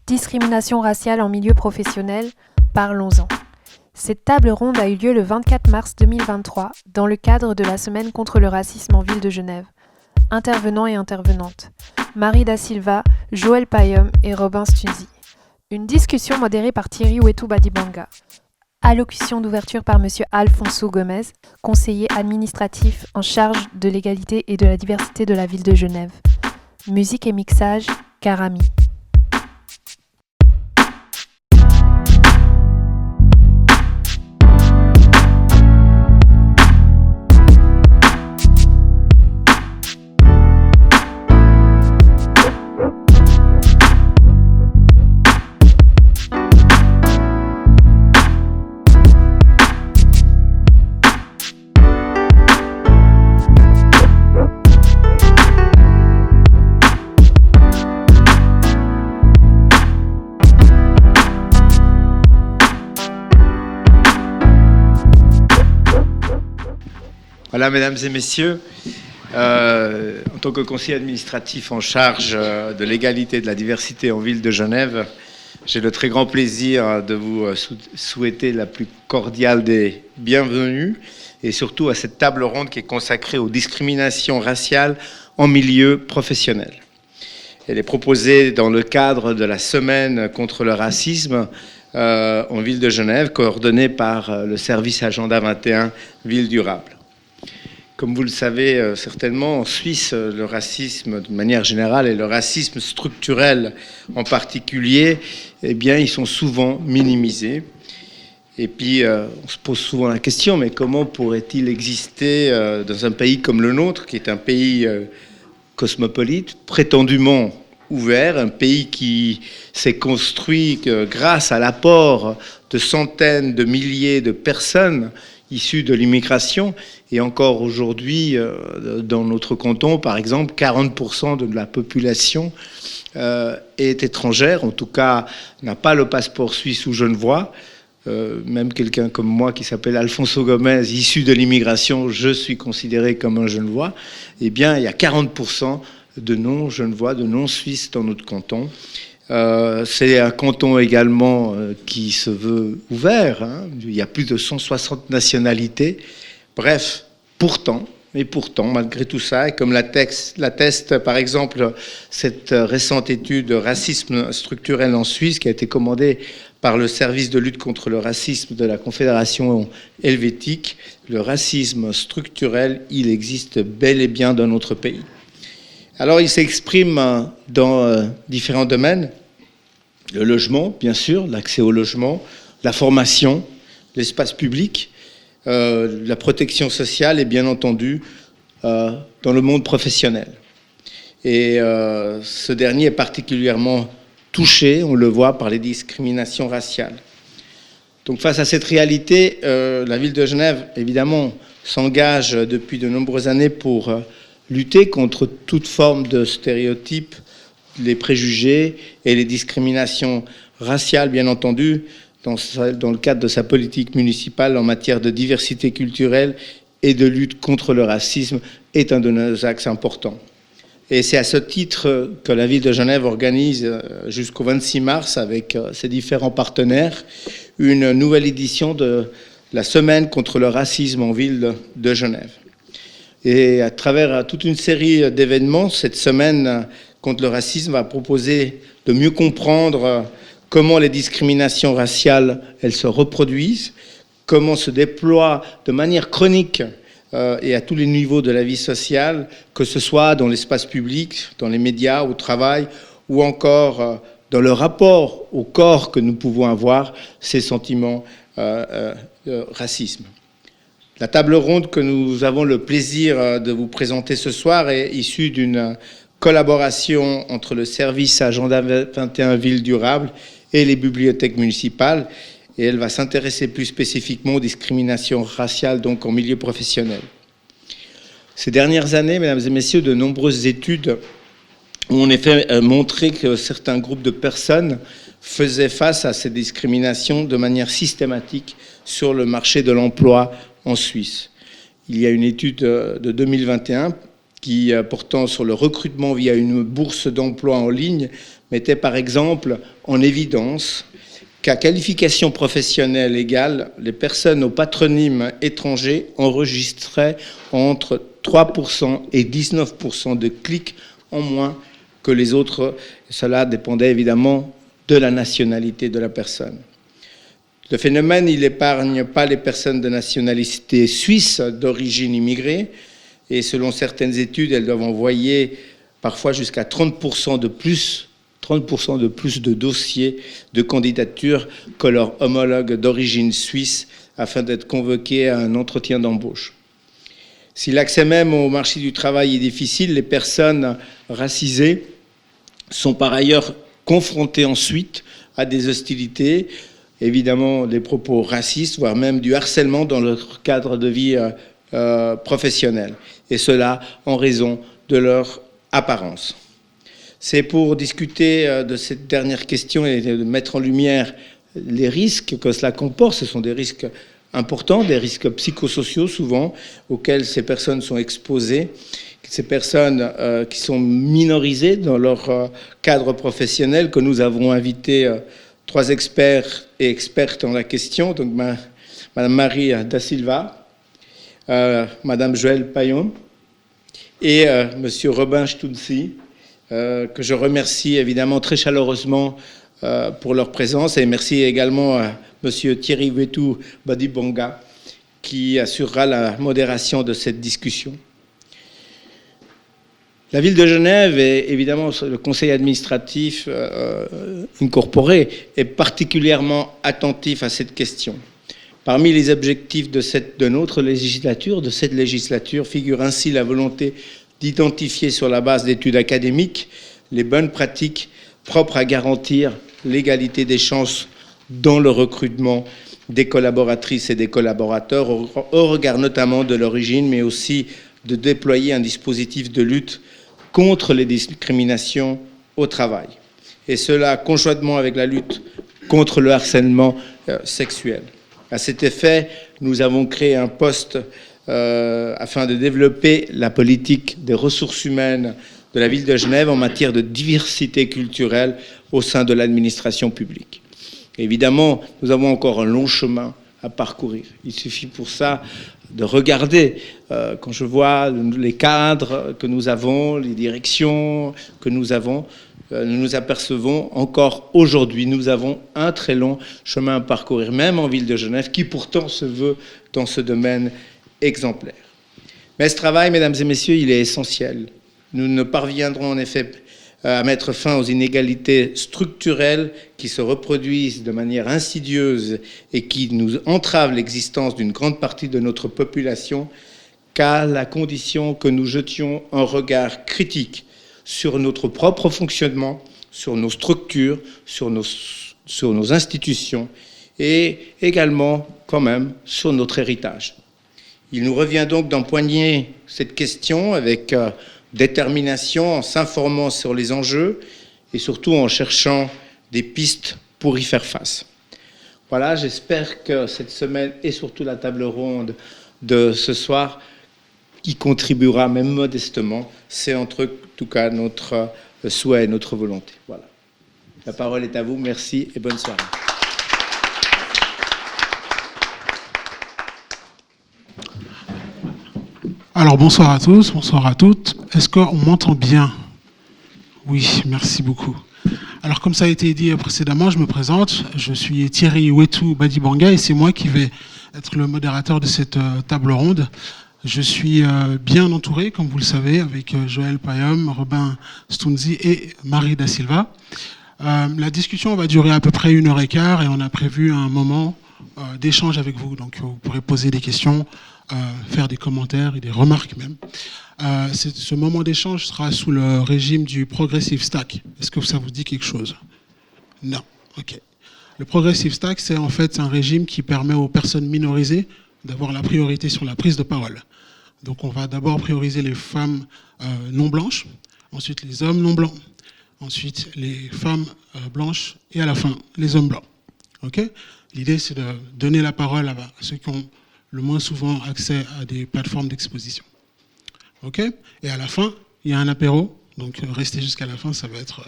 Discrimination raciale en milieu professionnel, parlons-en. Cette table ronde a eu lieu le 24 mars 2023 dans le cadre de la Semaine contre le racisme en ville de Genève. Intervenants et intervenantes, Marie Da Silva, Joël Payom et Robin Stunzi. Une discussion modérée par Thierry Ouetou Badibanga. Allocution d'ouverture par M. Alfonso Gomez, conseiller administratif en charge de l'égalité et de la diversité de la ville de Genève. Musique et mixage, Karami. Voilà, mesdames et messieurs, en tant que conseiller administratif en charge de l'égalité et de la diversité en ville de Genève, j'ai le très grand plaisir de vous souhaiter la plus cordiale des bienvenues et surtout à cette table ronde qui est consacrée aux discriminations raciales en milieu professionnel. Elle est proposée dans le cadre de la Semaine contre le racisme en ville de Genève, coordonnée par le service Agenda 21 Ville Durable. Comme vous le savez certainement, en Suisse, le racisme de manière générale et le racisme structurel en particulier, eh bien, ils sont souvent minimisés. Et puis, on se pose souvent la question, mais comment pourrait-il exister dans un pays comme le nôtre, qui est un pays cosmopolite, prétendument ouvert, un pays qui s'est construit grâce à l'apport de centaines de milliers de personnes issus de l'immigration, et encore aujourd'hui, dans notre canton, par exemple, 40% de la population est étrangère, en tout cas n'a pas le passeport suisse ou genevois. Même quelqu'un comme moi qui s'appelle Alfonso Gomez, issu de l'immigration, je suis considéré comme un genevois. Eh bien, il y a 40% de non-genevois, de non-suisses dans notre canton. C'est un canton également qui se veut ouvert, hein. Il y a plus de 160 nationalités. Bref, pourtant, malgré tout ça, et comme l'atteste par exemple cette récente étude de racisme structurel en Suisse qui a été commandée par le service de lutte contre le racisme de la Confédération helvétique, le racisme structurel, il existe bel et bien dans notre pays. Alors, il s'exprime dans différents domaines. Le logement, bien sûr, l'accès au logement, la formation, l'espace public, la protection sociale et bien entendu dans le monde professionnel. Et ce dernier est particulièrement touché, on le voit, par les discriminations raciales. Donc, face à cette réalité, la ville de Genève, évidemment, s'engage depuis de nombreuses années pour lutter contre toute forme de stéréotypes, les préjugés et les discriminations raciales, bien entendu, dans le cadre de sa politique municipale en matière de diversité culturelle et de lutte contre le racisme, est un de nos axes importants. Et c'est à ce titre que la ville de Genève organise jusqu'au 26 mars, avec ses différents partenaires, une nouvelle édition de la Semaine contre le racisme en ville de Genève. Et à travers toute une série d'événements, cette semaine contre le racisme va proposer de mieux comprendre comment les discriminations raciales, elles se reproduisent, comment se déploient de manière chronique et à tous les niveaux de la vie sociale, que ce soit dans l'espace public, dans les médias, au travail, ou encore dans le rapport au corps que nous pouvons avoir, ces sentiments de racisme. La table ronde que nous avons le plaisir de vous présenter ce soir est issue d'une collaboration entre le service Agenda 21 Ville Durable et les bibliothèques municipales, et elle va s'intéresser plus spécifiquement aux discriminations raciales donc en milieu professionnel. Ces dernières années, mesdames et messieurs, de nombreuses études ont en effet montré que certains groupes de personnes faisaient face à ces discriminations de manière systématique sur le marché de l'emploi en Suisse. Il y a une étude de 2021 qui portant sur le recrutement via une bourse d'emploi en ligne mettait par exemple en évidence qu'à qualification professionnelle égale, les personnes au patronyme étranger enregistraient entre 3% et 19% de clics en moins que les autres. Cela dépendait évidemment de la nationalité de la personne. Le phénomène, il n'épargne pas les personnes de nationalité suisse d'origine immigrée, et selon certaines études, elles doivent envoyer parfois jusqu'à 30% de plus de dossiers de candidature que leurs homologues d'origine suisse afin d'être convoqués à un entretien d'embauche. Si l'accès même au marché du travail est difficile, les personnes racisées sont par ailleurs confrontées ensuite à des hostilités, évidemment des propos racistes, voire même du harcèlement dans leur cadre de vie professionnelle, et cela en raison de leur apparence. C'est pour discuter de cette dernière question et de mettre en lumière les risques que cela comporte. Ce sont des risques importants, des risques psychosociaux souvent, auxquels ces personnes sont exposées, ces personnes qui sont minorisées dans leur cadre professionnel, que nous avons invité 3 experts et expertes en la question, donc Madame Marie Da Silva, Madame Joëlle Payon et Monsieur Robin Stounzi, que je remercie évidemment très chaleureusement pour leur présence, et merci également à Monsieur Thierry Wetou Badibanga qui assurera la modération de cette discussion. La ville de Genève et évidemment le conseil administratif incorporé est particulièrement attentif à cette question. Parmi les objectifs de cette législature figure ainsi la volonté d'identifier sur la base d'études académiques les bonnes pratiques propres à garantir l'égalité des chances dans le recrutement des collaboratrices et des collaborateurs, au regard notamment de l'origine, mais aussi de déployer un dispositif de lutte contre les discriminations au travail. Et cela conjointement avec la lutte contre le harcèlement sexuel. À cet effet, nous avons créé un poste afin de développer la politique des ressources humaines de la ville de Genève en matière de diversité culturelle au sein de l'administration publique. Évidemment, nous avons encore un long chemin à parcourir. Il suffit pour ça de regarder, quand je vois les cadres que nous avons, les directions que nous avons, nous nous apercevons encore aujourd'hui, nous avons un très long chemin à parcourir, même en ville de Genève, qui pourtant se veut dans ce domaine exemplaire. Mais ce travail, mesdames et messieurs, il est essentiel. Nous ne parviendrons en effet à mettre fin aux inégalités structurelles qui se reproduisent de manière insidieuse et qui nous entravent l'existence d'une grande partie de notre population qu'à la condition que nous jetions un regard critique sur notre propre fonctionnement, sur nos structures, sur nos institutions et également quand même sur notre héritage. Il nous revient donc d'empoigner cette question avec détermination, en s'informant sur les enjeux et surtout en cherchant des pistes pour y faire face. Voilà, j'espère que cette semaine et surtout la table ronde de ce soir y contribuera même modestement. C'est en tout cas notre souhait et notre volonté. Voilà. La parole est à vous, merci et bonne soirée. Alors bonsoir à tous, bonsoir à toutes. Est-ce qu'on m'entend bien? Oui, merci beaucoup. Alors comme ça a été dit précédemment, je me présente. Je suis Thierry Wetou Badibanga et c'est moi qui vais être le modérateur de cette table ronde. Je suis bien entouré, comme vous le savez, avec Joëlle Payom, Robin Stounzi et Marie Da Silva. La discussion va durer à peu près 1h15 et on a prévu un moment d'échange avec vous. Donc vous pourrez poser des questions, faire des commentaires et des remarques même. Ce moment d'échange sera sous le régime du Progressive Stack. Est-ce que ça vous dit quelque chose? Non. Ok. Le Progressive Stack, c'est en fait un régime qui permet aux personnes minorisées d'avoir la priorité sur la prise de parole. Donc on va d'abord prioriser les femmes non blanches, ensuite les hommes non blancs, ensuite les femmes blanches et à la fin les hommes blancs. Okay? L'idée c'est de donner la parole à ceux qui ont le moins souvent accès à des plateformes d'exposition. Okay? Et à la fin, il y a un apéro Donc restez jusqu'à la fin, ça va être,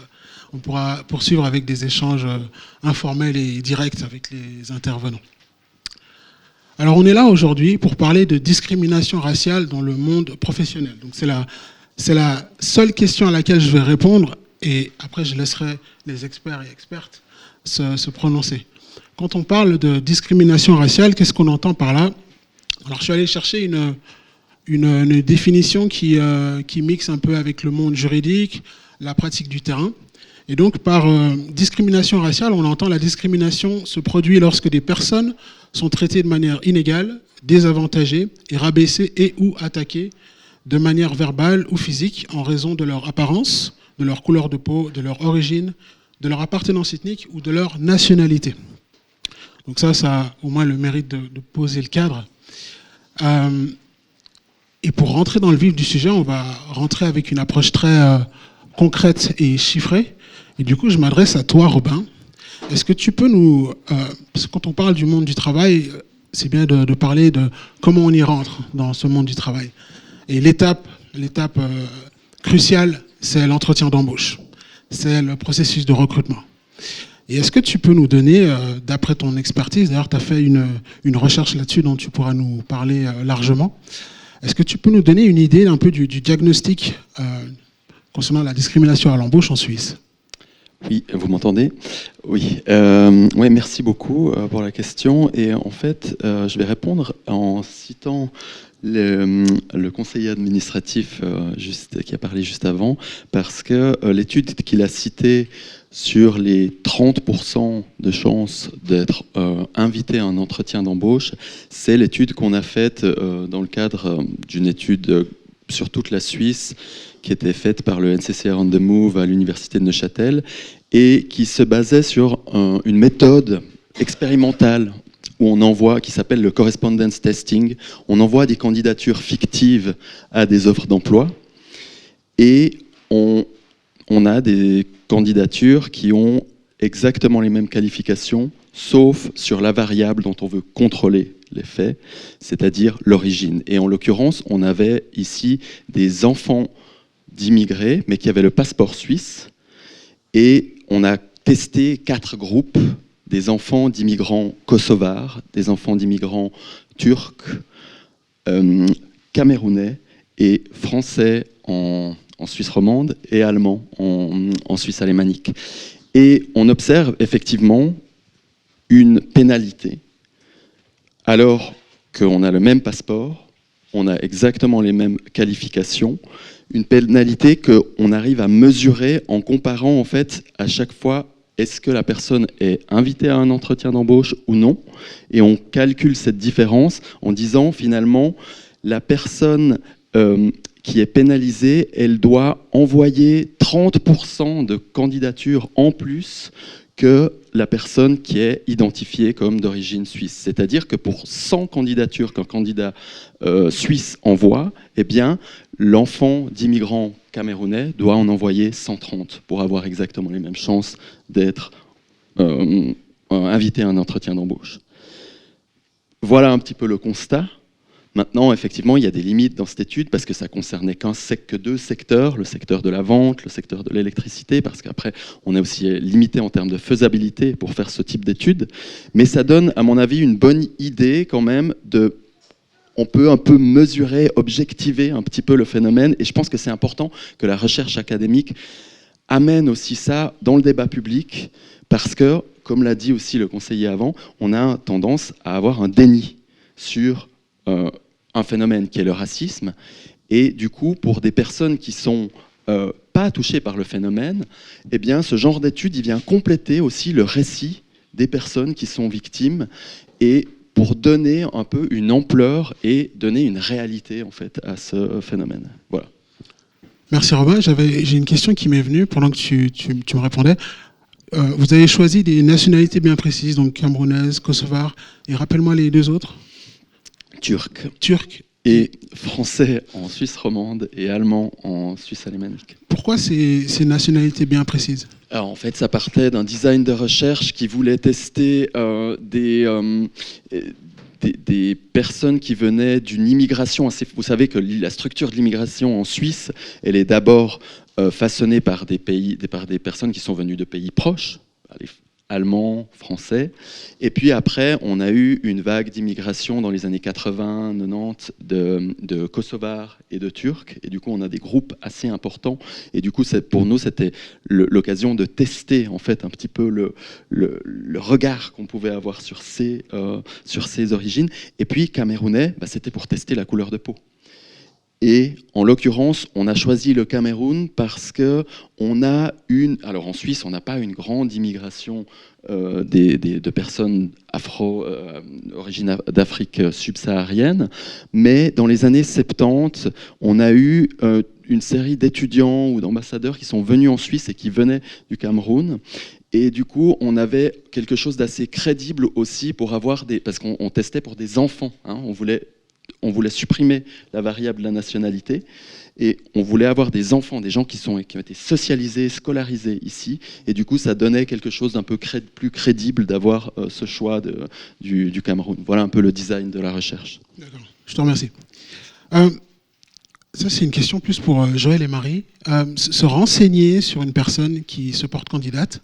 on pourra poursuivre avec des échanges informels et directs avec les intervenants. Alors on est là aujourd'hui pour parler de discrimination raciale dans le monde professionnel. Donc c'est la seule question à laquelle je vais répondre et après je laisserai les experts et expertes se prononcer. Quand on parle de discrimination raciale, qu'est-ce qu'on entend par là? Alors je suis allé chercher une définition qui mixe un peu avec le monde juridique, la pratique du terrain. Et donc par discrimination raciale, on entend la discrimination se produit lorsque des personnes sont traitées de manière inégale, désavantagées et rabaissées et ou attaquées de manière verbale ou physique en raison de leur apparence, de leur couleur de peau, de leur origine, de leur appartenance ethnique ou de leur nationalité. Donc ça a au moins le mérite de poser le cadre. Et pour rentrer dans le vif du sujet, on va rentrer avec une approche très concrète et chiffrée. Et du coup, je m'adresse à toi, Robin. Est-ce que tu peux nous... parce que quand on parle du monde du travail, c'est bien de parler de comment on y rentre dans ce monde du travail. Et l'étape cruciale, c'est l'entretien d'embauche. C'est le processus de recrutement. Et est-ce que tu peux nous donner, d'après ton expertise, d'ailleurs tu as fait une recherche là-dessus dont tu pourras nous parler largement, est-ce que tu peux nous donner une idée un peu du diagnostic concernant la discrimination à l'embauche en Suisse? Oui, vous m'entendez? Oui. Ouais, merci beaucoup pour la question. Et en fait, je vais répondre en citant le conseiller administratif qui a parlé juste avant, parce que l'étude qu'il a citée sur les 30% de chances d'être invité à un entretien d'embauche, c'est l'étude qu'on a faite dans le cadre d'une étude sur toute la Suisse qui était faite par le NCCR on the Move à l'université de Neuchâtel et qui se basait sur une méthode expérimentale où on envoie, qui s'appelle le correspondence testing. On envoie des candidatures fictives à des offres d'emploi et on a des candidatures qui ont exactement les mêmes qualifications, sauf sur la variable dont on veut contrôler les faits, c'est-à-dire l'origine. Et en l'occurrence, on avait ici des enfants d'immigrés, mais qui avaient le passeport suisse, et on a testé 4 groupes, des enfants d'immigrants kosovars, des enfants d'immigrants turcs, camerounais et français en Suisse romande et allemand en Suisse alémanique. Et on observe effectivement une pénalité. Alors qu'on a le même passeport, on a exactement les mêmes qualifications, une pénalité qu'on arrive à mesurer en comparant en fait à chaque fois est-ce que la personne est invitée à un entretien d'embauche ou non, et on calcule cette différence en disant finalement la personne qui est pénalisée, elle doit envoyer 30% de candidatures en plus que la personne qui est identifiée comme d'origine suisse. C'est-à-dire que pour 100 candidatures qu'un candidat suisse envoie, eh bien, l'enfant d'immigrant camerounais doit en envoyer 130 pour avoir exactement les mêmes chances d'être invité à un entretien d'embauche. Voilà un petit peu le constat. Maintenant, effectivement, il y a des limites dans cette étude parce que ça concernait que 2 secteurs, le secteur de la vente, le secteur de l'électricité, parce qu'après, on est aussi limité en termes de faisabilité pour faire ce type d'études. Mais ça donne, à mon avis, une bonne idée quand même on peut un peu mesurer, objectiver un petit peu le phénomène. Et je pense que c'est important que la recherche académique amène aussi ça dans le débat public parce que, comme l'a dit aussi le conseiller avant, on a tendance à avoir un déni sur un phénomène qui est le racisme, et du coup, pour des personnes qui sont pas touchées par le phénomène, eh bien, ce genre d'étude, il vient compléter aussi le récit des personnes qui sont victimes, et pour donner un peu une ampleur et donner une réalité en fait à ce phénomène. Voilà. Merci Robin. J'ai une question qui m'est venue pendant que tu me répondais. Vous avez choisi des nationalités bien précises, donc camerounaise, kosovar, et rappelle-moi les 2 autres. Turc et français en Suisse romande et allemand en Suisse alémanique. Pourquoi ces nationalités bien précises? Alors, en fait, ça partait d'un design de recherche qui voulait tester des personnes qui venaient d'une immigration assez... Vous savez que la structure de l'immigration en Suisse, elle est d'abord façonnés par des personnes qui sont venues de pays proches, allemands, français. Et puis après, on a eu une vague d'immigration dans les années 80, 90 de Kosovars et de Turcs. Et du coup, on a des groupes assez importants. Et du coup, pour nous, c'était l'occasion de tester en fait un petit peu le regard qu'on pouvait avoir sur ces origines. Et puis, Camerounais, c'était pour tester la couleur de peau. Et en l'occurrence, on a choisi le Cameroun parce que alors en Suisse, on n'a pas une grande immigration de personnes originaires d'Afrique subsaharienne, mais dans les années 70, on a eu une série d'étudiants ou d'ambassadeurs qui sont venus en Suisse et qui venaient du Cameroun. Et du coup, on avait quelque chose d'assez crédible aussi pour avoir parce qu'on testait pour des enfants, hein, on voulait supprimer la variable de la nationalité et on voulait avoir des enfants, des gens qui ont été socialisés, scolarisés ici. Et du coup, ça donnait quelque chose d'un peu plus crédible d'avoir ce choix du Cameroun. Voilà un peu le design de la recherche. D'accord, je te remercie. Ça, c'est une question plus pour Joël et Marie. Se renseigner sur une personne qui se porte candidate,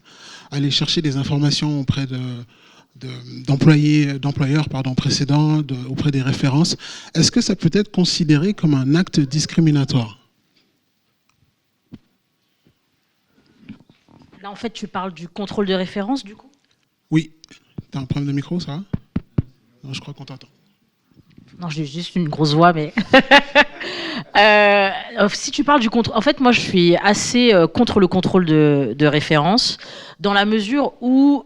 aller chercher des informations auprès d'employeurs précédents, auprès des références, est-ce que ça peut être considéré comme un acte discriminatoire? Là, en fait, tu parles du contrôle de référence, du coup? Oui. T'as un problème de micro, ça va? Non, je crois qu'on t'entend. Non, j'ai juste une grosse voix, mais... si tu parles du contrôle... En fait, moi, je suis assez contre le contrôle de référence, dans la mesure où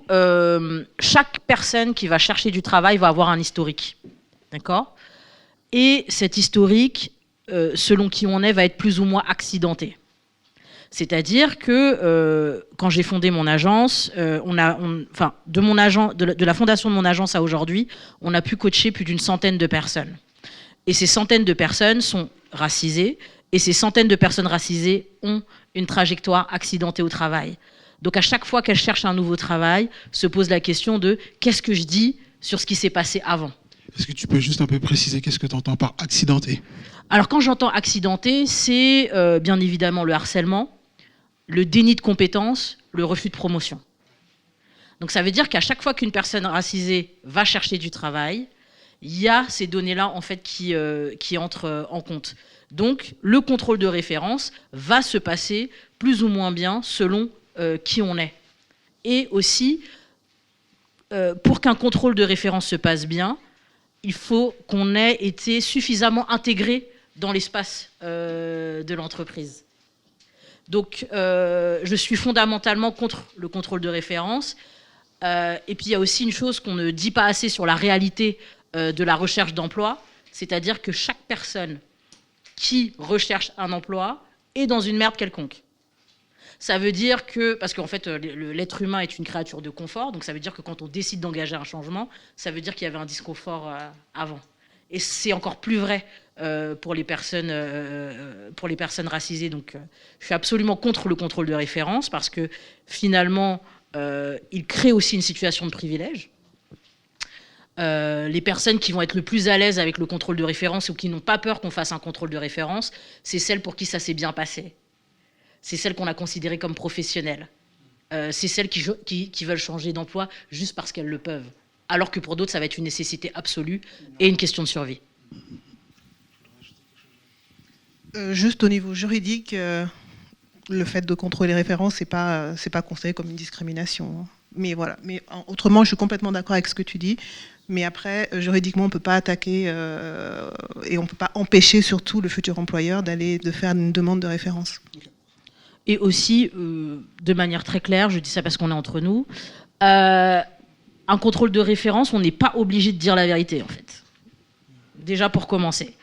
chaque personne qui va chercher du travail va avoir un historique. D'accord? Et cet historique, selon qui on est, va être plus ou moins accidenté. C'est-à-dire que quand j'ai fondé mon agence, de la fondation de mon agence à aujourd'hui, on a pu coacher plus d'une centaine de personnes. Et ces centaines de personnes sont racisées, et ces centaines de personnes racisées ont une trajectoire accidentée au travail. Donc à chaque fois qu'elles cherchent un nouveau travail, se pose la question de qu'est-ce que je dis sur ce qui s'est passé avant. Est-ce que tu peux juste un peu préciser qu'est-ce que tu entends par accidenté? Alors quand j'entends accidenté, c'est bien évidemment le harcèlement, le déni de compétences, le refus de promotion. Donc ça veut dire qu'à chaque fois qu'une personne racisée va chercher du travail, il y a ces données-là en fait qui entrent en compte. Donc le contrôle de référence va se passer plus ou moins bien selon qui on est. Et aussi, pour qu'un contrôle de référence se passe bien, il faut qu'on ait été suffisamment intégré dans l'espace de l'entreprise. Donc, je suis fondamentalement contre le contrôle de référence. Et puis, il y a aussi une chose qu'on ne dit pas assez sur la réalité de la recherche d'emploi, c'est-à-dire que chaque personne qui recherche un emploi est dans une merde quelconque. Ça veut dire que, parce qu'en fait, l'être humain est une créature de confort, donc ça veut dire que quand on décide d'engager un changement, ça veut dire qu'il y avait un disconfort avant. Et c'est encore plus vrai pour les personnes racisées. Donc, je suis absolument contre le contrôle de référence parce que finalement, il crée aussi une situation de privilège. Les personnes qui vont être le plus à l'aise avec le contrôle de référence ou qui n'ont pas peur qu'on fasse un contrôle de référence, c'est celles pour qui ça s'est bien passé. C'est celles qu'on a considérées comme professionnelles. C'est celles qui veulent changer d'emploi juste parce qu'elles le peuvent. Alors que pour d'autres, ça va être une nécessité absolue et une question de survie. Juste au niveau juridique, le fait de contrôler les références, c'est pas considéré comme une discrimination. Mais voilà. Mais autrement, je suis complètement d'accord avec ce que tu dis. Mais après, juridiquement, on ne peut pas attaquer et on ne peut pas empêcher surtout le futur employeur de faire une demande de référence. Et aussi, de manière très claire, je dis ça parce qu'on est entre nous, un contrôle de référence, on n'est pas obligé de dire la vérité, en fait. Déjà pour commencer.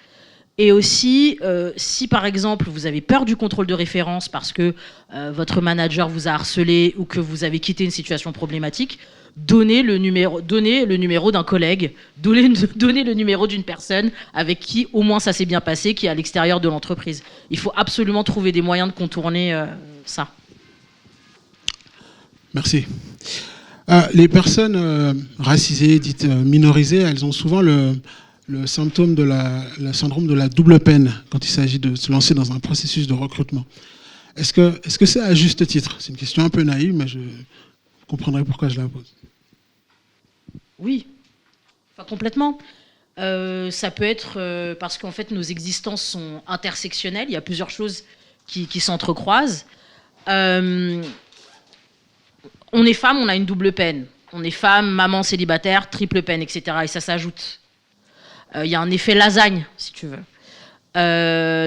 Et aussi, si par exemple, vous avez peur du contrôle de référence parce que votre manager vous a harcelé ou que vous avez quitté une situation problématique, donnez le numéro d'un collègue, donnez le numéro d'une personne avec qui au moins ça s'est bien passé, qui est à l'extérieur de l'entreprise. Il faut absolument trouver des moyens de contourner ça. Merci. Les personnes racisées, dites minorisées, elles ont souvent le symptôme le syndrome de la double peine quand il s'agit de se lancer dans un processus de recrutement. Est-ce que c'est à juste titre? C'est une question un peu naïve, mais je comprendrai pourquoi je la pose. Oui, enfin, complètement. Ça peut être parce qu'en fait, nos existences sont intersectionnelles. Il y a plusieurs choses qui s'entrecroisent. On est femme, on a une double peine. On est femme, maman célibataire, triple peine, etc. Et ça s'ajoute. Il y a un effet lasagne, si tu veux.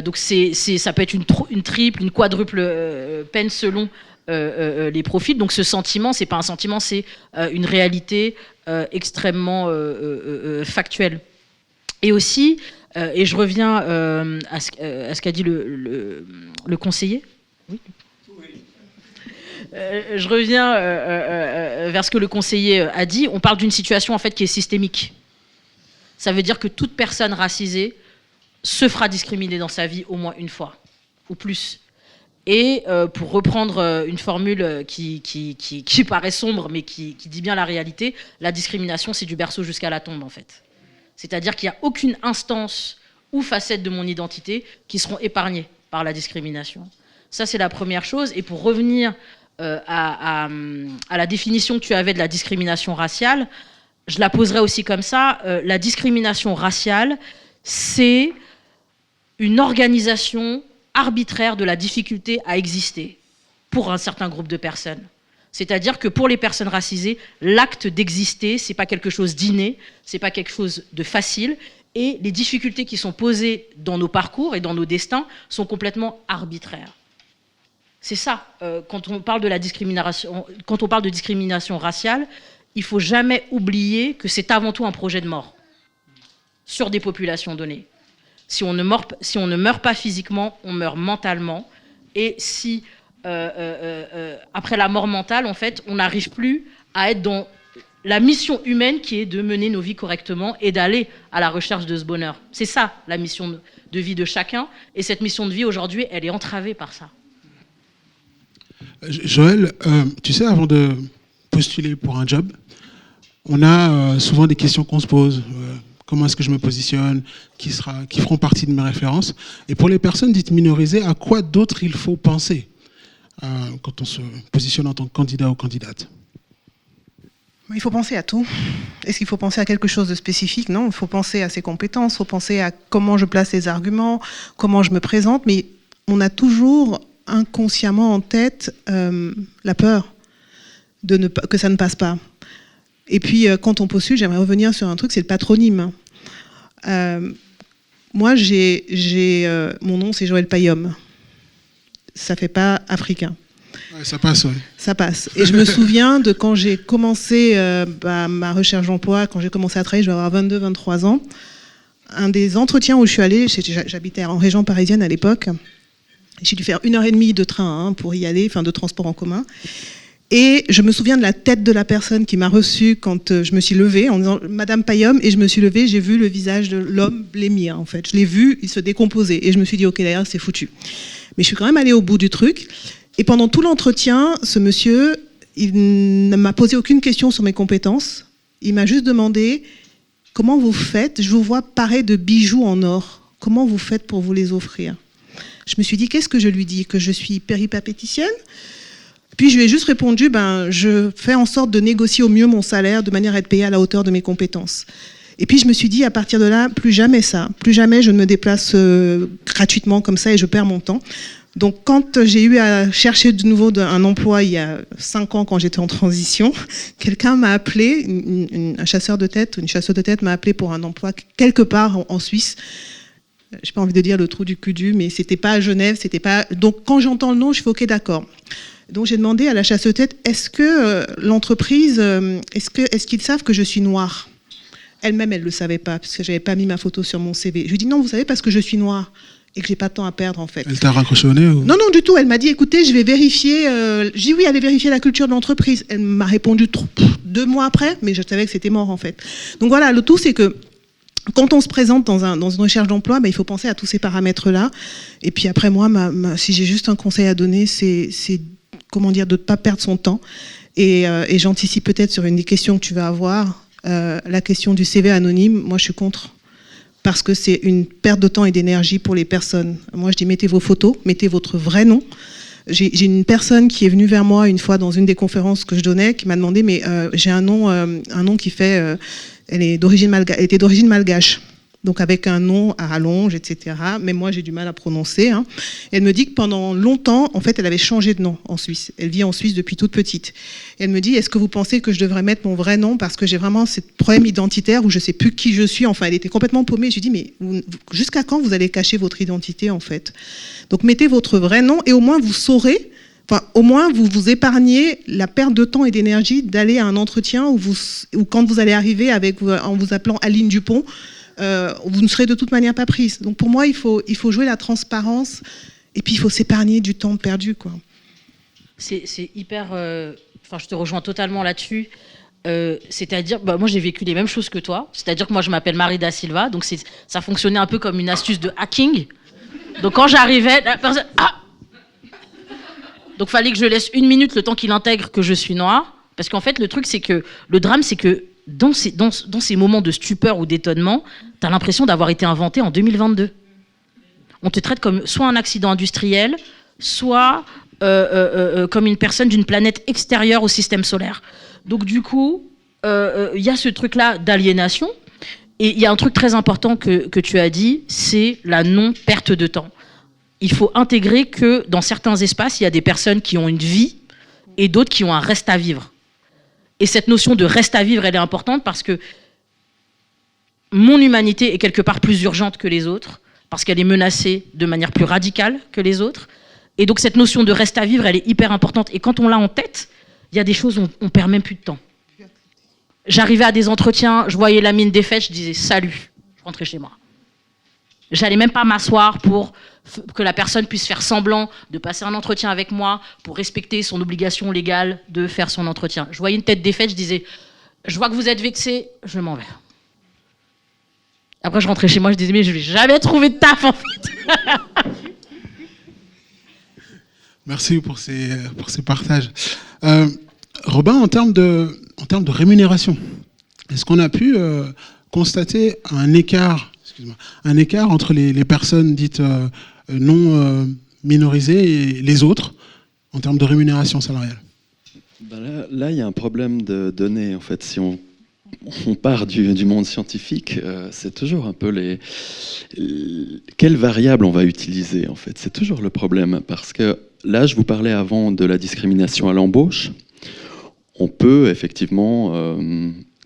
Donc ça peut être une triple, une quadruple peine selon les profils. Donc ce sentiment, c'est pas un sentiment, c'est une réalité extrêmement factuelle. Et aussi, et je reviens à ce qu'a dit le conseiller. Oui. Je reviens vers ce que le conseiller a dit. On parle d'une situation en fait qui est systémique. Ça veut dire que toute personne racisée se fera discriminer dans sa vie au moins une fois ou plus. Et pour reprendre une formule qui paraît sombre mais qui dit bien la réalité, la discrimination c'est du berceau jusqu'à la tombe en fait. C'est-à-dire qu'il n'y a aucune instance ou facette de mon identité qui seront épargnées par la discrimination. Ça c'est la première chose. Et pour revenir à la définition que tu avais de la discrimination raciale, je la poserai aussi comme ça. La discrimination raciale, c'est une organisation arbitraire de la difficulté à exister pour un certain groupe de personnes. C'est-à-dire que pour les personnes racisées, l'acte d'exister, c'est pas quelque chose d'inné, c'est pas quelque chose de facile, et les difficultés qui sont posées dans nos parcours et dans nos destins sont complètement arbitraires. C'est ça, quand on parle de la discrimination, quand on parle de discrimination raciale, il faut jamais oublier que c'est avant tout un projet de mort sur des populations données. Si on ne meurt pas physiquement, on meurt mentalement. Et si, après la mort mentale, en fait, on n'arrive plus à être dans la mission humaine qui est de mener nos vies correctement et d'aller à la recherche de ce bonheur. C'est ça, la mission de vie de chacun. Et cette mission de vie, aujourd'hui, elle est entravée par ça. Joël, tu sais, avant de postuler pour un job, on a souvent des questions qu'on se pose. Comment est-ce que je me positionne, qui feront partie de mes références. Et pour les personnes dites minorisées, à quoi d'autre il faut penser quand on se positionne en tant que candidat ou candidate? Il faut penser à tout. Est-ce qu'il faut penser à quelque chose de spécifique? Non, il faut penser à ses compétences, il faut penser à comment je place les arguments, comment je me présente, mais on a toujours inconsciemment en tête la peur que ça ne passe pas. Et puis, quand on postule, j'aimerais revenir sur un truc, c'est le patronyme. Moi, mon nom, c'est Joël Payom. Ça fait pas africain. Ouais, ça passe, oui. Ça passe. Et je me souviens de quand j'ai commencé ma recherche d'emploi, quand j'ai commencé à travailler, je vais avoir 22-23 ans. Un des entretiens où je suis allée, j'habitais en région parisienne à l'époque, j'ai dû faire 1h30 de train pour y aller, enfin de transport en commun. Et je me souviens de la tête de la personne qui m'a reçue quand je me suis levée en disant « Madame Payom », et je me suis levée, j'ai vu le visage de l'homme blêmir en fait. Je l'ai vu, il se décomposait. Et je me suis dit « Ok, d'ailleurs, c'est foutu ». Mais je suis quand même allée au bout du truc. Et pendant tout l'entretien, ce monsieur, il ne m'a posé aucune question sur mes compétences. Il m'a juste demandé « Comment vous faites? Je vous vois paré de bijoux en or. Comment vous faites pour vous les offrir ?» Je me suis dit « Qu'est-ce que je lui dis? Que je suis péripatéticienne ?» Puis je lui ai juste répondu, je fais en sorte de négocier au mieux mon salaire de manière à être payée à la hauteur de mes compétences. Et puis je me suis dit, à partir de là, plus jamais ça. Plus jamais je ne me déplace gratuitement comme ça et je perds mon temps. Donc quand j'ai eu à chercher de nouveau un emploi il y a 5 ans quand j'étais en transition, quelqu'un m'a appelé, un chasseur de tête, une chasseuse de tête m'a appelé pour un emploi quelque part en Suisse. J'ai pas envie de dire le trou du cul, mais c'était pas à Genève, c'était pas. Donc quand j'entends le nom, je fais ok, d'accord. Donc j'ai demandé à la chasseuse de tête, est-ce que l'entreprise, est-ce qu'ils savent que je suis noire? Elle-même, elle le savait pas parce que j'avais pas mis ma photo sur mon CV. Je lui dis non, vous savez parce que je suis noire et que j'ai pas de temps à perdre en fait. Elle t'a raccroché au nez ou... Non, du tout. Elle m'a dit, écoutez, je vais vérifier. J'ai dit oui, allez vérifier la culture de l'entreprise. Elle m'a répondu 2 mois après, mais je savais que c'était mort en fait. Donc voilà, le tout c'est que quand on se présente dans une recherche d'emploi, il faut penser à tous ces paramètres-là. Et puis après, moi, si j'ai juste un conseil à donner, c'est comment dire, de ne pas perdre son temps. Et j'anticipe peut-être sur une des questions que tu vas avoir, la question du CV anonyme. Moi, je suis contre. Parce que c'est une perte de temps et d'énergie pour les personnes. Moi, je dis, mettez vos photos, mettez votre vrai nom. J'ai une personne qui est venue vers moi une fois dans une des conférences que je donnais, qui m'a demandé, mais j'ai un nom qui fait, elle était d'origine malgache. Donc avec un nom à rallonge, etc. Mais moi, j'ai du mal à prononcer. Hein. Elle me dit que pendant longtemps, en fait, elle avait changé de nom en Suisse. Elle vit en Suisse depuis toute petite. Elle me dit, est-ce que vous pensez que je devrais mettre mon vrai nom parce que j'ai vraiment ce problème identitaire où je ne sais plus qui je suis. Enfin, elle était complètement paumée. Je lui dis, mais jusqu'à quand vous allez cacher votre identité, en fait? Donc mettez votre vrai nom et au moins vous saurez. Enfin, au moins, vous vous épargnez la perte de temps et d'énergie d'aller à un entretien où quand vous allez arriver en vous appelant Aline Dupont, vous ne serez de toute manière pas prise. Donc pour moi, il faut jouer la transparence et puis il faut s'épargner du temps perdu, quoi. C'est hyper... Enfin, je te rejoins totalement là-dessus. C'est-à-dire, moi j'ai vécu les mêmes choses que toi. C'est-à-dire que moi je m'appelle Marie Da Silva, donc ça fonctionnait un peu comme une astuce de hacking. Donc quand j'arrivais, la personne... Donc fallait que je laisse 1 minute le temps qu'il intègre que je suis noire. Parce qu'en fait, le drame, c'est que dans ces moments de stupeur ou d'étonnement, tu as l'impression d'avoir été inventé en 2022. On te traite comme soit un accident industriel, soit comme une personne d'une planète extérieure au système solaire. Donc du coup, il y a ce truc-là d'aliénation. Et il y a un truc très important que tu as dit, c'est la non-perte de temps. Il faut intégrer que dans certains espaces, il y a des personnes qui ont une vie et d'autres qui ont un reste à vivre. Et cette notion de reste à vivre, elle est importante parce que mon humanité est quelque part plus urgente que les autres, parce qu'elle est menacée de manière plus radicale que les autres. Et donc cette notion de reste à vivre, elle est hyper importante. Et quand on l'a en tête, il y a des choses où on perd même plus de temps. J'arrivais à des entretiens, je voyais la mine défaite, je disais salut, je rentrais chez moi. J'allais même pas m'asseoir pour que la personne puisse faire semblant de passer un entretien avec moi pour respecter son obligation légale de faire son entretien. Je voyais une tête défaite, je disais, je vois que vous êtes vexé, je m'en vais. Après, je rentrais chez moi, je disais, mais je vais jamais trouver de taf, en fait. Merci pour ces partages. Robin, en termes de rémunération, est-ce qu'on a pu constater un écart entre les personnes dites non minorisées et les autres en termes de rémunération salariale? Là, il y a un problème de données. En fait, si on part du monde scientifique, c'est toujours un peu quelles variables on va utiliser. En fait, c'est toujours le problème parce que là, je vous parlais avant de la discrimination à l'embauche. On peut effectivement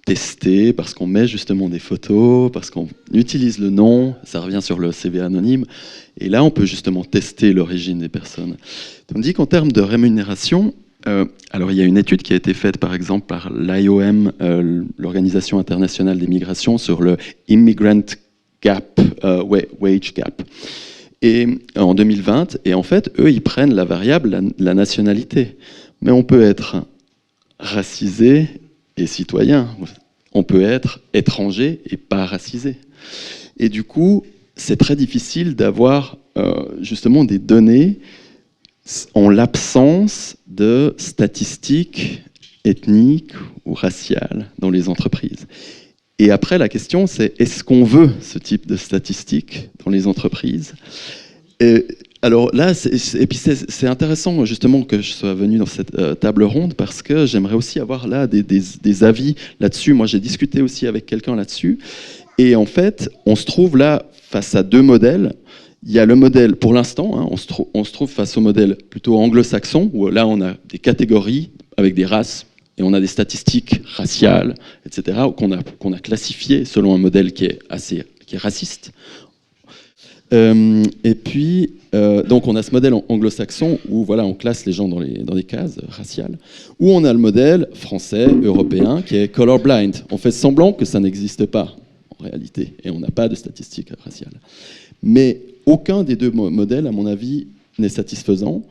tester parce qu'on met justement des photos, parce qu'on utilise le nom, ça revient sur le CV anonyme, et là on peut justement tester l'origine des personnes. Tandis qu'en termes de rémunération, alors il y a une étude qui a été faite par exemple par l'IOM, l'Organisation internationale des migrations, sur le Immigrant Gap, Wage Gap, et en 2020, et en fait eux ils prennent la variable, la nationalité, mais on peut être racisé et citoyen. On peut être étranger et pas racisé. Et du coup, c'est très difficile d'avoir justement des données en l'absence de statistiques ethniques ou raciales dans les entreprises. Et après, la question, c'est est-ce qu'on veut ce type de statistiques dans les entreprises ? Alors là, et puis c'est intéressant justement que je sois venu dans cette table ronde parce que j'aimerais aussi avoir là des avis là-dessus. Moi, j'ai discuté aussi avec quelqu'un là-dessus. Et en fait, on se trouve là face à 2 modèles. Il y a le modèle, pour l'instant, hein, on se trouve face au modèle plutôt anglo-saxon, où là, on a des catégories avec des races et on a des statistiques raciales, etc., qu'on a classifiées selon un modèle qui est raciste. Et puis, donc on a ce modèle anglo-saxon où voilà, on classe les gens dans des cases raciales, où on a le modèle français, européen, qui est colorblind. On fait semblant que ça n'existe pas en réalité, et on n'a pas de statistiques raciales. Mais aucun des 2 modèles, à mon avis, n'est satisfaisant.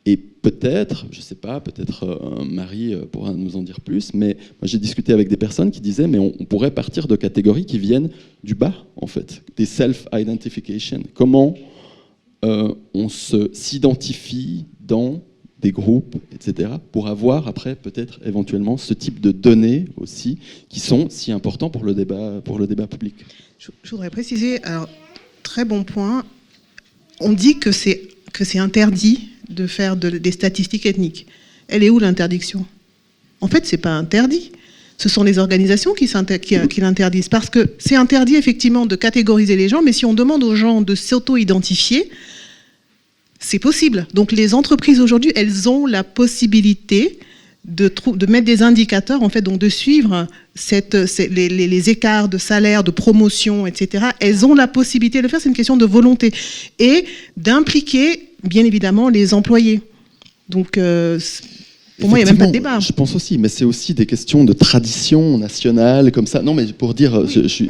Et peut-être, je ne sais pas, peut-être Marie pourra nous en dire plus, mais moi j'ai discuté avec des personnes qui disaient mais on pourrait partir de catégories qui viennent du bas, en fait, des self-identification. Comment on s'identifie dans des groupes, etc., pour avoir après peut-être éventuellement ce type de données aussi qui sont si importants pour le débat public. Je voudrais préciser, alors, très bon point, on dit que c'est interdit de faire des statistiques ethniques. Elle est où l'interdiction ? En fait, c'est pas interdit. Ce sont les organisations qui l'interdisent. Parce que c'est interdit, effectivement, de catégoriser les gens, mais si on demande aux gens de s'auto-identifier, c'est possible. Donc les entreprises, aujourd'hui, elles ont la possibilité de mettre des indicateurs, en fait, donc de suivre les écarts de salaire, de promotion, etc. Elles ont la possibilité de le faire, c'est une question de volonté. Et d'impliquer, bien évidemment, les employés. Donc... pour moi, il n'y a même pas de débat. Je pense aussi, mais c'est aussi des questions de tradition nationale, comme ça. Non, mais pour dire,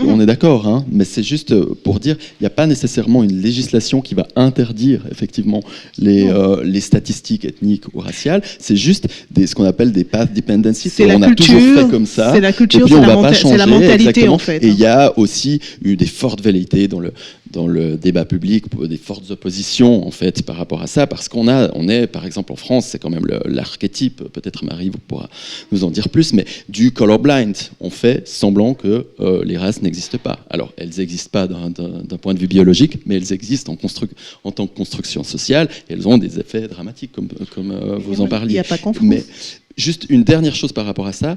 on est d'accord, hein, mais c'est juste pour dire, il n'y a pas nécessairement une législation qui va interdire, effectivement, les statistiques ethniques ou raciales. C'est juste ce qu'on appelle des path dependencies. On a toujours fait comme ça. C'est la culture, c'est la mentalité, en fait. Et il y a aussi eu des fortes velléités dans le débat public, des fortes oppositions, en fait, par rapport à ça, parce on est, par exemple, en France, c'est quand même l'archétype, peut-être Marie vous pourra nous en dire plus, mais du colorblind. On fait semblant que les races n'existent pas. Alors, elles n'existent pas d'un point de vue biologique, mais elles existent en tant que construction sociale, et elles ont des effets dramatiques, comme vous en parliez. Il n'y a pas qu'en France. Mais juste une dernière chose par rapport à ça.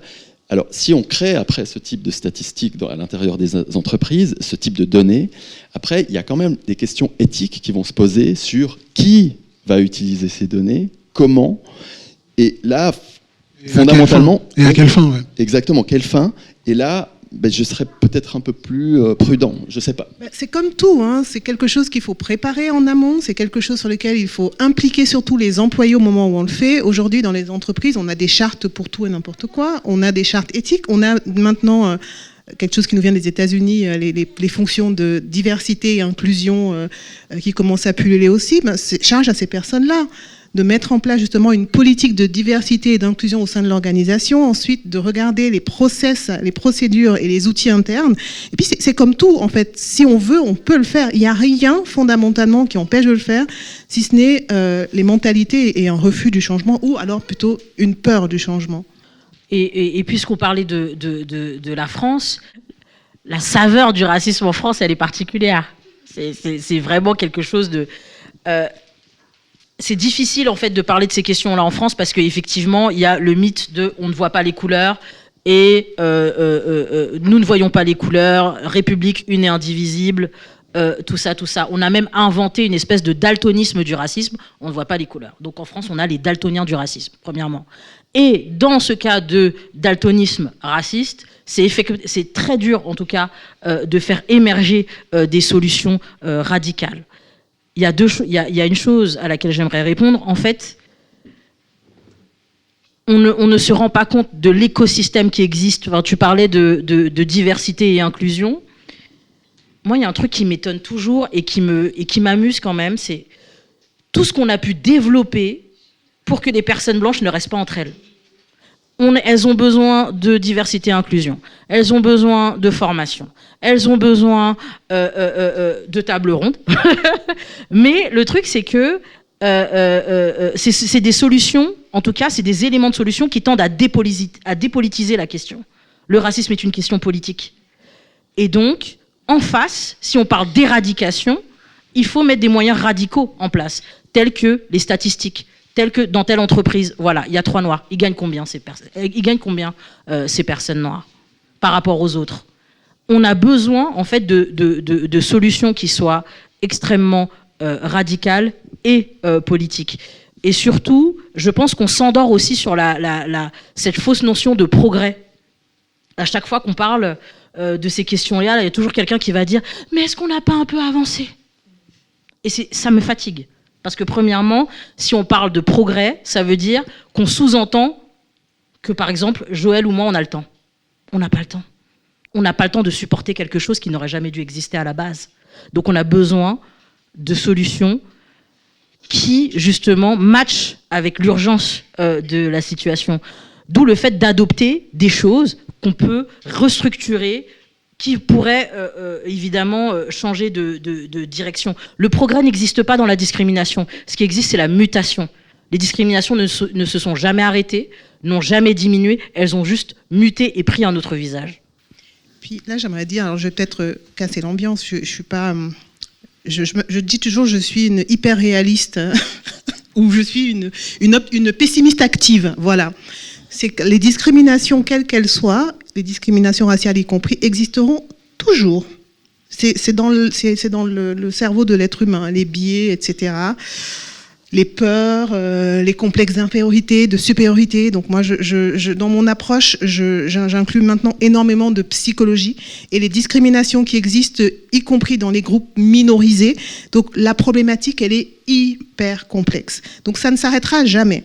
Alors, si on crée après ce type de statistiques à l'intérieur des entreprises, ce type de données, après, il y a quand même des questions éthiques qui vont se poser sur qui va utiliser ces données, comment, et là, fondamentalement... Et à quelle fin, ouais. Exactement, quelle fin. Et là, je serais peut-être un peu plus prudent, je ne sais pas. C'est comme tout, hein. C'est quelque chose qu'il faut préparer en amont, c'est quelque chose sur lequel il faut impliquer surtout les employés au moment où on le fait. Aujourd'hui, dans les entreprises, on a des chartes pour tout et n'importe quoi, on a des chartes éthiques, on a maintenant quelque chose qui nous vient des États-Unis, les fonctions de diversité et inclusion qui commencent à pulluler aussi. Charge à ces personnes-là de mettre en place justement une politique de diversité et d'inclusion au sein de l'organisation, ensuite de regarder les process, les procédures et les outils internes. Et puis c'est comme tout, en fait, si on veut, on peut le faire. Il n'y a rien fondamentalement qui empêche de le faire, si ce n'est les mentalités et un refus du changement, ou alors plutôt une peur du changement. Et puisqu'on parlait de la France, la saveur du racisme en France, elle est particulière. C'est vraiment quelque chose de... c'est difficile en fait de parler de ces questions-là en France parce qu'effectivement, il y a le mythe de on ne voit pas les couleurs et nous ne voyons pas les couleurs, République une et indivisible, tout ça. On a même inventé une espèce de daltonisme du racisme, on ne voit pas les couleurs. Donc en France, on a les daltoniens du racisme, premièrement. Et dans ce cas de daltonisme raciste, c'est très dur en tout cas de faire émerger des solutions radicales. Il y a une chose à laquelle j'aimerais répondre. En fait, on ne se rend pas compte de l'écosystème qui existe. Enfin, tu parlais de diversité et inclusion. Moi, il y a un truc qui m'étonne toujours et qui m'amuse quand même, c'est tout ce qu'on a pu développer pour que les personnes blanches ne restent pas entre elles. Elles ont besoin de diversité et inclusion. Elles ont besoin de formation. Elles ont besoin de table ronde. Mais le truc, c'est que c'est des solutions, en tout cas, c'est des éléments de solution qui tendent à dépolitiser la question. Le racisme est une question politique. Et donc, en face, si on parle d'éradication, il faut mettre des moyens radicaux en place, tels que les statistiques, tels que dans telle entreprise, voilà, il y a 3 noirs. Ils gagnent combien ces personnes noires par rapport aux autres? On a besoin en fait de solutions qui soient extrêmement radicales et politiques. Et surtout, je pense qu'on s'endort aussi sur cette fausse notion de progrès. À chaque fois qu'on parle de ces questions-là, il y a toujours quelqu'un qui va dire « Mais est-ce qu'on n'a pas un peu avancé ?» Et ça me fatigue. Parce que premièrement, si on parle de progrès, ça veut dire qu'on sous-entend que, par exemple, Joël ou moi, on a le temps. On n'a pas le temps. On n'a pas le temps de supporter quelque chose qui n'aurait jamais dû exister à la base. Donc on a besoin de solutions qui, justement, matchent avec l'urgence de la situation. D'où le fait d'adopter des choses qu'on peut restructurer, qui pourraient évidemment changer de direction. Le progrès n'existe pas dans la discrimination. Ce qui existe, c'est la mutation. Les discriminations ne se sont jamais arrêtées, n'ont jamais diminué, elles ont juste muté et pris un autre visage. Puis là, j'aimerais dire, alors je vais peut-être casser l'ambiance, je suis pas... Je dis toujours, je suis une hyper réaliste ou je suis une pessimiste active. Voilà. C'est que les discriminations, quelles qu'elles soient, les discriminations raciales y compris, existeront toujours. C'est dans le cerveau de l'être humain, les biais, etc. Les peurs, les complexes d'infériorité, de supériorité. Donc moi, dans mon approche, j'inclus maintenant énormément de psychologie et les discriminations qui existent, y compris dans les groupes minorisés. Donc la problématique, elle est hyper complexe. Donc ça ne s'arrêtera jamais.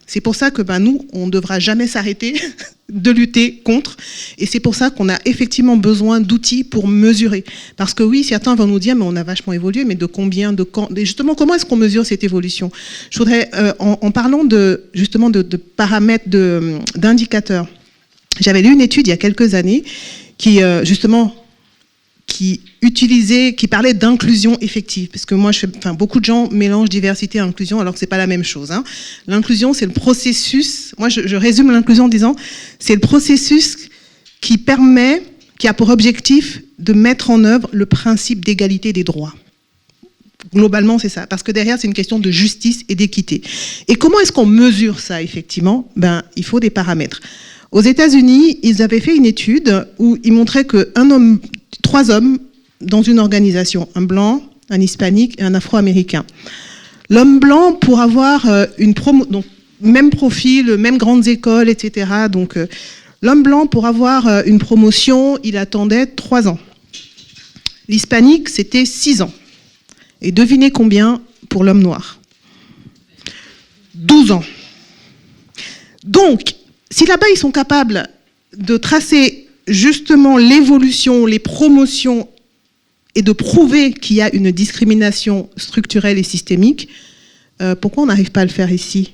C'est pour ça que nous, on ne devra jamais s'arrêter de lutter contre. Et c'est pour ça qu'on a effectivement besoin d'outils pour mesurer. Parce que oui, certains vont nous dire, mais on a vachement évolué, mais de combien, de quand, et justement, comment est-ce qu'on mesure cette évolution? Je voudrais, en parlant justement de paramètres, d'indicateurs, j'avais lu une étude il y a quelques années qui, justement, qui parlait d'inclusion effective, parce que moi, beaucoup de gens mélangent diversité et inclusion, alors que c'est pas la même chose. L'inclusion, c'est le processus. Moi, je résume l'inclusion en disant, c'est le processus qui a pour objectif de mettre en œuvre le principe d'égalité des droits. Globalement, c'est ça, parce que derrière, c'est une question de justice et d'équité. Et comment est-ce qu'on mesure ça, effectivement? Il faut des paramètres. Aux États-Unis, ils avaient fait une étude où ils montraient que 3 hommes dans une organisation, un blanc, un hispanique et un afro-américain. L'homme blanc, pour avoir donc même profil, même grandes écoles, etc. Donc l'homme blanc, pour avoir une promotion, il attendait 3 ans. L'hispanique, c'était 6 ans. Et devinez combien pour l'homme noir? 12 ans. Donc, si là-bas, ils sont capables de tracer justement l'évolution, les promotions et de prouver qu'il y a une discrimination structurelle et systémique, pourquoi on n'arrive pas à le faire ici,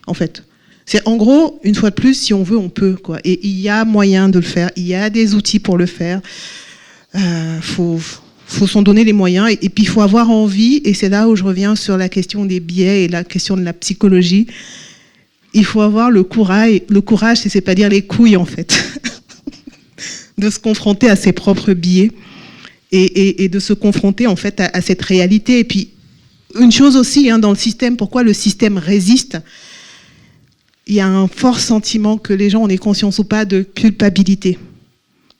en fait? C'est en gros, une fois de plus, si on veut, on peut, quoi. Et il y a moyen de le faire, il y a des outils pour le faire. Faut s'en donner les moyens, et puis il faut avoir envie, et c'est là où je reviens sur la question des biais et la question de la psychologie. Il faut avoir le courage, c'est pas dire les couilles, en fait, de se confronter à ses propres biais et de se confronter, en fait, à cette réalité. Et puis, une chose aussi, dans le système, pourquoi le système résiste, il y a un fort sentiment que les gens en aient conscience ou pas de culpabilité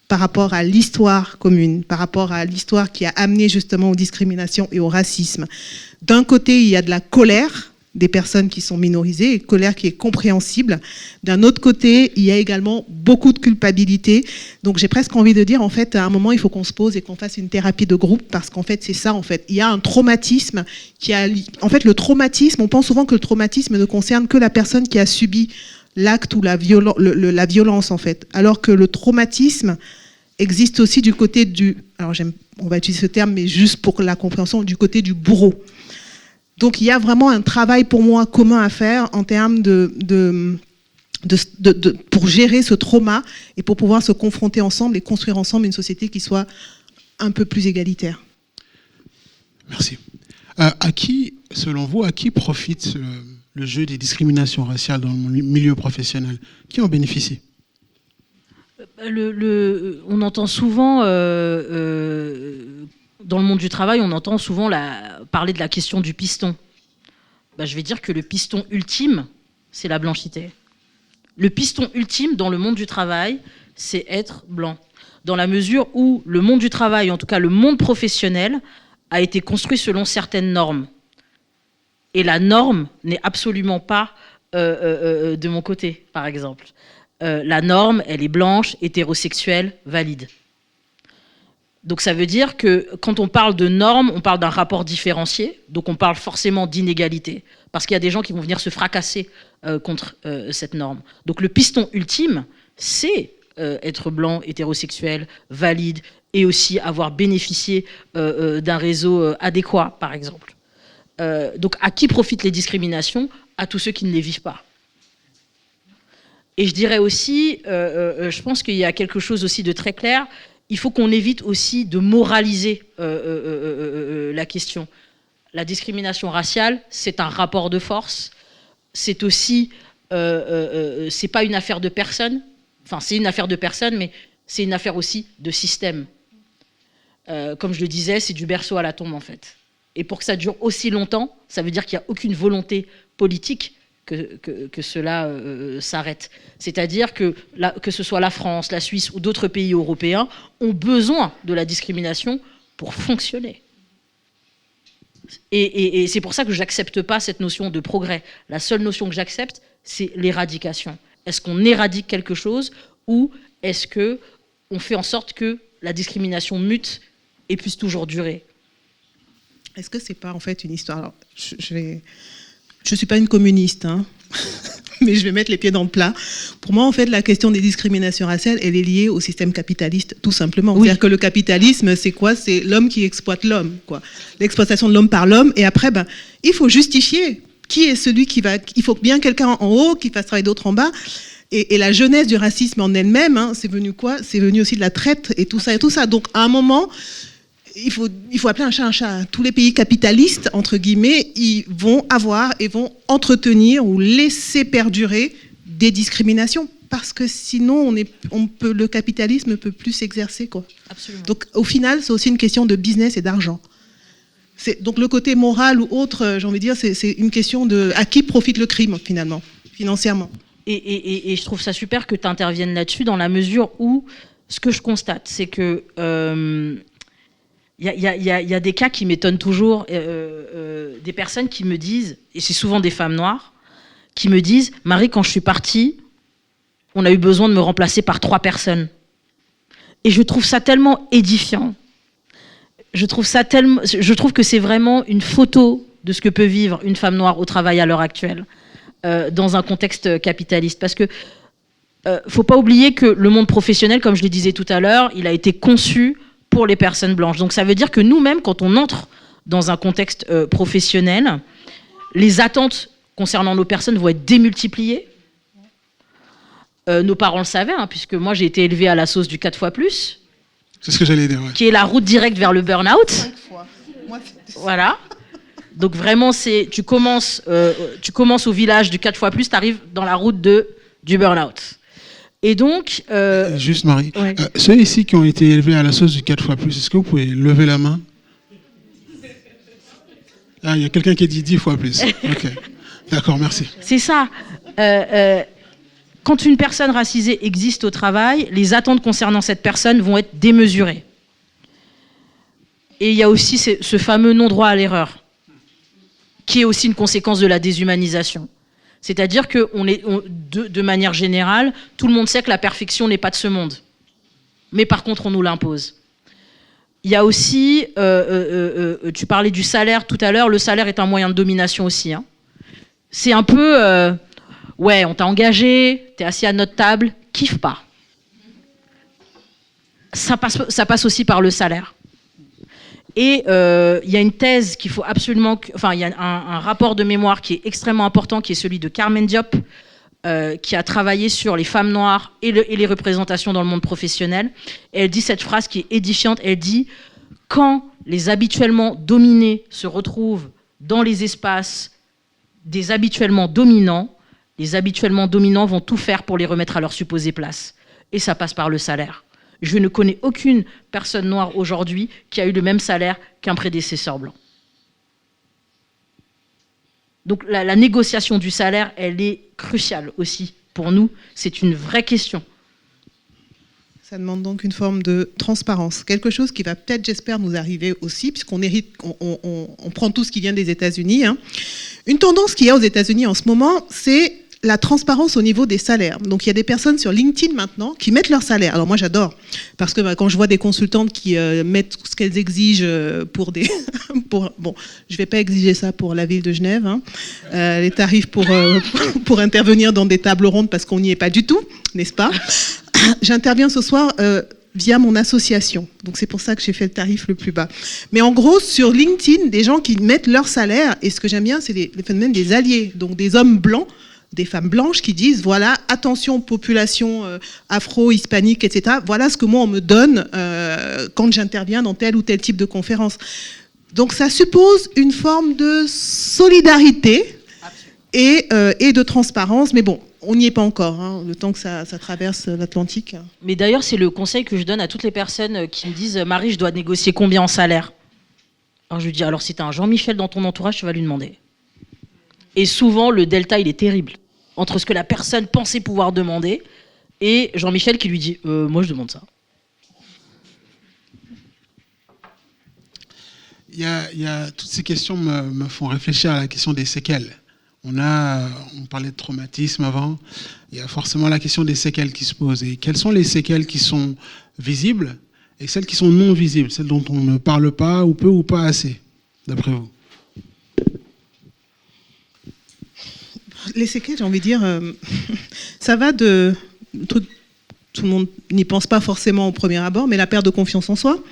par rapport à l'histoire commune, par rapport à l'histoire qui a amené justement aux discriminations et au racisme. D'un côté, il y a de la colère des personnes qui sont minorisées, une colère qui est compréhensible. D'un autre côté, il y a également beaucoup de culpabilité. Donc j'ai presque envie de dire, en fait, à un moment, il faut qu'on se pose et qu'on fasse une thérapie de groupe, parce qu'en fait, c'est ça, en fait. Il y a un traumatisme qui a... En fait, le traumatisme, on pense souvent que le traumatisme ne concerne que la personne qui a subi l'acte ou la violence, en fait. Alors que le traumatisme existe aussi du côté du... Alors on va utiliser ce terme, mais juste pour la compréhension, du côté du bourreau. Donc il y a vraiment un travail pour moi commun à faire en termes pour gérer ce trauma et pour pouvoir se confronter ensemble et construire ensemble une société qui soit un peu plus égalitaire. Merci. Selon vous, à qui profite le jeu des discriminations raciales dans le milieu professionnel? Qui en bénéficie? On entend souvent... dans le monde du travail, on entend souvent parler de la question du piston. Je vais dire que le piston ultime, c'est la blanchité. Le piston ultime dans le monde du travail, c'est être blanc. Dans la mesure où le monde du travail, en tout cas le monde professionnel, a été construit selon certaines normes. Et la norme n'est absolument pas de mon côté, par exemple. La norme, elle est blanche, hétérosexuelle, valide. Donc ça veut dire que quand on parle de normes, on parle d'un rapport différencié, donc on parle forcément d'inégalité, parce qu'il y a des gens qui vont venir se fracasser contre cette norme. Donc le piston ultime, c'est être blanc, hétérosexuel, valide, et aussi avoir bénéficié d'un réseau adéquat, par exemple. Donc à qui profitent les discriminations? À tous ceux qui ne les vivent pas. Et je dirais aussi, je pense qu'il y a quelque chose aussi de très clair. Il faut qu'on évite aussi de moraliser la question. La discrimination raciale, c'est un rapport de force. C'est aussi, c'est pas une affaire de personne. Enfin, c'est une affaire de personne, mais c'est une affaire aussi de système. Comme je le disais, c'est du berceau à la tombe, en fait. Et pour que ça dure aussi longtemps, ça veut dire qu'il n'y a aucune volonté politique que cela s'arrête. C'est-à-dire que ce soit la France, la Suisse ou d'autres pays européens ont besoin de la discrimination pour fonctionner. Et c'est pour ça que je n'accepte pas cette notion de progrès. La seule notion que j'accepte, c'est l'éradication. Est-ce qu'on éradique quelque chose ou est-ce qu'on fait en sorte que la discrimination mute et puisse toujours durer? Est-ce que c'est pas en fait une histoire? Alors, je suis pas une communiste, hein, mais je vais mettre les pieds dans le plat. Pour moi, en fait, la question des discriminations raciales, elle est liée au système capitaliste, tout simplement. Oui. C'est-à-dire que le capitalisme, c'est quoi? C'est l'homme qui exploite l'homme, quoi. L'exploitation de l'homme par l'homme, et après, il faut justifier qui est celui qui va. Il faut bien quelqu'un en haut qui fasse travailler d'autres en bas. Et la jeunesse du racisme en elle-même, hein, c'est venu quoi? C'est venu aussi de la traite et tout ça et tout ça. Donc, à un moment, il faut appeler un chat un chat. Tous les pays capitalistes, entre guillemets, ils vont avoir et vont entretenir ou laisser perdurer des discriminations. Parce que sinon, le capitalisme ne peut plus s'exercer, quoi. Absolument. Donc, au final, c'est aussi une question de business et d'argent. Donc, le côté moral ou autre, j'ai envie de dire, c'est une question de à qui profite le crime, finalement, financièrement. Et je trouve ça super que tu interviennes là-dessus, dans la mesure où ce que je constate, c'est que y a des cas qui m'étonnent toujours, des personnes qui me disent, et c'est souvent des femmes noires, qui me disent « Marie, quand je suis partie, on a eu besoin de me remplacer par 3 personnes. » Et je trouve ça tellement édifiant. Je trouve que c'est vraiment une photo de ce que peut vivre une femme noire au travail à l'heure actuelle, dans un contexte capitaliste. Parce que faut pas oublier que le monde professionnel, comme je le disais tout à l'heure, il a été conçu pour les personnes blanches. Donc ça veut dire que nous-mêmes, quand on entre dans un contexte professionnel, les attentes concernant nos personnes vont être démultipliées. Nos parents le savaient, hein, puisque moi j'ai été élevée à la sauce du 4 fois plus. C'est ce que j'allais dire, ouais. Qui est la route directe vers le burn-out. 5 fois. Voilà. Donc vraiment, tu commences au village du 4 fois plus, tu arrives dans la route du burn-out. Et donc... Juste Marie, ouais. Ceux ici qui ont été élevés à la sauce du 4 fois plus, est-ce que vous pouvez lever la main? Ah, il y a quelqu'un qui a dit 10 fois plus. Ok. D'accord, merci. C'est ça. Quand une personne racisée existe au travail, les attentes concernant cette personne vont être démesurées. Et il y a aussi ce fameux non-droit à l'erreur, qui est aussi une conséquence de la déshumanisation. C'est-à-dire que de manière générale, tout le monde sait que la perfection n'est pas de ce monde. Mais par contre, on nous l'impose. Il y a aussi, tu parlais du salaire tout à l'heure, le salaire est un moyen de domination aussi. Hein. C'est un peu, ouais, on t'a engagé, t'es assis à notre table, kiffe pas. Ça passe aussi par le salaire. Et il y a une thèse qu'il faut absolument... Enfin, il y a un rapport de mémoire qui est extrêmement important, qui est celui de Carmen Diop, qui a travaillé sur les femmes noires et les représentations dans le monde professionnel. Et elle dit cette phrase qui est édifiante, elle dit « Quand les habituellement dominés se retrouvent dans les espaces des habituellement dominants, les habituellement dominants vont tout faire pour les remettre à leur supposée place. Et ça passe par le salaire. » Je ne connais aucune personne noire aujourd'hui qui a eu le même salaire qu'un prédécesseur blanc. Donc la négociation du salaire, elle est cruciale aussi pour nous. C'est une vraie question. Ça demande donc une forme de transparence. Quelque chose qui va peut-être, j'espère, nous arriver aussi, puisqu'on hérite, on prend tout ce qui vient des États-Unis. Hein. Une tendance qu'il y a aux États-Unis en ce moment, c'est la transparence au niveau des salaires. Donc, il y a des personnes sur LinkedIn maintenant qui mettent leur salaire. Alors, moi, j'adore. Parce que quand je vois des consultantes qui mettent ce qu'elles exigent pour des... bon, je ne vais pas exiger ça pour la ville de Genève. Hein. Les tarifs pour intervenir dans des tables rondes, parce qu'on n'y est pas du tout, n'est-ce pas? J'interviens ce soir via mon association. Donc, c'est pour ça que j'ai fait le tarif le plus bas. Mais en gros, sur LinkedIn, des gens qui mettent leur salaire, et ce que j'aime bien, c'est les phénomènes des alliés. Donc, des hommes blancs, des femmes blanches qui disent, voilà, attention, population afro-hispanique, etc. Voilà ce que moi, on me donne quand j'interviens dans tel ou tel type de conférence. Donc, ça suppose une forme de solidarité et de transparence. Mais bon, on n'y est pas encore, hein, le temps que ça traverse l'Atlantique. Mais d'ailleurs, c'est le conseil que je donne à toutes les personnes qui me disent « Marie, je dois négocier combien en salaire ?» Alors je lui dis, alors si tu as un Jean-Michel dans ton entourage, tu vas lui demander. Et souvent, le delta, il est terrible. Entre ce que la personne pensait pouvoir demander et Jean-Michel qui lui dit, moi je demande ça. Toutes ces questions me font réfléchir à la question des séquelles. On parlait de traumatisme avant. Il y a forcément la question des séquelles qui se pose. Et quelles sont les séquelles qui sont visibles et celles qui sont non visibles, celles dont on ne parle pas ou peu ou pas assez, d'après vous? Les séquelles, j'ai envie de dire, ça va de trucs, tout le monde n'y pense pas forcément au premier abord, mais la perte de confiance en soi,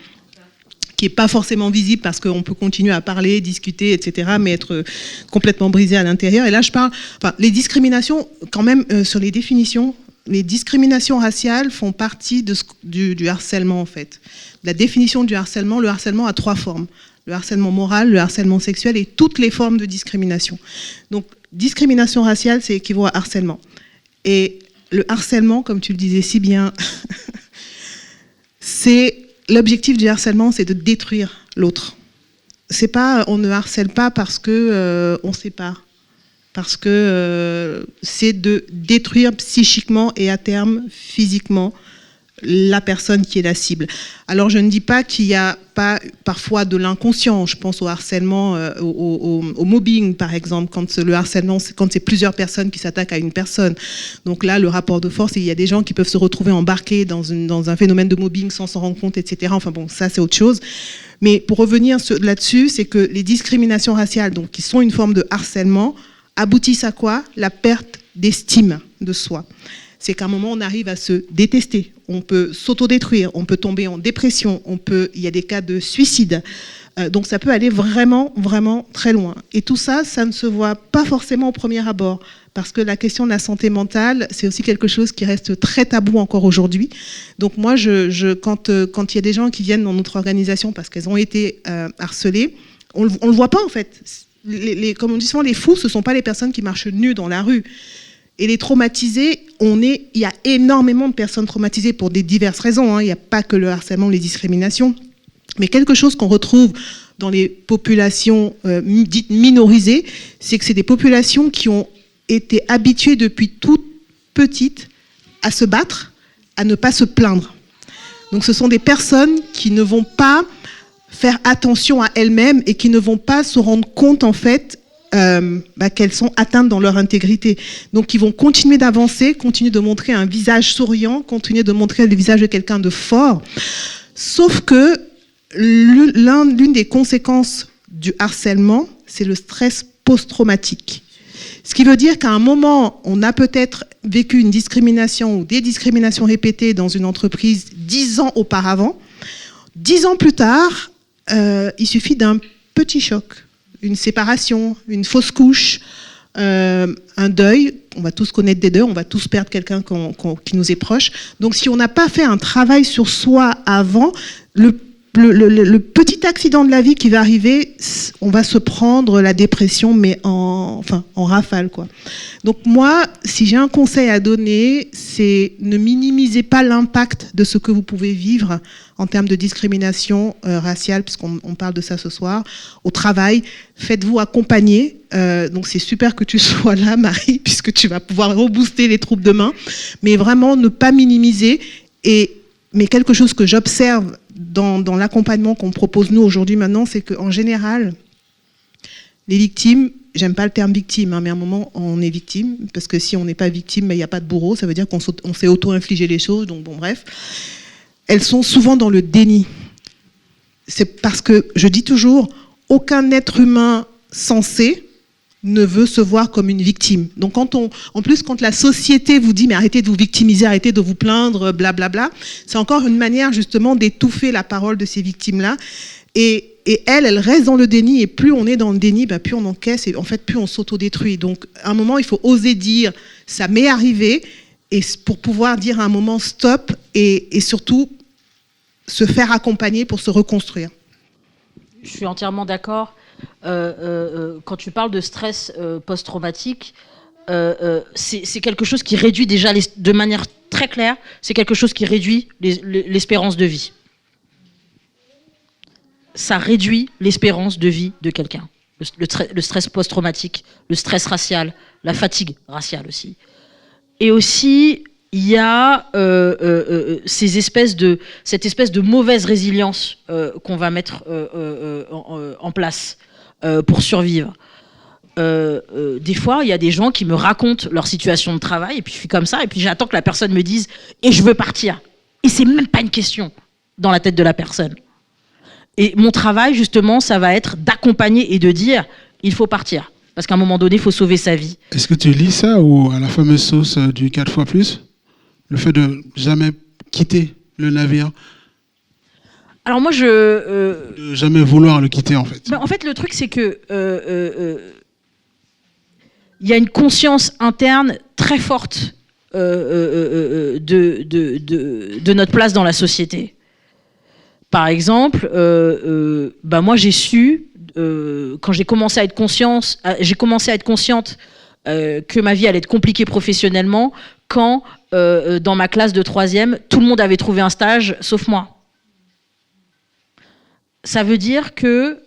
qui n'est pas forcément visible parce qu'on peut continuer à parler, discuter, etc., mais être complètement brisé à l'intérieur. Et là, je parle, les discriminations, quand même, sur les définitions, les discriminations raciales font partie du harcèlement, en fait. La définition du harcèlement, le harcèlement a 3 formes. Le harcèlement moral, le harcèlement sexuel et toutes les formes de discrimination. Donc, discrimination raciale, c'est équivaut à harcèlement. Et le harcèlement, comme tu le disais si bien, l'objectif du harcèlement, c'est de détruire l'autre. On ne harcèle pas parce que on sépare, parce que c'est de détruire psychiquement et à terme physiquement la personne qui est la cible. Alors je ne dis pas qu'il n'y a pas parfois de l'inconscient. Je pense au harcèlement, au mobbing par exemple, quand le harcèlement, quand c'est plusieurs personnes qui s'attaquent à une personne. Donc là, le rapport de force, il y a des gens qui peuvent se retrouver embarqués dans un phénomène de mobbing sans s'en rendre compte, etc. Enfin bon, ça c'est autre chose. Mais pour revenir là-dessus, c'est que les discriminations raciales, donc qui sont une forme de harcèlement, aboutissent à quoi? La perte d'estime de soi. C'est qu'à un moment, on arrive à se détester. On peut s'autodétruire, on peut tomber en dépression, il y a des cas de suicide. Donc ça peut aller vraiment, vraiment très loin. Et tout ça, ça ne se voit pas forcément au premier abord. Parce que la question de la santé mentale, c'est aussi quelque chose qui reste très tabou encore aujourd'hui. Donc moi, quand il y a des gens qui viennent dans notre organisation parce qu'elles ont été harcelées, on ne le voit pas en fait. Comme on dit souvent, les fous, ce ne sont pas les personnes qui marchent nues dans la rue. Et les traumatisés, il y a énormément de personnes traumatisées pour des diverses raisons. Il n'y a pas que le harcèlement, les discriminations. Mais quelque chose qu'on retrouve dans les populations dites minorisées, c'est que c'est des populations qui ont été habituées depuis toute petite à se battre, à ne pas se plaindre. Donc ce sont des personnes qui ne vont pas faire attention à elles-mêmes et qui ne vont pas se rendre compte en fait qu'elles sont atteintes dans leur intégrité. Donc ils vont continuer d'avancer, continuer de montrer un visage souriant, continuer de montrer le visage de quelqu'un de fort. Sauf que l'une des conséquences du harcèlement, c'est le stress post-traumatique. Ce qui veut dire qu'à un moment, on a peut-être vécu une discrimination ou des discriminations répétées dans une entreprise 10 ans auparavant. 10 ans plus tard, il suffit d'un petit choc. Une séparation, une fausse couche, un deuil. On va tous connaître des deuils, on va tous perdre quelqu'un qui nous est proche. Donc si on n'a pas fait un travail sur soi avant, le petit accident de la vie qui va arriver, on va se prendre la dépression, mais en rafale, quoi. Donc moi, si j'ai un conseil à donner, c'est ne minimisez pas l'impact de ce que vous pouvez vivre en termes de discrimination raciale, puisqu'on parle de ça ce soir, au travail. Faites-vous accompagner. Donc c'est super que tu sois là, Marie, puisque tu vas pouvoir rebooster les troupes demain. Mais vraiment, ne pas minimiser. Mais quelque chose que j'observe dans l'accompagnement qu'on propose nous aujourd'hui maintenant, c'est qu'en général, les victimes, j'aime pas le terme victime, mais à un moment, on est victime, parce que si on n'est pas victime, il n'y a pas de bourreau, ça veut dire qu'on s'est auto-infligé les choses, donc bon, bref. Elles sont souvent dans le déni. C'est parce que, je dis toujours, aucun être humain sensé ne veut se voir comme une victime. Donc en plus, quand la société vous dit mais arrêtez de vous victimiser, arrêtez de vous plaindre, blablabla, c'est encore une manière justement d'étouffer la parole de ces victimes-là. Et elles restent dans le déni, et plus on est dans le déni, plus on encaisse, et en fait plus on s'autodétruit. Donc à un moment, il faut oser dire ça m'est arrivé, et pour pouvoir dire à un moment stop, et surtout se faire accompagner pour se reconstruire. Je suis entièrement d'accord. Quand tu parles de stress post-traumatique, c'est quelque chose qui réduit déjà, de manière très claire, c'est quelque chose qui réduit l'espérance de vie. ça réduit l'espérance de vie de quelqu'un. Le stress post-traumatique, le stress racial, la fatigue raciale aussi. Et aussi, il y a cette espèce de mauvaise résilience qu'on va mettre en place pour survivre. Des fois, il y a des gens qui me racontent leur situation de travail, et puis je suis comme ça, et puis j'attends que la personne me dise « et je veux partir ». Et c'est même pas une question dans la tête de la personne. Et mon travail, justement, ça va être d'accompagner et de dire « il faut partir ». Parce qu'à un moment donné, il faut sauver sa vie. Est-ce que tu lis ça ou à la fameuse sauce du 4 fois plus? Le fait de jamais quitter le navire? Alors moi, de jamais vouloir le quitter, en fait. En fait, le truc, c'est que il y a une conscience interne très forte de notre place dans la société. Par exemple, moi j'ai su, quand j'ai commencé à être consciente que ma vie allait être compliquée professionnellement, quand dans ma classe de 3e, tout le monde avait trouvé un stage, sauf moi. Ça veut dire que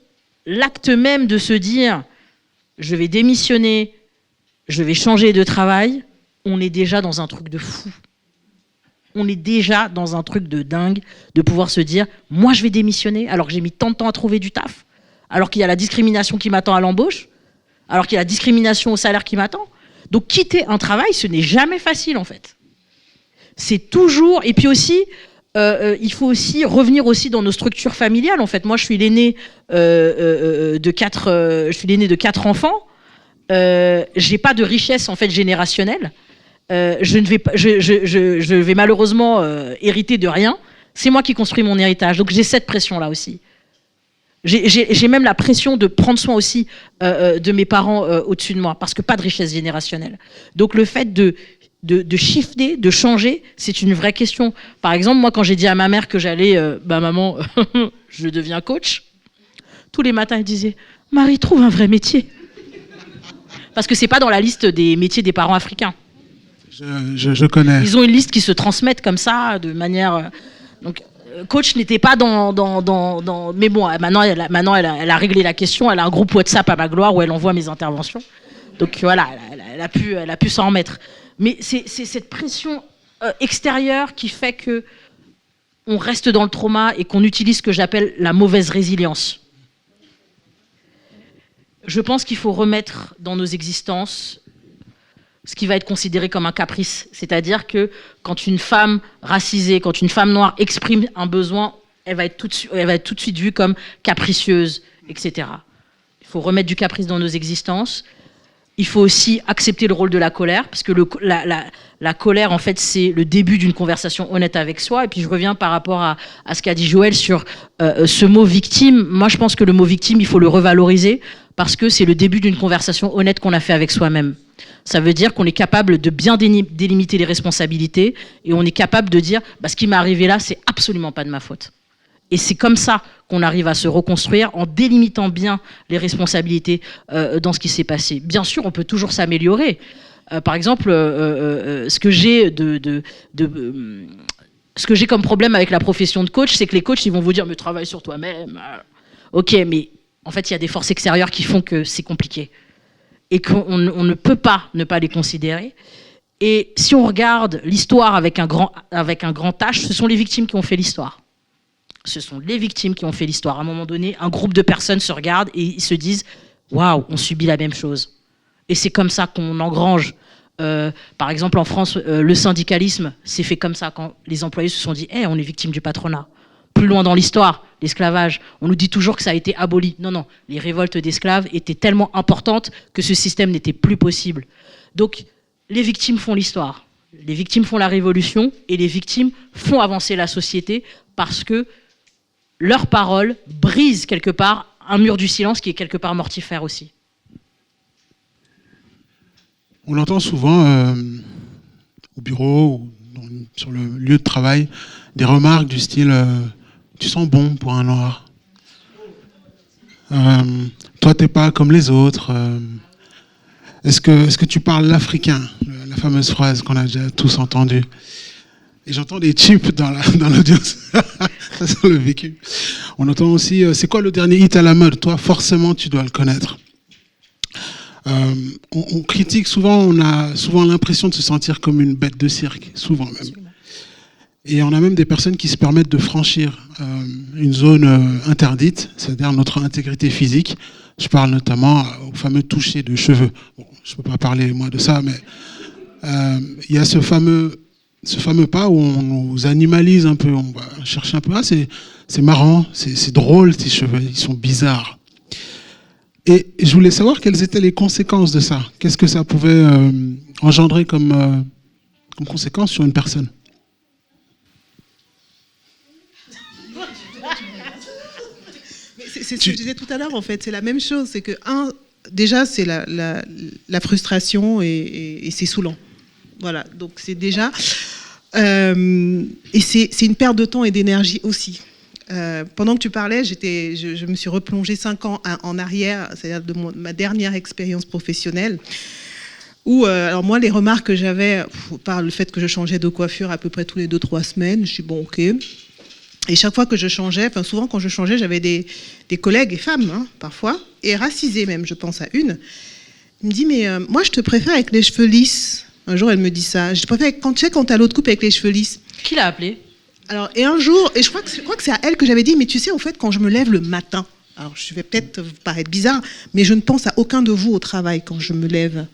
l'acte même de se dire je vais démissionner, je vais changer de travail, on est déjà dans un truc de fou. On est déjà dans un truc de dingue de pouvoir se dire moi je vais démissionner alors que j'ai mis tant de temps à trouver du taf, alors qu'il y a la discrimination qui m'attend à l'embauche, alors qu'il y a la discrimination au salaire qui m'attend. Donc quitter un travail, ce n'est jamais facile en fait. C'est toujours... Et puis aussi, il faut aussi revenir aussi dans nos structures familiales. En fait, moi je suis l'aîné de 4 enfants. J'ai pas de richesse en fait générationnelle. Je vais malheureusement hériter de rien. C'est moi qui construis mon héritage. Donc j'ai cette pression-là aussi. J'ai même la pression de prendre soin aussi de mes parents au-dessus de moi, parce que pas de richesse générationnelle. Donc le fait de shifter, de changer, c'est une vraie question. Par exemple, moi quand j'ai dit à ma mère que j'allais, maman, je deviens coach, tous les matins elle disait, Marie, trouve un vrai métier. Parce que c'est pas dans la liste des métiers des parents africains. Je connais. Ils ont une liste qui se transmettent comme ça, de manière... Donc, coach n'était pas dans... Mais bon, maintenant, elle a réglé la question. Elle a un groupe WhatsApp à ma gloire où elle envoie mes interventions. Donc voilà, elle a pu s'en remettre. Mais c'est cette pression extérieure qui fait que on reste dans le trauma et qu'on utilise ce que j'appelle la mauvaise résilience. Je pense qu'il faut remettre dans nos existences ce qui va être considéré comme un caprice. C'est-à-dire que quand une femme racisée, quand une femme noire exprime un besoin, elle va être tout de suite vue comme capricieuse, etc. Il faut remettre du caprice dans nos existences. Il faut aussi accepter le rôle de la colère, parce que la colère, en fait, c'est le début d'une conversation honnête avec soi. Et puis je reviens par rapport à ce qu'a dit Joël sur ce mot victime. Moi, je pense que le mot victime, il faut le revaloriser, parce que c'est le début d'une conversation honnête qu'on a fait avec soi-même. Ça veut dire qu'on est capable de bien délimiter les responsabilités, et on est capable de dire ce qui m'est arrivé là, c'est absolument pas de ma faute. Et c'est comme ça qu'on arrive à se reconstruire, en délimitant bien les responsabilités dans ce qui s'est passé. Bien sûr, on peut toujours s'améliorer. Par exemple, ce que j'ai comme problème avec la profession de coach, c'est que les coachs, ils vont vous dire « mais travaille sur toi-même ». Ok, mais en fait, il y a des forces extérieures qui font que c'est compliqué. Et qu'on ne peut pas ne pas les considérer. Et si on regarde l'histoire avec un grand H, ce sont les victimes qui ont fait l'histoire. Ce sont les victimes qui ont fait l'histoire. À un moment donné, un groupe de personnes se regardent et ils se disent « Waouh, on subit la même chose ». Et c'est comme ça qu'on engrange. Par exemple, en France, le syndicalisme s'est fait comme ça, quand les employés se sont dit « on est victime du patronat ». Plus loin dans l'histoire, l'esclavage, on nous dit toujours que ça a été aboli. Non, non, les révoltes d'esclaves étaient tellement importantes que ce système n'était plus possible. Donc, les victimes font l'histoire. Les victimes font la révolution et les victimes font avancer la société parce que leurs paroles brisent quelque part un mur du silence qui est quelque part mortifère aussi. On l'entend souvent au bureau ou sur le lieu de travail, des remarques du style tu sens bon pour un noir. Toi, t'es pas comme les autres. Est-ce que tu parles l'africain, la fameuse phrase qu'on a déjà tous entendue. Et j'entends des chips dans l'audience. Ça, c'est le vécu. On entend aussi, c'est quoi le dernier hit à la mode? Toi, forcément, tu dois le connaître. On critique souvent, on a souvent l'impression de se sentir comme une bête de cirque, souvent même. Et on a même des personnes qui se permettent de franchir une zone interdite, c'est-à-dire notre intégrité physique. Je parle notamment au fameux toucher de cheveux. Bon, je ne peux pas parler moi de ça, mais il y a ce fameux pas où on nous animalise un peu, on va chercher un peu. Ah, c'est marrant, c'est drôle, tes cheveux, ils sont bizarres. Et je voulais savoir quelles étaient les conséquences de ça. Qu'est-ce que ça pouvait engendrer comme conséquence sur une personne? C'est ce que je disais tout à l'heure, en fait. C'est la même chose. C'est que, déjà, c'est la frustration et c'est saoulant. Voilà. Donc, c'est déjà... et c'est une perte de temps et d'énergie aussi. Pendant que tu parlais, je me suis replongée 5 ans en arrière, c'est-à-dire de ma dernière expérience professionnelle, où, alors moi, les remarques que j'avais, par le fait que je changeais de coiffure à peu près tous les 2-3 semaines, je suis bon, ok. Et chaque fois que je changeais, enfin souvent quand je changeais, j'avais des collègues, et femmes hein, parfois, et racisées même, je pense à une. Elle me dit, mais moi je te préfère avec les cheveux lisses. Un jour elle me dit ça, je te préfère quand t'as l'autre coupe avec les cheveux lisses. Qui l'a appelé? Alors, et un jour, et je crois que c'est à elle que j'avais dit, mais tu sais, en fait, quand je me lève le matin, alors je vais peut-être vous paraître bizarre, mais je ne pense à aucun de vous au travail quand je me lève.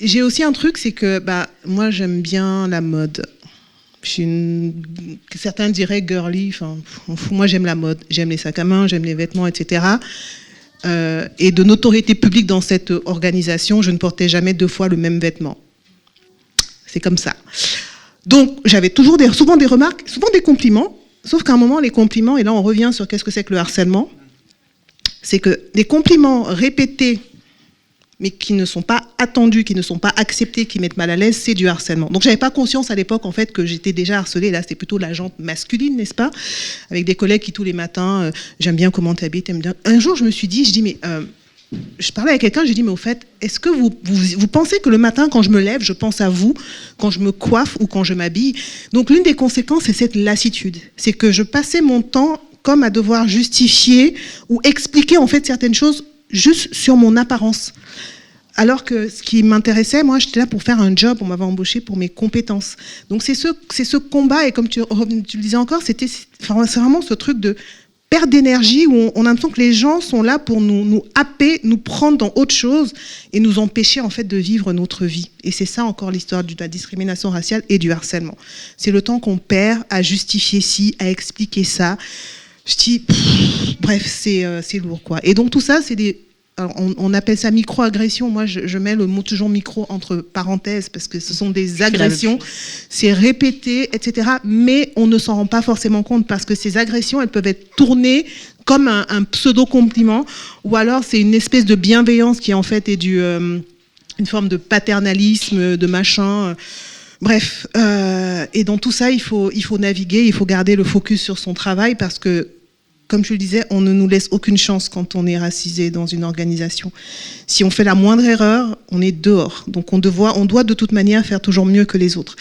J'ai aussi un truc, c'est que moi j'aime bien la mode. Certains diraient girly, enfin, moi j'aime la mode, j'aime les sacs à main, j'aime les vêtements, etc. Et de notoriété publique dans cette organisation, je ne portais jamais 2 fois le même vêtement. C'est comme ça. Donc j'avais souvent des remarques, souvent des compliments, sauf qu'à un moment les compliments, et là on revient sur qu'est-ce que c'est que le harcèlement, c'est que des compliments répétés mais qui ne sont pas attendus, qui ne sont pas acceptés, qui mettent mal à l'aise, c'est du harcèlement. Donc j'avais pas conscience à l'époque en fait que j'étais déjà harcelée. Là c'était plutôt la jante masculine, n'est-ce pas? Avec des collègues qui tous les matins, j'aime bien comment tu habilles, t'aimes bien. Un jour je me suis dit, je parlais avec quelqu'un, j'ai dit mais au fait, est-ce que vous pensez que le matin quand je me lève, je pense à vous, quand je me coiffe ou quand je m'habille? Donc l'une des conséquences c'est cette lassitude, c'est que je passais mon temps comme à devoir justifier ou expliquer en fait certaines choses juste sur mon apparence. Alors que ce qui m'intéressait, moi, j'étais là pour faire un job, on m'avait embauché pour mes compétences. Donc c'est ce combat, et comme tu le disais encore, c'est vraiment ce truc de perte d'énergie où on a l'impression que les gens sont là pour nous happer, nous prendre dans autre chose et nous empêcher en fait de vivre notre vie. Et c'est ça encore l'histoire de la discrimination raciale et du harcèlement. C'est le temps qu'on perd à justifier ci, à expliquer ça. Je dis, bref, c'est lourd, quoi. Et donc tout ça, c'est on appelle ça micro-agression. Moi, je mets le mot toujours micro entre parenthèses parce que ce sont des agressions. C'est répété, etc. Mais on ne s'en rend pas forcément compte parce que ces agressions, elles peuvent être tournées comme un pseudo-compliment ou alors c'est une espèce de bienveillance qui en fait est une forme de paternalisme, de machin. Bref, et dans tout ça, il faut naviguer, il faut garder le focus sur son travail parce que, comme je le disais, on ne nous laisse aucune chance quand on est racisé dans une organisation. Si on fait la moindre erreur, on est dehors. Donc on doit de toute manière faire toujours mieux que les autres.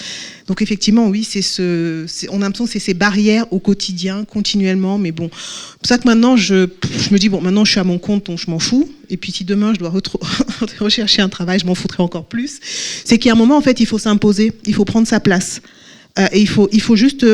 Donc effectivement, oui, on a l'impression que c'est ces barrières au quotidien, continuellement. Mais bon, c'est pour ça que maintenant, je me dis, bon, maintenant je suis à mon compte, donc je m'en fous. Et puis si demain je dois rechercher un travail, je m'en foutrais encore plus. C'est qu'il y a un moment, en fait, il faut s'imposer, il faut prendre sa place. Et il faut juste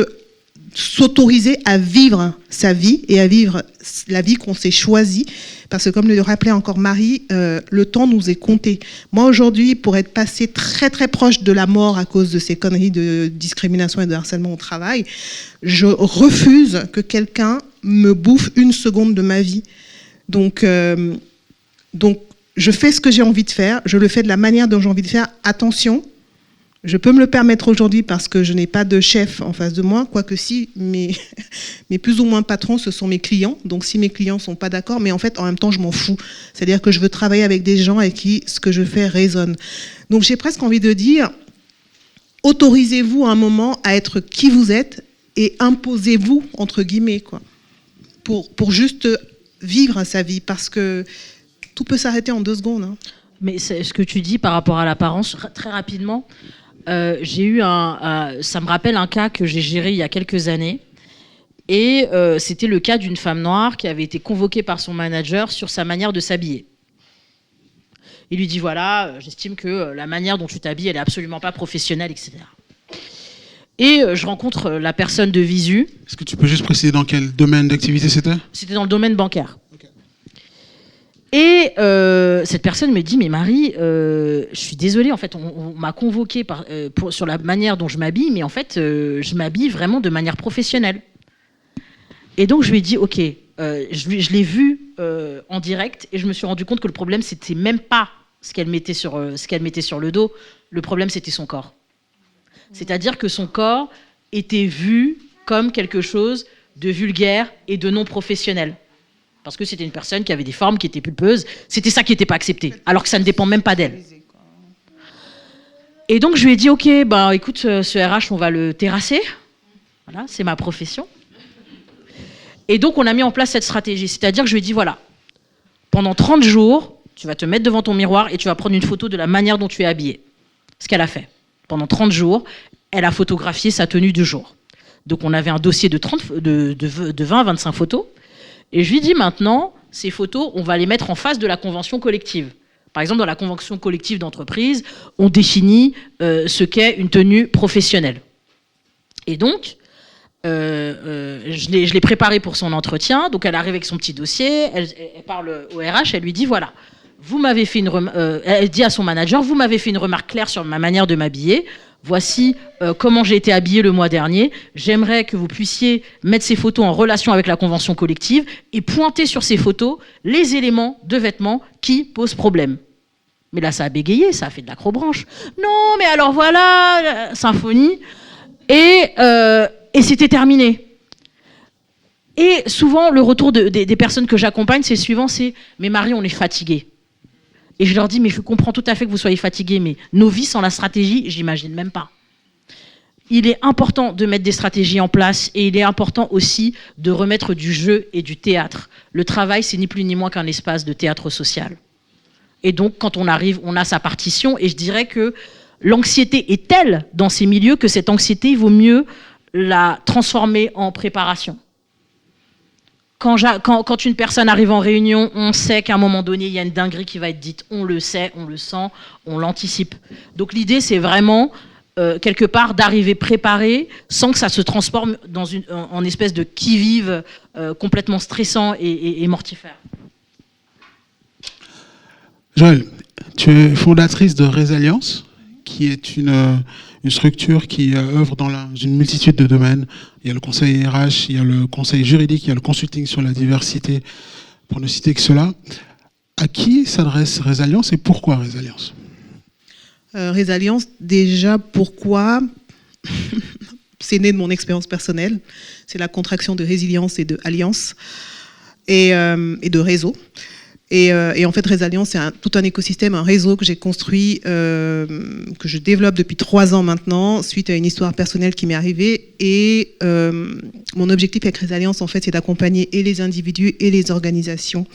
s'autoriser à vivre sa vie et à vivre la vie qu'on s'est choisie. Parce que comme le rappelait encore Marie, le temps nous est compté. Moi aujourd'hui, pour être passé très très proche de la mort à cause de ces conneries de discrimination et de harcèlement au travail, je refuse que quelqu'un me bouffe 1 seconde de ma vie. Donc je fais ce que j'ai envie de faire, je le fais de la manière dont j'ai envie de faire. Attention, je peux me le permettre aujourd'hui parce que je n'ai pas de chef en face de moi, quoique si, mes plus ou moins patrons, ce sont mes clients. Donc si mes clients ne sont pas d'accord, mais en fait, en même temps, je m'en fous. C'est-à-dire que je veux travailler avec des gens avec qui ce que je fais résonne. Donc j'ai presque envie de dire, autorisez-vous un moment à être qui vous êtes et imposez-vous, entre guillemets, quoi, pour juste vivre sa vie, parce que tout peut s'arrêter en 2 secondes. Hein. Mais c'est ce que tu dis par rapport à l'apparence, très rapidement, j'ai eu ça me rappelle un cas que j'ai géré il y a quelques années. Et c'était le cas d'une femme noire qui avait été convoquée par son manager sur sa manière de s'habiller. Il lui dit, voilà, j'estime que la manière dont tu t'habilles, elle est absolument pas professionnelle, etc. Et je rencontre la personne de Visu. Est-ce que tu peux juste préciser dans quel domaine d'activité c'était ? C'était dans le domaine bancaire. Okay. Et cette personne me dit, mais Marie, je suis désolée, en fait, on m'a convoquée sur la manière dont je m'habille, mais en fait, je m'habille vraiment de manière professionnelle. Et donc, je lui ai dit, OK, je l'ai vue en direct et je me suis rendu compte que le problème, c'était même pas ce qu'elle mettait sur le dos. Le problème, c'était son corps. C'est-à-dire que son corps était vu comme quelque chose de vulgaire et de non professionnel. Parce que c'était une personne qui avait des formes qui étaient pulpeuses. C'était ça qui n'était pas accepté, alors que ça ne dépend même pas d'elle. Et donc, je lui ai dit, OK, bah, écoute, ce RH, on va le terrasser. Voilà, c'est ma profession. Et donc, on a mis en place cette stratégie. C'est-à-dire que je lui ai dit, voilà, pendant 30 jours, tu vas te mettre devant ton miroir et tu vas prendre une photo de la manière dont tu es habillée. Ce qu'elle a fait. Pendant 30 jours, elle a photographié sa tenue du jour. Donc, on avait un dossier de 20 à 25 photos. Et je lui ai dit, maintenant, ces photos, on va les mettre en face de la convention collective. Par exemple, dans la convention collective d'entreprise, on définit ce qu'est une tenue professionnelle. Et donc, je l'ai préparée pour son entretien. Donc, elle arrive avec son petit dossier, elle parle au RH, elle lui dit, voilà, vous m'avez fait elle dit à son manager, vous m'avez fait une remarque claire sur ma manière de m'habiller. Voici comment j'ai été habillée le mois dernier. J'aimerais que vous puissiez mettre ces photos en relation avec la convention collective et pointer sur ces photos les éléments de vêtements qui posent problème. Mais là, ça a bégayé, ça a fait de l'acrobranche. Non, mais alors voilà, symphonie. Et c'était terminé. Et souvent, le retour des personnes que j'accompagne, c'est le suivant, c'est « Mais Marie, on est fatigué ». Et je leur dis, mais je comprends tout à fait que vous soyez fatigués, mais nos vies sans la stratégie, j'imagine même pas. Il est important de mettre des stratégies en place et il est important aussi de remettre du jeu et du théâtre. Le travail, c'est ni plus ni moins qu'un espace de théâtre social. Et donc, quand on arrive, on a sa partition et je dirais que l'anxiété est telle dans ces milieux que cette anxiété, il vaut mieux la transformer en préparation. Quand une personne arrive en réunion, on sait qu'à un moment donné, il y a une dinguerie qui va être dite. On le sait, on le sent, on l'anticipe. Donc l'idée, c'est vraiment, quelque part, d'arriver préparé sans que ça se transforme en espèce de qui-vive complètement stressant et mortifère. Joëlle, tu es fondatrice de Résilience, qui est une structure qui œuvre dans une multitude de domaines. Il y a le conseil RH, il y a le conseil juridique, il y a le consulting sur la diversité, pour ne citer que cela. À qui s'adresse Résilience et pourquoi Résilience ? Résilience, déjà, pourquoi ? C'est né de mon expérience personnelle. C'est la contraction de résilience et de alliance et de réseau. Et en fait, Résilience, c'est tout un écosystème, un réseau que j'ai construit, que je développe depuis 3 ans maintenant, suite à une histoire personnelle qui m'est arrivée. Et mon objectif avec Résilience, en fait, c'est d'accompagner et les individus et les organisations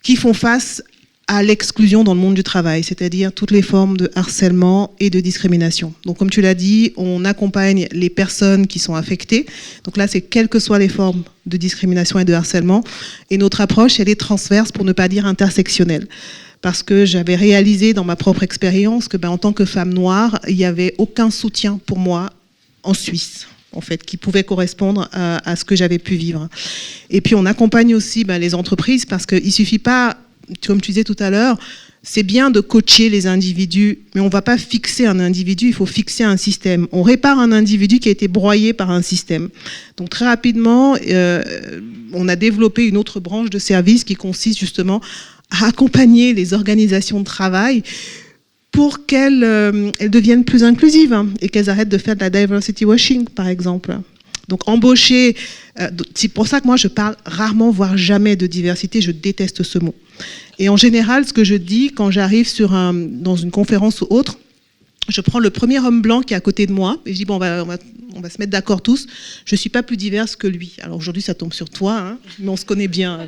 qui font face à l'exclusion dans le monde du travail, c'est-à-dire toutes les formes de harcèlement et de discrimination. Donc, comme tu l'as dit, on accompagne les personnes qui sont affectées. Donc là, c'est quelles que soient les formes de discrimination et de harcèlement. Et notre approche, elle est transverse, pour ne pas dire intersectionnelle. Parce que j'avais réalisé dans ma propre expérience que, en tant que femme noire, il n'y avait aucun soutien pour moi en Suisse, en fait, qui pouvait correspondre à ce que j'avais pu vivre. Et puis, on accompagne aussi les entreprises, parce qu'il ne suffit pas, comme tu disais tout à l'heure, c'est bien de coacher les individus, mais on ne va pas fixer un individu, il faut fixer un système. On répare un individu qui a été broyé par un système. Donc très rapidement, on a développé une autre branche de service qui consiste justement à accompagner les organisations de travail pour qu'elles deviennent plus inclusives et qu'elles arrêtent de faire de la diversity washing, par exemple. Donc embaucher, c'est pour ça que moi je parle rarement, voire jamais de diversité, je déteste ce mot. Et en général, ce que je dis quand j'arrive dans une conférence ou autre, je prends le premier homme blanc qui est à côté de moi et je dis, on va se mettre d'accord tous, je ne suis pas plus diverse que lui. Alors aujourd'hui, ça tombe sur toi, hein, mais on se connaît bien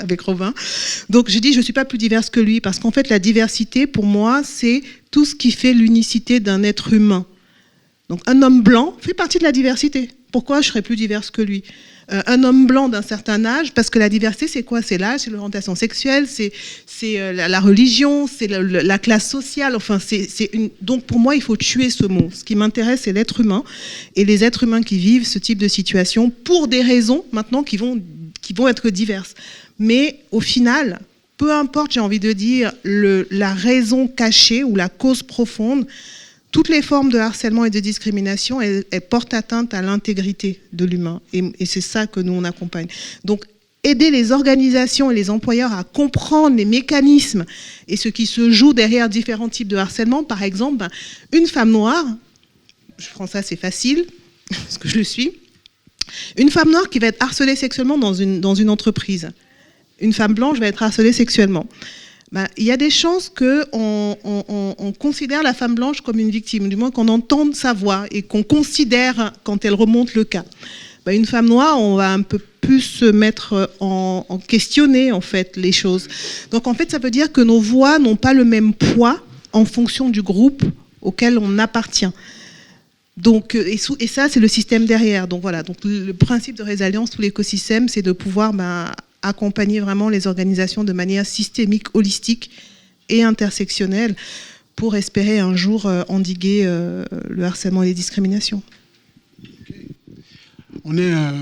avec Robin. Donc je dis, je ne suis pas plus diverse que lui, parce qu'en fait, la diversité, pour moi, c'est tout ce qui fait l'unicité d'un être humain. Donc un homme blanc fait partie de la diversité. Pourquoi je serais plus diverse que lui ? Un homme blanc d'un certain âge, parce que la diversité, c'est quoi ? C'est l'âge, c'est l'orientation sexuelle, c'est la religion, c'est la classe sociale. Enfin, donc pour moi, il faut tuer ce mot. Ce qui m'intéresse, c'est l'être humain et les êtres humains qui vivent ce type de situation pour des raisons maintenant qui vont être diverses. Mais au final, peu importe, j'ai envie de dire, la raison cachée ou la cause profonde, toutes les formes de harcèlement et de discrimination, elles portent atteinte à l'intégrité de l'humain. Et c'est ça que nous, on accompagne. Donc, aider les organisations et les employeurs à comprendre les mécanismes et ce qui se joue derrière différents types de harcèlement. Par exemple, une femme noire, je prends ça, c'est facile, parce que je le suis, une femme noire qui va être harcelée sexuellement dans une entreprise. Une femme blanche va être harcelée sexuellement. Il y a des chances qu'on considère la femme blanche comme une victime, du moins qu'on entende sa voix et qu'on considère quand elle remonte le cas. Une femme noire, on va un peu plus se mettre en questionner en fait les choses. Donc en fait, ça veut dire que nos voix n'ont pas le même poids en fonction du groupe auquel on appartient. Donc, et ça, c'est le système derrière. Donc voilà. Donc le principe de Résilience, tout l'écosystème, c'est de pouvoir accompagner vraiment les organisations de manière systémique, holistique et intersectionnelle pour espérer un jour endiguer le harcèlement et les discriminations. On est à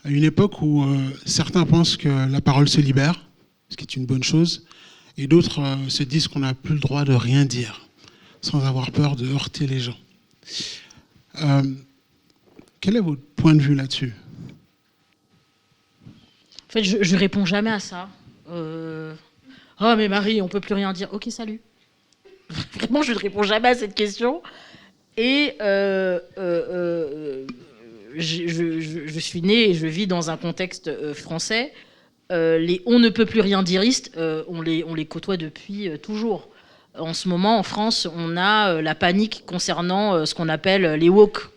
une époque où certains pensent que la parole se libère, ce qui est une bonne chose, et d'autres se disent qu'on n'a plus le droit de rien dire, sans avoir peur de heurter les gens. Quel est votre point de vue là-dessus ? En fait, je réponds jamais à ça. Oh, mais Marie, on peut plus rien dire. Ok, salut. Vraiment, je ne réponds jamais à cette question. Et je suis née et je vis dans un contexte français. Les on ne peut plus rien diristes, on les côtoie depuis toujours. En ce moment, en France, on a la panique concernant ce qu'on appelle les woke.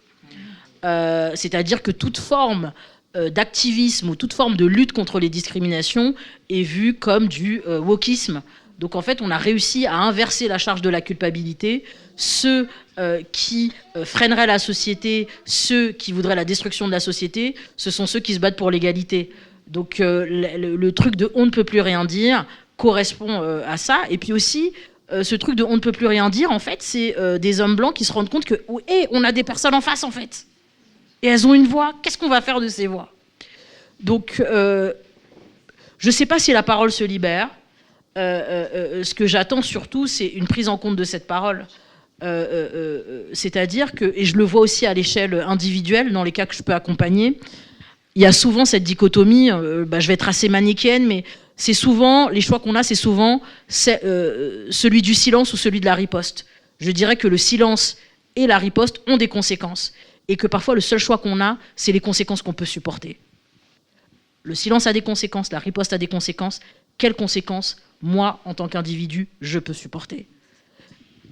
C'est-à-dire que toute forme d'activisme ou toute forme de lutte contre les discriminations est vue comme du wokisme. Donc en fait, on a réussi à inverser la charge de la culpabilité. Ceux qui freineraient la société, ceux qui voudraient la destruction de la société, ce sont ceux qui se battent pour l'égalité. Donc le truc de on ne peut plus rien dire correspond à ça. Et puis aussi, ce truc de on ne peut plus rien dire, en fait, c'est des hommes blancs qui se rendent compte que on a des personnes en face, en fait. Et elles ont une voix. Qu'est-ce qu'on va faire de ces voix ? Donc, je ne sais pas si la parole se libère. Ce que j'attends surtout, c'est une prise en compte de cette parole. C'est-à-dire que, et je le vois aussi à l'échelle individuelle, dans les cas que je peux accompagner, il y a souvent cette dichotomie, je vais être assez manichéenne, mais c'est souvent, les choix qu'on a, c'est souvent celui du silence ou celui de la riposte. Je dirais que le silence et la riposte ont des conséquences. Et que parfois, le seul choix qu'on a, c'est les conséquences qu'on peut supporter. Le silence a des conséquences, la riposte a des conséquences. Quelles conséquences, moi, en tant qu'individu, je peux supporter ?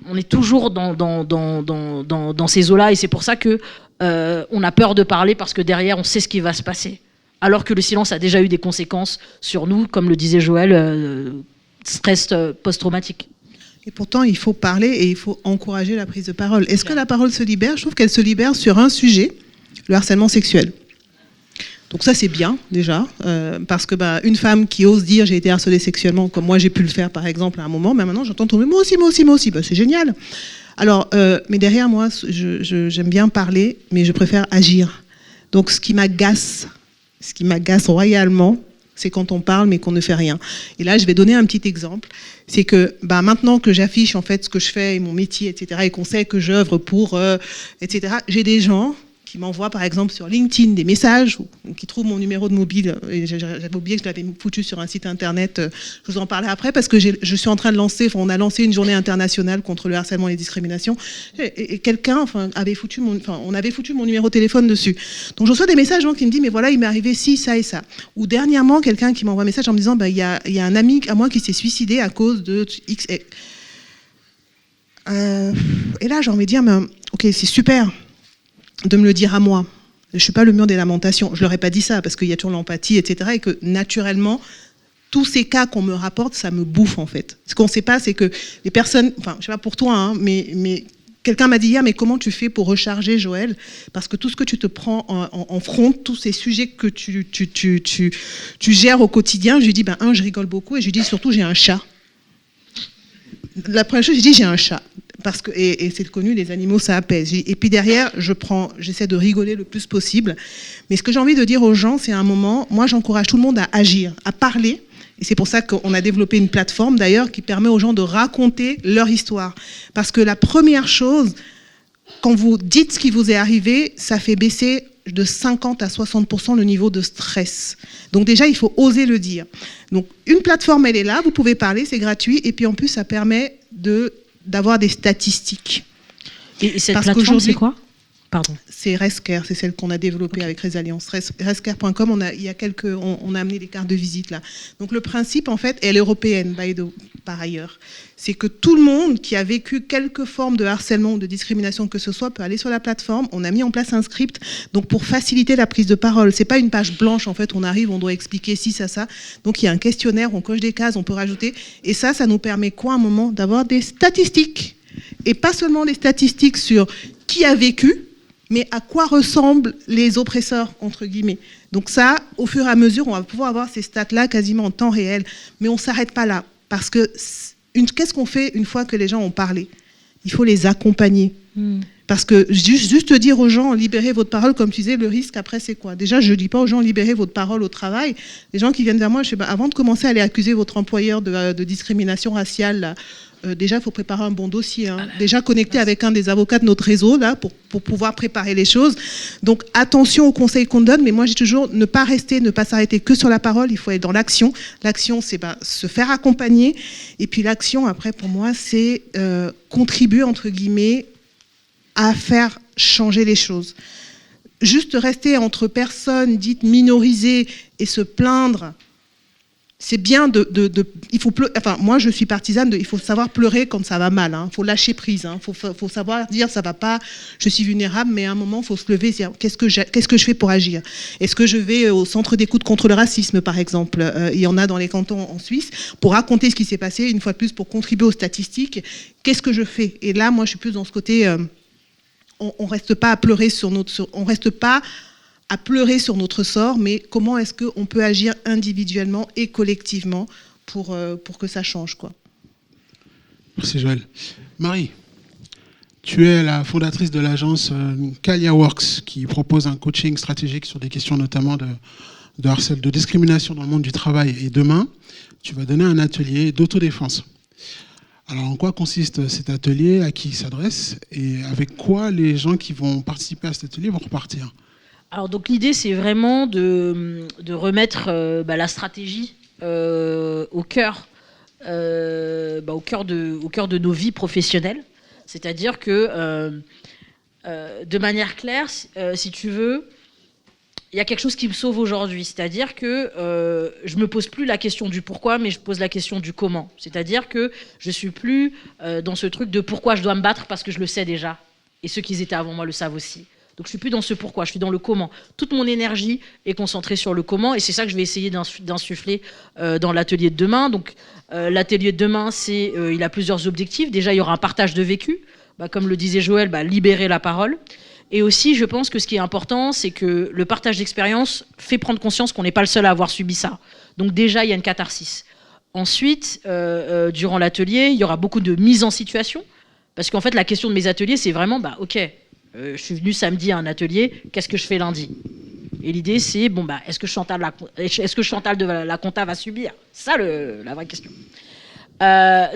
On est toujours dans ces eaux-là, et c'est pour ça qu'on a peur de parler, parce que derrière, on sait ce qui va se passer. Alors que le silence a déjà eu des conséquences sur nous, comme le disait Joël, stress post-traumatique. Et pourtant, il faut parler et il faut encourager la prise de parole. Est-ce que la parole se libère ? Je trouve qu'elle se libère sur un sujet, le harcèlement sexuel. Donc ça, c'est bien, déjà, parce que une femme qui ose dire « j'ai été harcelée sexuellement », comme moi j'ai pu le faire, par exemple, à un moment, mais maintenant j'entends tomber « moi aussi », c'est génial. Alors, mais derrière moi, j'aime bien parler, mais je préfère agir. Donc ce qui m'agace royalement, c'est quand on parle mais qu'on ne fait rien. Et là, je vais donner un petit exemple. C'est que maintenant que j'affiche en fait ce que je fais et mon métier, etc., et qu'on sait que j'œuvre pour, etc., j'ai des gens qui m'envoient par exemple sur LinkedIn des messages, ou qui trouvent mon numéro de mobile, et j'avais oublié que je l'avais foutu sur un site internet, je vous en parlerai après, parce que je suis en train de lancer, on a lancé une journée internationale contre le harcèlement et les discriminations, et quelqu'un avait foutu on avait foutu mon numéro de téléphone dessus. Donc je reçois des messages qui me disent, mais voilà, il m'est arrivé ci, ça et ça. Ou dernièrement, quelqu'un qui m'envoie un message en me disant, il y a un ami à moi qui s'est suicidé à cause de X. Et là, j'ai envie de dire, ok, c'est super de me le dire à moi. Je ne suis pas le mur des lamentations. Je ne leur ai pas dit ça, parce qu'il y a toujours l'empathie, etc. Et que naturellement, tous ces cas qu'on me rapporte, ça me bouffe en fait. Ce qu'on ne sait pas, c'est que les personnes, enfin, je ne sais pas pour toi, hein, mais quelqu'un m'a dit hier, mais comment tu fais pour recharger, Joël? Parce que tout ce que tu te prends en front, tous ces sujets que tu gères au quotidien, je lui dis, je rigole beaucoup, et je lui dis surtout, j'ai un chat. La première chose, je dis, j'ai un chat. Parce que, et c'est connu, les animaux, ça apaise. Et puis derrière, j'essaie de rigoler le plus possible. Mais ce que j'ai envie de dire aux gens, c'est à un moment, moi, j'encourage tout le monde à agir, à parler. Et c'est pour ça qu'on a développé une plateforme, d'ailleurs, qui permet aux gens de raconter leur histoire. Parce que la première chose, quand vous dites ce qui vous est arrivé, ça fait baisser de 50 à 60% le niveau de stress. Donc déjà, il faut oser le dire. Donc une plateforme, elle est là, vous pouvez parler, c'est gratuit. Et puis en plus, ça permet d'avoir des statistiques. Et cette plateforme, c'est quoi ? Pardon. C'est Rescare, c'est celle qu'on a développée avec Résalliance. Rescare.com, on a amené des cartes de visite là. Donc le principe, en fait, elle est européenne, par ailleurs. C'est que tout le monde qui a vécu quelque forme de harcèlement ou de discrimination que ce soit peut aller sur la plateforme. On a mis en place un script, donc pour faciliter la prise de parole. C'est pas une page blanche, en fait, on arrive, on doit expliquer ci, ça. Donc il y a un questionnaire, on coche des cases, on peut rajouter. Et ça nous permet quoi, à un moment, d'avoir des statistiques. Et pas seulement des statistiques sur qui a vécu, mais à quoi ressemblent les oppresseurs, entre guillemets. Donc ça, au fur et à mesure, on va pouvoir avoir ces stats-là quasiment en temps réel. Mais on ne s'arrête pas là. Parce que qu'est-ce qu'on fait une fois que les gens ont parlé ? Il faut les accompagner. Parce que juste dire aux gens, libérez votre parole, comme tu disais, le risque après, c'est quoi ? Déjà, je ne dis pas aux gens, libérez votre parole au travail. Les gens qui viennent vers moi, je sais pas, avant de commencer à aller accuser votre employeur de discrimination raciale, là, déjà, il faut préparer un bon dossier. Hein. Déjà connecter avec un des avocats de notre réseau là, pour pouvoir préparer les choses. Donc, attention aux conseils qu'on donne. Mais moi, j'ai toujours ne pas s'arrêter que sur la parole. Il faut être dans l'action. L'action, c'est se faire accompagner. Et puis, l'action, après, pour moi, c'est contribuer, entre guillemets, à faire changer les choses. Juste rester entre personnes dites minorisées et se plaindre, c'est bien moi je suis partisane il faut savoir pleurer quand ça va mal, hein. Faut lâcher prise, hein. Faut savoir dire ça va pas, je suis vulnérable, mais à un moment faut se lever et dire qu'est-ce que je fais pour agir. Est-ce que je vais au centre d'écoute contre le racisme par exemple, il y en a dans les cantons en Suisse, pour raconter ce qui s'est passé, une fois de plus pour contribuer aux statistiques, qu'est-ce que je fais. Et là moi je suis plus dans ce côté on reste pas à pleurer on reste pas à pleurer sur notre sort, mais comment est-ce qu'on peut agir individuellement et collectivement pour que ça change, quoi. Merci Joël. Marie, tu es la fondatrice de l'agence Calia Works, qui propose un coaching stratégique sur des questions notamment de harcèlement, de discrimination dans le monde du travail. Et demain, tu vas donner un atelier d'autodéfense. Alors, en quoi consiste cet atelier, à qui il s'adresse, et avec quoi les gens qui vont participer à cet atelier vont repartir ? Alors donc l'idée c'est vraiment de remettre la stratégie au cœur de nos vies professionnelles. C'est-à-dire que de manière claire, si tu veux, il y a quelque chose qui me sauve aujourd'hui. C'est-à-dire que je me pose plus la question du pourquoi, mais je pose la question du comment. C'est-à-dire que je suis plus dans ce truc de pourquoi je dois me battre parce que je le sais déjà. Et ceux qui étaient avant moi le savent aussi. Donc je suis plus dans ce pourquoi, je suis dans le comment. Toute mon énergie est concentrée sur le comment, et c'est ça que je vais essayer d'insuffler dans l'atelier de demain. Donc l'atelier de demain, il a plusieurs objectifs. Déjà, il y aura un partage de vécu, comme le disait Joël, libérer la parole. Et aussi, je pense que ce qui est important, c'est que le partage d'expérience fait prendre conscience qu'on n'est pas le seul à avoir subi ça. Donc déjà, il y a une catharsis. Ensuite, durant l'atelier, il y aura beaucoup de mise en situation, parce qu'en fait, la question de mes ateliers, c'est vraiment, ok, je suis venu samedi à un atelier, qu'est-ce que je fais lundi ? Et l'idée, c'est, est-ce que Chantal de la compta va subir ? Ça, la vraie question.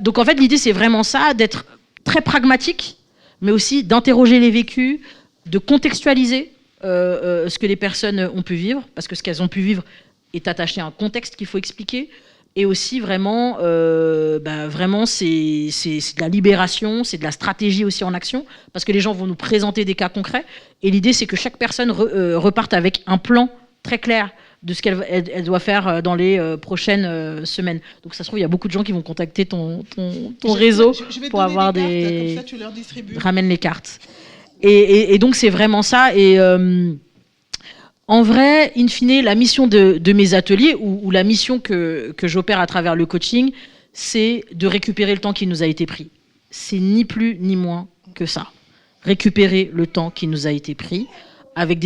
Donc, en fait, l'idée, c'est vraiment ça, d'être très pragmatique, mais aussi d'interroger les vécus, de contextualiser ce que les personnes ont pu vivre, parce que ce qu'elles ont pu vivre est attaché à un contexte qu'il faut expliquer. Et aussi, vraiment, c'est de la libération, c'est de la stratégie aussi en action, parce que les gens vont nous présenter des cas concrets. Et l'idée, c'est que chaque personne reparte avec un plan très clair de ce qu'elle doit faire dans les prochaines semaines. Donc, ça se trouve, il y a beaucoup de gens qui vont contacter ton réseau pour avoir des cartes, comme ça, tu leur distribues. Ramène les cartes. Et donc, c'est vraiment ça. Et En vrai, in fine, la mission de mes ateliers, ou la mission que j'opère à travers le coaching, c'est de récupérer le temps qui nous a été pris. C'est ni plus ni moins que ça. Récupérer le temps qui nous a été pris avec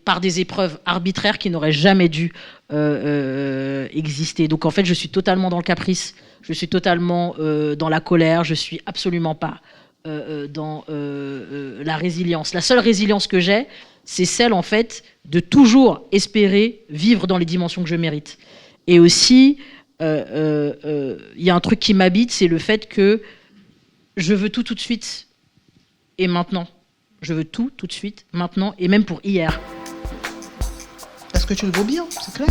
par des épreuves arbitraires qui n'auraient jamais dû exister. Donc en fait, je suis totalement dans le caprice, je suis totalement dans la colère, je suis absolument pas dans la résilience. La seule résilience que j'ai, c'est celle en fait de toujours espérer vivre dans les dimensions que je mérite. Et aussi, y a un truc qui m'habite, c'est le fait que je veux tout de suite et maintenant. Je veux tout de suite, maintenant, et même pour hier. Est-ce que tu le vaux bien, c'est clair.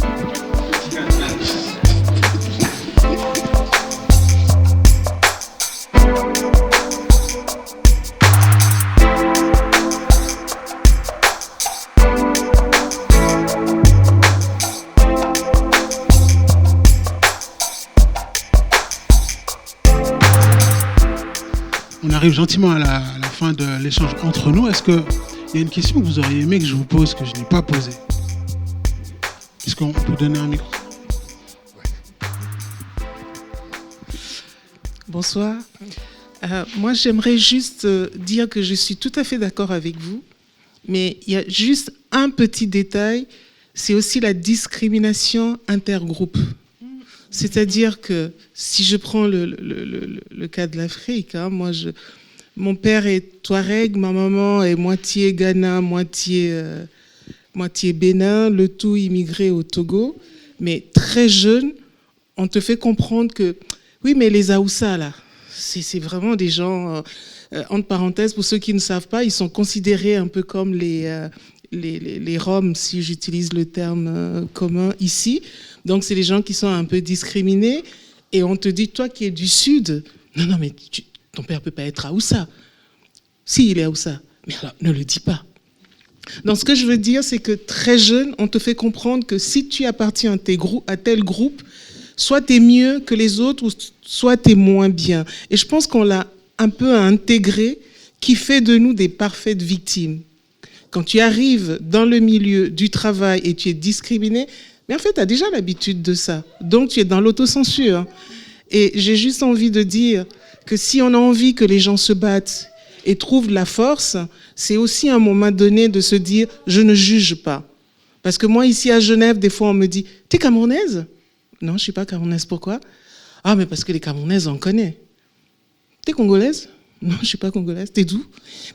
On arrive gentiment à la fin de l'échange entre nous. Est-ce qu'il y a une question que vous auriez aimé que je vous pose, que je n'ai pas posée? Est-ce qu'on peut donner un micro? Bonsoir. Moi, j'aimerais juste dire que je suis tout à fait d'accord avec vous, mais il y a juste un petit détail, c'est aussi la discrimination intergroupe. C'est-à-dire que si je prends le cas de l'Afrique, hein, mon père est Touareg, ma maman est moitié Ghana, moitié Bénin, le tout immigré au Togo. Mais très jeune, on te fait comprendre que, oui, mais les Haoussa, là, c'est vraiment des gens, entre parenthèses, pour ceux qui ne savent pas, ils sont considérés un peu comme les Roms, si j'utilise le terme commun ici. Donc, c'est des gens qui sont un peu discriminés. Et on te dit, toi qui es du Sud, non, mais ton père ne peut pas être Haoussa. Si, il est Haoussa. Mais alors, ne le dis pas. Donc, ce que je veux dire, c'est que très jeune, on te fait comprendre que si tu appartiens à tel groupe, soit tu es mieux que les autres, ou soit tu es moins bien. Et je pense qu'on l'a un peu intégré, qui fait de nous des parfaites victimes. Quand tu arrives dans le milieu du travail et tu es discriminé, mais en fait, tu as déjà l'habitude de ça. Donc, tu es dans l'autocensure. Et j'ai juste envie de dire que si on a envie que les gens se battent et trouvent de la force, c'est aussi à un moment donné de se dire « je ne juge pas ». Parce que moi, ici à Genève, des fois, on me dit « t'es camerounaise ?» Non, je ne suis pas camerounaise. Pourquoi? Ah, mais parce que les camerounaises, on connaît. T'es congolaise? Non, je ne suis pas congolaise. T'es d'où?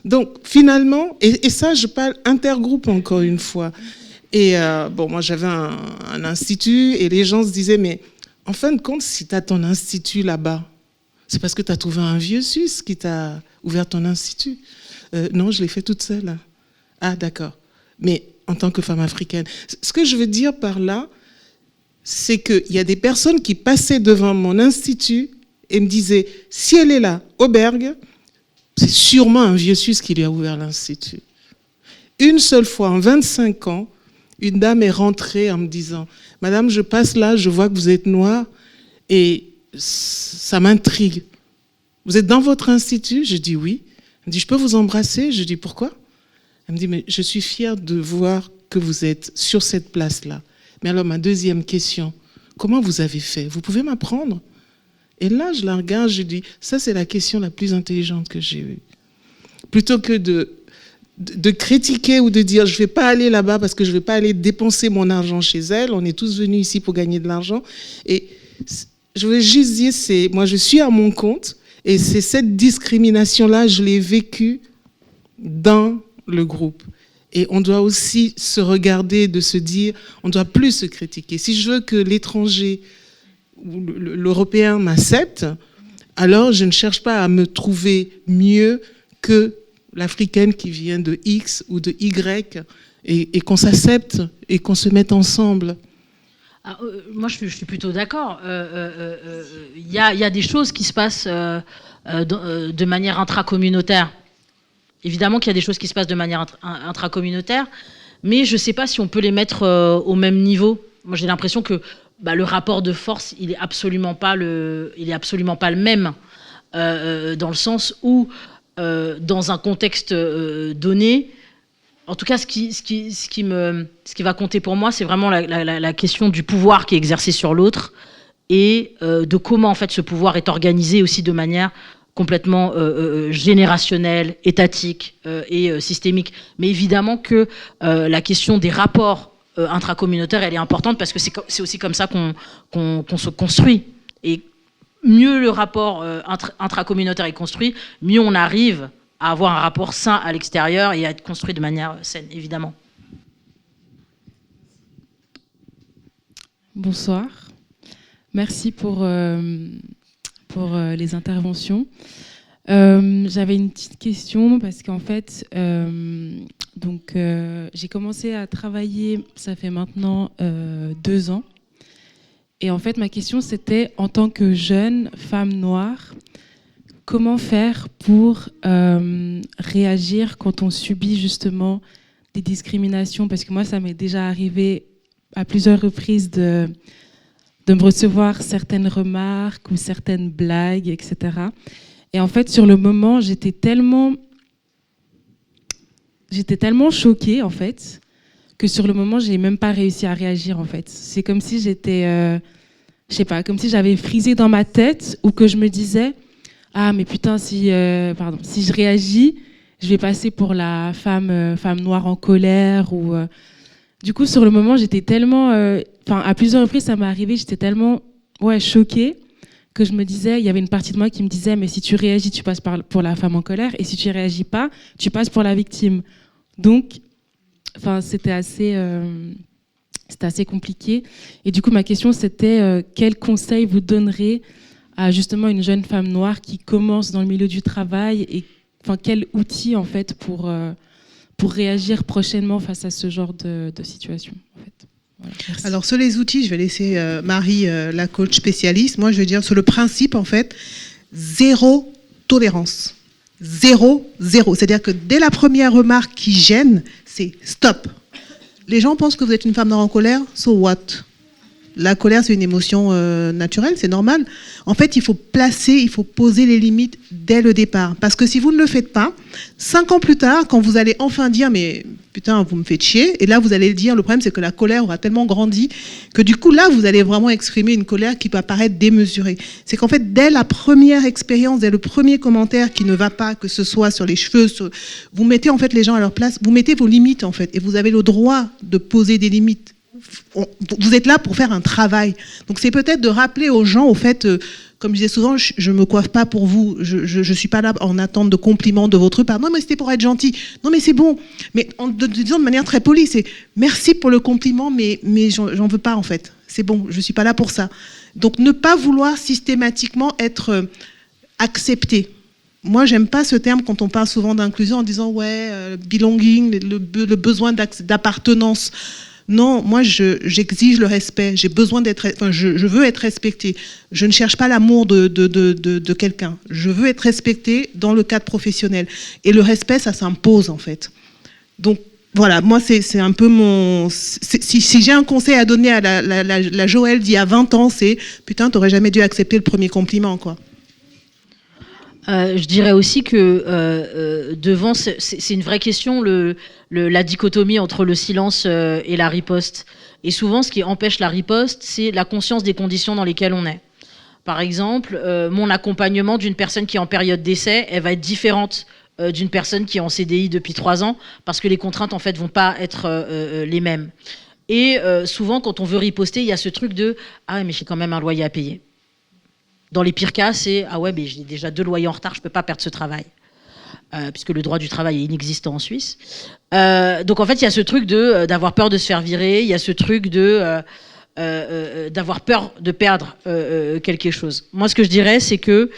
Donc, finalement, et ça, je parle intergroupe encore une fois. Et moi, j'avais un institut et les gens se disaient, mais en fin de compte, si tu as ton institut là-bas, c'est parce que tu as trouvé un vieux Suisse qui t'a ouvert ton institut. Non, je l'ai fait toute seule. Ah, d'accord. Mais en tant que femme africaine. Ce que je veux dire par là, c'est qu'il y a des personnes qui passaient devant mon institut et me disaient, si elle est là, Aubergue, c'est sûrement un vieux Suisse qui lui a ouvert l'institut. Une seule fois, en 25 ans, une dame est rentrée en me disant « Madame, je passe là, je vois que vous êtes noire et ça m'intrigue. Vous êtes dans votre institut ?» Je dis « Oui ». Elle me dit « Je peux vous embrasser ?» Je dis « Pourquoi ?» Elle me dit « Mais je suis fière de voir que vous êtes sur cette place-là. Mais alors, ma deuxième question, comment vous avez fait? Vous pouvez m'apprendre ?» Et là, je la regarde, je dis « Ça, c'est la question la plus intelligente que j'ai eue. » Plutôt que de critiquer ou de dire je ne vais pas aller là-bas parce que je ne vais pas aller dépenser mon argent chez elle. On est tous venus ici pour gagner de l'argent. Et je veux juste dire, moi je suis à mon compte et c'est cette discrimination-là, je l'ai vécue dans le groupe. Et on doit aussi se regarder, de se dire, on ne doit plus se critiquer. Si je veux que l'étranger ou l'Européen m'accepte, alors je ne cherche pas à me trouver mieux que l'Africaine qui vient de X ou de Y, et qu'on s'accepte et qu'on se mette ensemble. Moi, je suis plutôt d'accord. Il y a des choses qui se passent de manière intracommunautaire. Évidemment qu'il y a des choses qui se passent de manière intracommunautaire, mais je ne sais pas si on peut les mettre au même niveau. Moi, j'ai l'impression que le rapport de force, il n'est absolument pas le même, dans le sens où dans un contexte donné, en tout cas, ce qui va compter pour moi, c'est vraiment la question du pouvoir qui est exercé sur l'autre et de comment en fait ce pouvoir est organisé aussi de manière complètement générationnelle, étatique et systémique. Mais évidemment que la question des rapports intracommunautaires, elle est importante parce que c'est aussi comme ça qu'on se construit. Et mieux le rapport intracommunautaire est construit, mieux on arrive à avoir un rapport sain à l'extérieur et à être construit de manière saine, évidemment. Bonsoir. Merci pour les interventions. J'avais une petite question parce qu'en fait, j'ai commencé à travailler, ça fait maintenant 2 ans. Et en fait, ma question, c'était, en tant que jeune femme noire, comment faire pour réagir quand on subit justement des discriminations? Parce que moi, ça m'est déjà arrivé à plusieurs reprises de me recevoir certaines remarques ou certaines blagues, etc. Et en fait, sur le moment, j'étais tellement choquée, en fait, que sur le moment, j'ai même pas réussi à réagir, en fait. C'est comme si j'étais, je sais pas, comme si j'avais frisé dans ma tête ou que je me disais, ah, mais putain, si je réagis, je vais passer pour la femme noire en colère. Ou, Du coup, sur le moment, j'étais tellement... à plusieurs reprises, ça m'est arrivé, j'étais tellement choquée que je me disais, il y avait une partie de moi qui me disait, mais si tu réagis, tu passes pour la femme en colère, et si tu réagis pas, tu passes pour la victime. Donc, c'était assez compliqué. Et du coup, ma question, c'était quel conseil vous donnerez à justement une jeune femme noire qui commence dans le milieu du travail, et quel outil en fait pour réagir prochainement face à ce genre de situation, en fait. Voilà, alors, sur les outils, je vais laisser Marie, la coach spécialiste. Moi, je vais dire sur le principe, en fait, 0 tolérance. 0. C'est-à-dire que dès la première remarque qui gêne, c'est stop. Les gens pensent que vous êtes une femme noire en colère, so what? La colère, c'est une émotion naturelle, c'est normal. En fait, il faut poser les limites dès le départ. Parce que si vous ne le faites pas, 5 ans plus tard, quand vous allez enfin dire « mais putain, vous me faites chier », et là, vous allez le dire, le problème, c'est que la colère aura tellement grandi que du coup, là, vous allez vraiment exprimer une colère qui peut paraître démesurée. C'est qu'en fait, dès la première expérience, dès le premier commentaire qui ne va pas, que ce soit sur les cheveux, vous mettez en fait les gens à leur place, vous mettez vos limites en fait, et vous avez le droit de poser des limites. Vous êtes là pour faire un travail. Donc c'est peut-être de rappeler aux gens, au fait, comme je disais souvent, je me coiffe pas pour vous, je suis pas là en attente de compliments de votre part. Non, mais c'était pour être gentil. Non, mais c'est bon. Mais en disant de manière très polie, c'est merci pour le compliment, mais j'en veux pas en fait. C'est bon, je suis pas là pour ça. Donc ne pas vouloir systématiquement être accepté. Moi, j'aime pas ce terme quand on parle souvent d'inclusion en disant belonging, le besoin d'appartenance. Non, moi, j'exige le respect. J'ai besoin je veux être respectée. Je ne cherche pas l'amour de quelqu'un. Je veux être respectée dans le cadre professionnel. Et le respect, ça s'impose, en fait. Donc, voilà, moi, c'est un peu mon... Si j'ai un conseil à donner à la Joëlle d'il y a 20 ans, c'est « Putain, t'aurais jamais dû accepter le premier compliment, quoi ». Je dirais aussi que devant, c'est une vraie question, la dichotomie entre le silence et la riposte. Et souvent, ce qui empêche la riposte, c'est la conscience des conditions dans lesquelles on est. Par exemple, mon accompagnement d'une personne qui est en période d'essai, elle va être différente d'une personne qui est en CDI depuis 3 ans, parce que les contraintes, en fait, vont pas être les mêmes. Et souvent, quand on veut riposter, il y a ce truc de « Ah, mais j'ai quand même un loyer à payer ». Dans les pires cas, c'est « Ah ouais, mais j'ai déjà 2 loyers en retard, je ne peux pas perdre ce travail. » Puisque le droit du travail est inexistant en Suisse. Donc en fait, il y a ce truc d'avoir peur de se faire virer, il y a ce truc d'avoir peur de perdre quelque chose. Moi, ce que je dirais, c'est que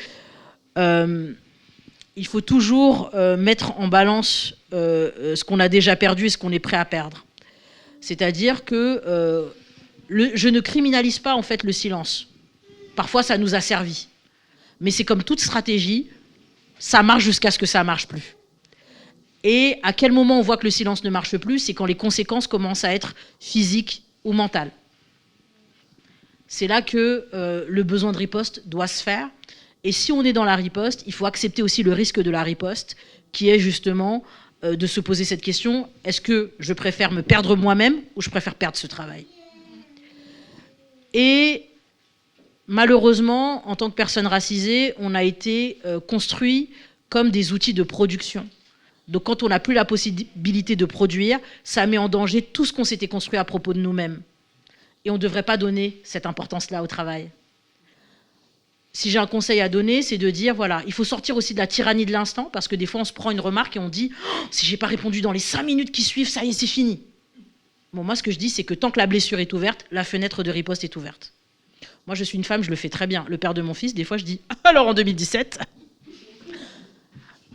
il faut toujours mettre en balance ce qu'on a déjà perdu et ce qu'on est prêt à perdre. C'est-à-dire que je ne criminalise pas en fait le silence. Parfois, ça nous a servi. Mais c'est comme toute stratégie, ça marche jusqu'à ce que ça ne marche plus. Et à quel moment on voit que le silence ne marche plus? C'est quand les conséquences commencent à être physiques ou mentales. C'est là que le besoin de riposte doit se faire. Et si on est dans la riposte, il faut accepter aussi le risque de la riposte, qui est justement de se poser cette question, est-ce que je préfère me perdre moi-même ou je préfère perdre ce travail? Et malheureusement, en tant que personne racisée, on a été construit comme des outils de production. Donc quand on n'a plus la possibilité de produire, ça met en danger tout ce qu'on s'était construit à propos de nous-mêmes. Et on ne devrait pas donner cette importance-là au travail. Si j'ai un conseil à donner, c'est de dire, voilà, il faut sortir aussi de la tyrannie de l'instant, parce que des fois, on se prend une remarque et on dit, oh, si j'ai pas répondu dans les 5 minutes qui suivent, ça y est, c'est fini. Bon, moi, ce que je dis, c'est que tant que la blessure est ouverte, la fenêtre de riposte est ouverte. Moi, je suis une femme, je le fais très bien. Le père de mon fils, des fois, je dis, alors en 2017,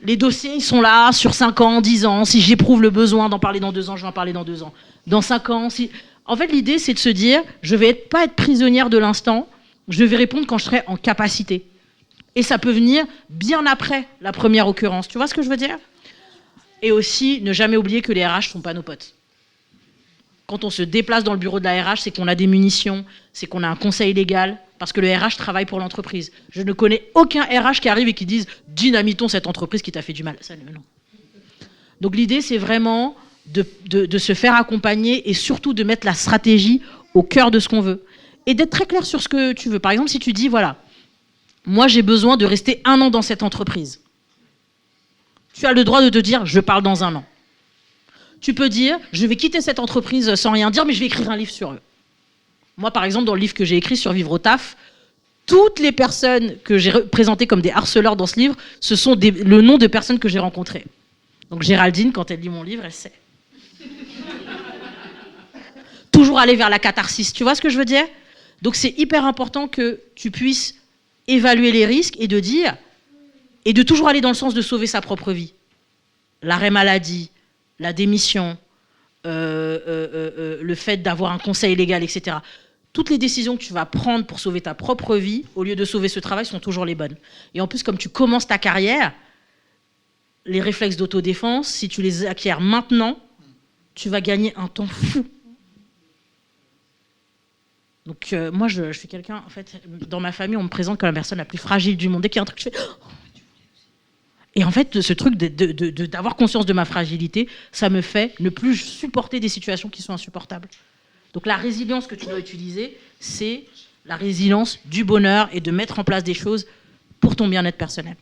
les dossiers, ils sont là sur 5 ans, 10 ans. Si j'éprouve le besoin d'en parler dans 2 ans, je vais en parler dans 2 ans. Dans 5 ans, si... En fait, l'idée, c'est de se dire, je vais pas être prisonnière de l'instant, je vais répondre quand je serai en capacité. Et ça peut venir bien après la première occurrence. Tu vois ce que je veux dire? Et aussi, ne jamais oublier que les RH ne sont pas nos potes. Quand on se déplace dans le bureau de la RH, c'est qu'on a des munitions, c'est qu'on a un conseil légal, parce que le RH travaille pour l'entreprise. Je ne connais aucun RH qui arrive et qui dise « dynamitons cette entreprise qui t'a fait du mal ». Ça, non. Donc l'idée, c'est vraiment de se faire accompagner et surtout de mettre la stratégie au cœur de ce qu'on veut. Et d'être très clair sur ce que tu veux. Par exemple, si tu dis, voilà, moi j'ai besoin de rester 1 an dans cette entreprise. Tu as le droit de te dire, je parle dans 1 an. Tu peux dire, je vais quitter cette entreprise sans rien dire, mais je vais écrire un livre sur eux. Moi, par exemple, dans le livre que j'ai écrit sur Vivre au taf, toutes les personnes que j'ai présentées comme des harceleurs dans ce livre, ce sont le nom de personnes que j'ai rencontrées. Donc Géraldine, quand elle lit mon livre, elle sait. Toujours aller vers la catharsis, tu vois ce que je veux dire? Donc c'est hyper important que tu puisses évaluer les risques et de dire, et de toujours aller dans le sens de sauver sa propre vie. L'arrêt maladie, la démission, le fait d'avoir un conseil légal, etc. Toutes les décisions que tu vas prendre pour sauver ta propre vie, au lieu de sauver ce travail, sont toujours les bonnes. Et en plus, comme tu commences ta carrière, les réflexes d'autodéfense, si tu les acquiers maintenant, tu vas gagner un temps fou. Donc moi, je suis quelqu'un, en fait, dans ma famille, on me présente comme la personne la plus fragile du monde. Dès qu'il y a un truc, je fais... Et en fait, ce truc d'avoir conscience de ma fragilité, ça me fait ne plus supporter des situations qui sont insupportables. Donc la résilience que tu dois utiliser, c'est la résilience du bonheur et de mettre en place des choses pour ton bien-être personnel.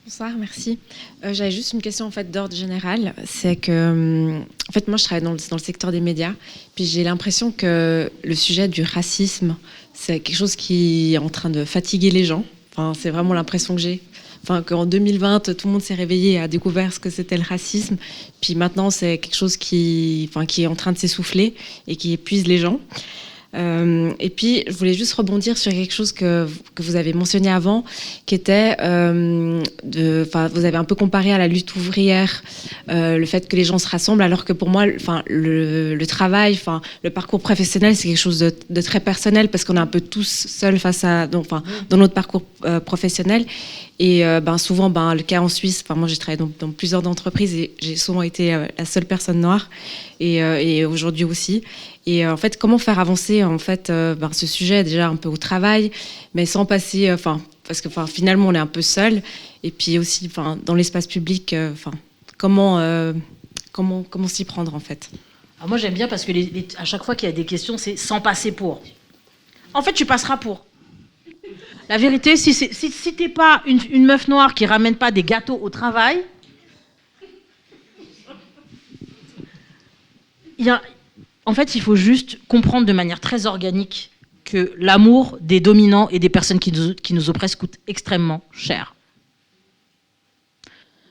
Bonsoir, merci. J'avais juste une question en fait d'ordre général. C'est que, en fait, moi, je travaille dans le secteur des médias, puis j'ai l'impression que le sujet du racisme, c'est quelque chose qui est en train de fatiguer les gens. Enfin, c'est vraiment l'impression que j'ai. Enfin, qu'en 2020, tout le monde s'est réveillé et a découvert ce que c'était le racisme. Puis maintenant, c'est quelque chose qui est en train de s'essouffler et qui épuise les gens. Et puis, je voulais juste rebondir sur quelque chose que vous avez mentionné avant, qui était, vous avez un peu comparé à la lutte ouvrière, le fait que les gens se rassemblent, alors que pour moi, le travail, le parcours professionnel, c'est quelque chose de très personnel, parce qu'on est un peu tous seuls face à, dans notre parcours professionnel. Et souvent, le cas en Suisse, moi j'ai travaillé dans plusieurs entreprises et j'ai souvent été la seule personne noire, et aujourd'hui aussi. Et en fait, comment faire avancer ce sujet déjà un peu au travail, mais sans passer, parce que finalement on est un peu seul, et puis aussi dans l'espace public, comment s'y prendre en fait. Alors moi j'aime bien parce que à chaque fois qu'il y a des questions, c'est sans passer pour. En fait, tu passeras pour. La vérité, si t'es pas une meuf noire qui ramène pas des gâteaux au travail, en fait, il faut juste comprendre de manière très organique que l'amour des dominants et des personnes qui nous oppressent coûte extrêmement cher.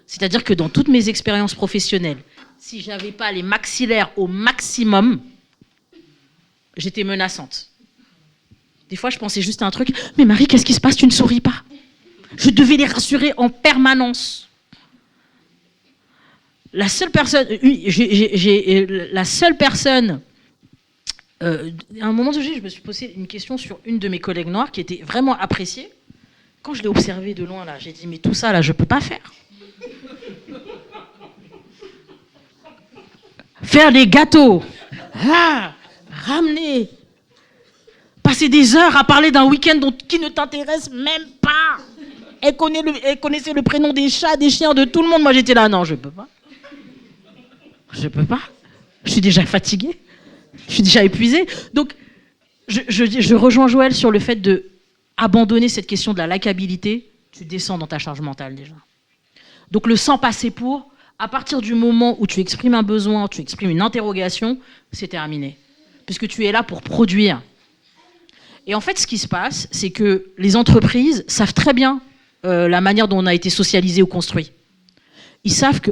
C'est-à-dire que dans toutes mes expériences professionnelles, si j'avais pas les maxillaires au maximum, j'étais menaçante. Des fois, je pensais juste à un truc. Mais Marie, qu'est-ce qui se passe? Tu ne souris pas. Je devais les rassurer en permanence. La seule personne, à un moment donné, je me suis posé une question sur une de mes collègues noires qui était vraiment appréciée. Quand je l'ai observée de loin, là, j'ai dit, mais tout ça, là, je ne peux pas faire. Faire des gâteaux, ramener, passer des heures à parler d'un week-end qui ne t'intéresse même pas. Elle connaissait le prénom des chats, des chiens, de tout le monde. Moi, j'étais là, non, je peux pas. Je peux pas. Je suis déjà fatiguée. Je suis déjà épuisée. Donc, je rejoins Joël sur le fait de abandonner cette question de la likabilité. Tu descends dans ta charge mentale déjà. Donc, le sans passer pour, à partir du moment où tu exprimes un besoin, tu exprimes une interrogation, c'est terminé. Puisque tu es là pour produire. Et en fait, ce qui se passe, c'est que les entreprises savent très bien la manière dont on a été socialisé ou construit. Ils savent que,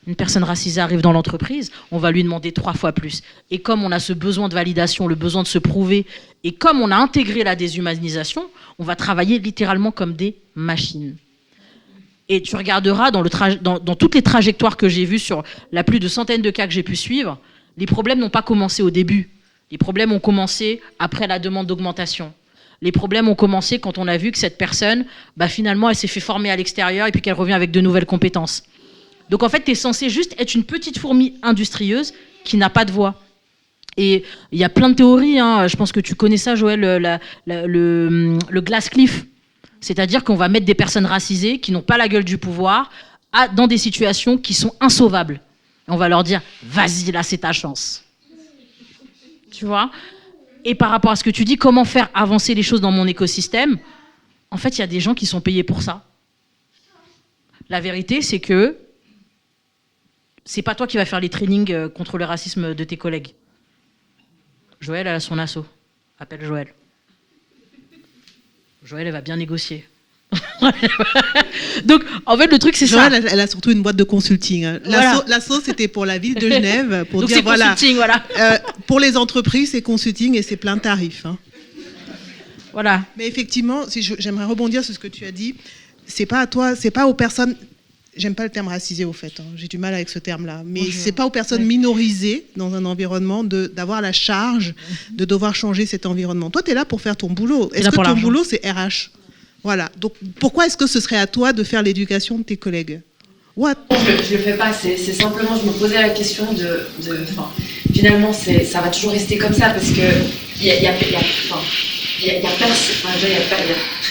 une personne racisée arrive dans l'entreprise, on va lui demander 3 fois plus. Et comme on a ce besoin de validation, le besoin de se prouver, et comme on a intégré la déshumanisation, on va travailler littéralement comme des machines. Et tu regarderas dans toutes les trajectoires que j'ai vues sur la plus de centaines de cas que j'ai pu suivre, les problèmes n'ont pas commencé au début. Les problèmes ont commencé après la demande d'augmentation. Les problèmes ont commencé quand on a vu que cette personne, finalement, elle s'est fait former à l'extérieur et puis qu'elle revient avec de nouvelles compétences. Donc en fait, tu es censé juste être une petite fourmi industrieuse qui n'a pas de voix. Et il y a plein de théories, je pense que tu connais ça, Joël, le glass cliff. C'est-à-dire qu'on va mettre des personnes racisées qui n'ont pas la gueule du pouvoir dans des situations qui sont insauvables. Et on va leur dire, vas-y, là, c'est ta chance. Tu vois ? Et par rapport à ce que tu dis, comment faire avancer les choses dans mon écosystème ? En fait, il y a des gens qui sont payés pour ça. La vérité, c'est que c'est pas toi qui vas faire les trainings contre le racisme de tes collègues. Joël, elle a son asso. Appelle Joël. Joël, elle va bien négocier. Donc, en fait, le truc, c'est Joël, ça. Elle a surtout une boîte de consulting. Voilà. L'asso, c'était pour la ville de Genève. Pour donc, dire, c'est consulting, voilà. Pour les entreprises, c'est consulting et c'est plein tarif. Voilà. Mais effectivement, j'aimerais rebondir sur ce que tu as dit. C'est pas à toi, c'est pas aux personnes... J'aime pas le terme racisé, au fait. J'ai du mal avec ce terme-là. Mais c'est pas aux personnes minorisées dans un environnement d'avoir la charge de devoir changer cet environnement. Toi, tu es là pour faire ton boulot. Est-ce que ton boulot, c'est RH ? Voilà. Donc, pourquoi est-ce que ce serait à toi de faire l'éducation de tes collègues ? What ? Je le fais pas. C'est simplement, je me posais la question finalement, ça va toujours rester comme ça parce que il y a très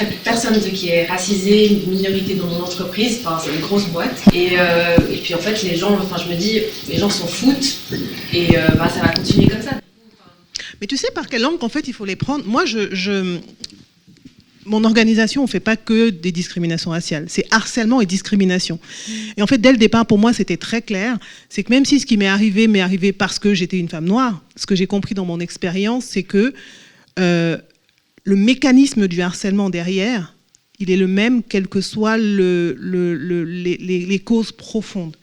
peu de personnes qui est racisée, une minorité dans mon entreprise, c'est une grosse boîte. Et puis en fait, les gens, je me dis, les gens s'en foutent et ça va continuer comme ça. Mais tu sais par quelle langue, en fait, il faut les prendre ? Moi, mon organisation, on ne fait pas que des discriminations raciales. C'est harcèlement et discrimination. Et en fait, dès le départ, pour moi, c'était très clair. C'est que même si ce qui m'est arrivé parce que j'étais une femme noire, ce que j'ai compris dans mon expérience, c'est que le mécanisme du harcèlement derrière, il est le même, quelles que soient les causes profondes.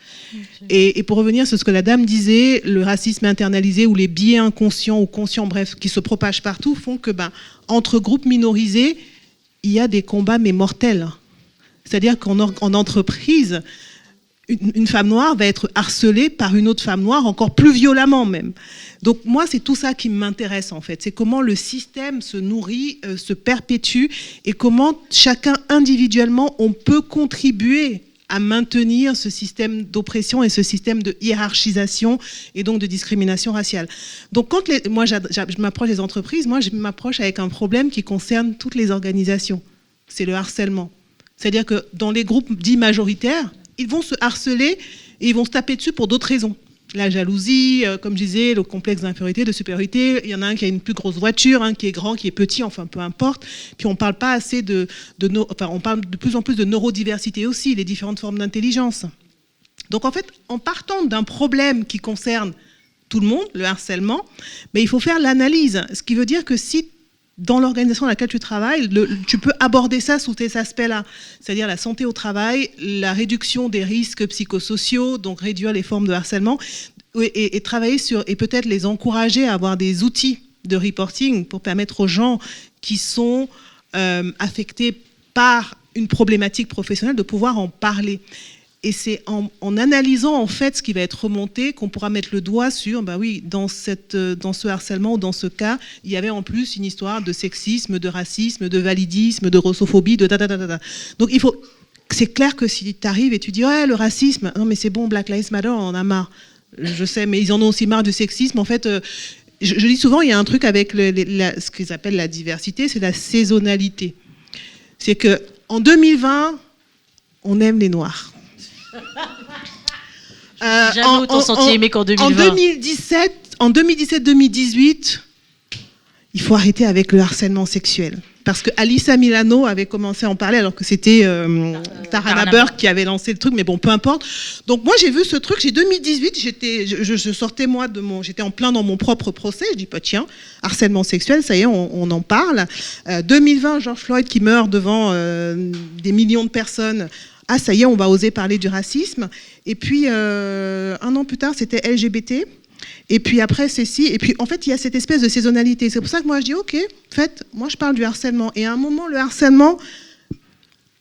Et pour revenir sur ce que la dame disait, le racisme internalisé ou les biais inconscients ou conscients, bref, qui se propagent partout, font que, entre groupes minorisés, il y a des combats, mais mortels. C'est-à-dire qu'en entreprise, une femme noire va être harcelée par une autre femme noire, encore plus violemment même. Donc moi, c'est tout ça qui m'intéresse en fait. C'est comment le système se nourrit, se perpétue, et comment chacun individuellement, on peut contribuer à maintenir ce système d'oppression et ce système de hiérarchisation et donc de discrimination raciale. Donc quand moi je m'approche des entreprises, moi je m'approche avec un problème qui concerne toutes les organisations. C'est le harcèlement. C'est-à-dire que dans les groupes dits majoritaires, ils vont se harceler et ils vont se taper dessus pour d'autres raisons. La jalousie, comme je disais, le complexe d'infériorité, de supériorité. Il y en a un qui a une plus grosse voiture, un qui est grand, qui est petit, enfin peu importe. Puis on parle pas assez on parle de plus en plus de neurodiversité aussi, les différentes formes d'intelligence. Donc en fait, en partant d'un problème qui concerne tout le monde, le harcèlement, mais il faut faire l'analyse. Ce qui veut dire que si dans l'organisation dans laquelle tu travailles, tu peux aborder ça sous ces aspects-là, c'est-à-dire la santé au travail, la réduction des risques psychosociaux, donc réduire les formes de harcèlement, et travailler sur, et peut-être les encourager à avoir des outils de reporting pour permettre aux gens qui sont affectés par une problématique professionnelle de pouvoir en parler. Et c'est en analysant en fait ce qui va être remonté qu'on pourra mettre le doigt sur, oui, dans ce harcèlement ou dans ce cas, il y avait en plus une histoire de sexisme, de racisme, de validisme, de grossophobie, de ta. Donc c'est clair que si tu arrives et tu dis ouais, le racisme, non mais c'est bon, Black Lives Matter, on en a marre. Je sais, mais ils en ont aussi marre du sexisme. En fait, je dis souvent, il y a un truc avec ce qu'ils appellent la diversité, c'est la saisonnalité. C'est que En 2020, on aime les Noirs. Jamais autant senti aimé qu'en 2020. En 2017-2018, il faut arrêter avec le harcèlement sexuel. Parce que Alyssa Milano avait commencé à en parler alors que c'était Tarana Burke qui avait lancé le truc, mais bon, peu importe. Donc moi j'ai vu ce truc, j'ai 2018, je sortais moi j'étais en plein dans mon propre procès, je dis pas tiens, harcèlement sexuel, ça y est, on en parle. 2020, George Floyd qui meurt devant des millions de personnes. Ah ça y est, on va oser parler du racisme. Et puis un an plus tard, c'était LGBT. Et puis après, c'est si. Et puis en fait, il y a cette espèce de saisonnalité. C'est pour ça que moi je dis, ok, en fait, moi je parle du harcèlement. Et à un moment,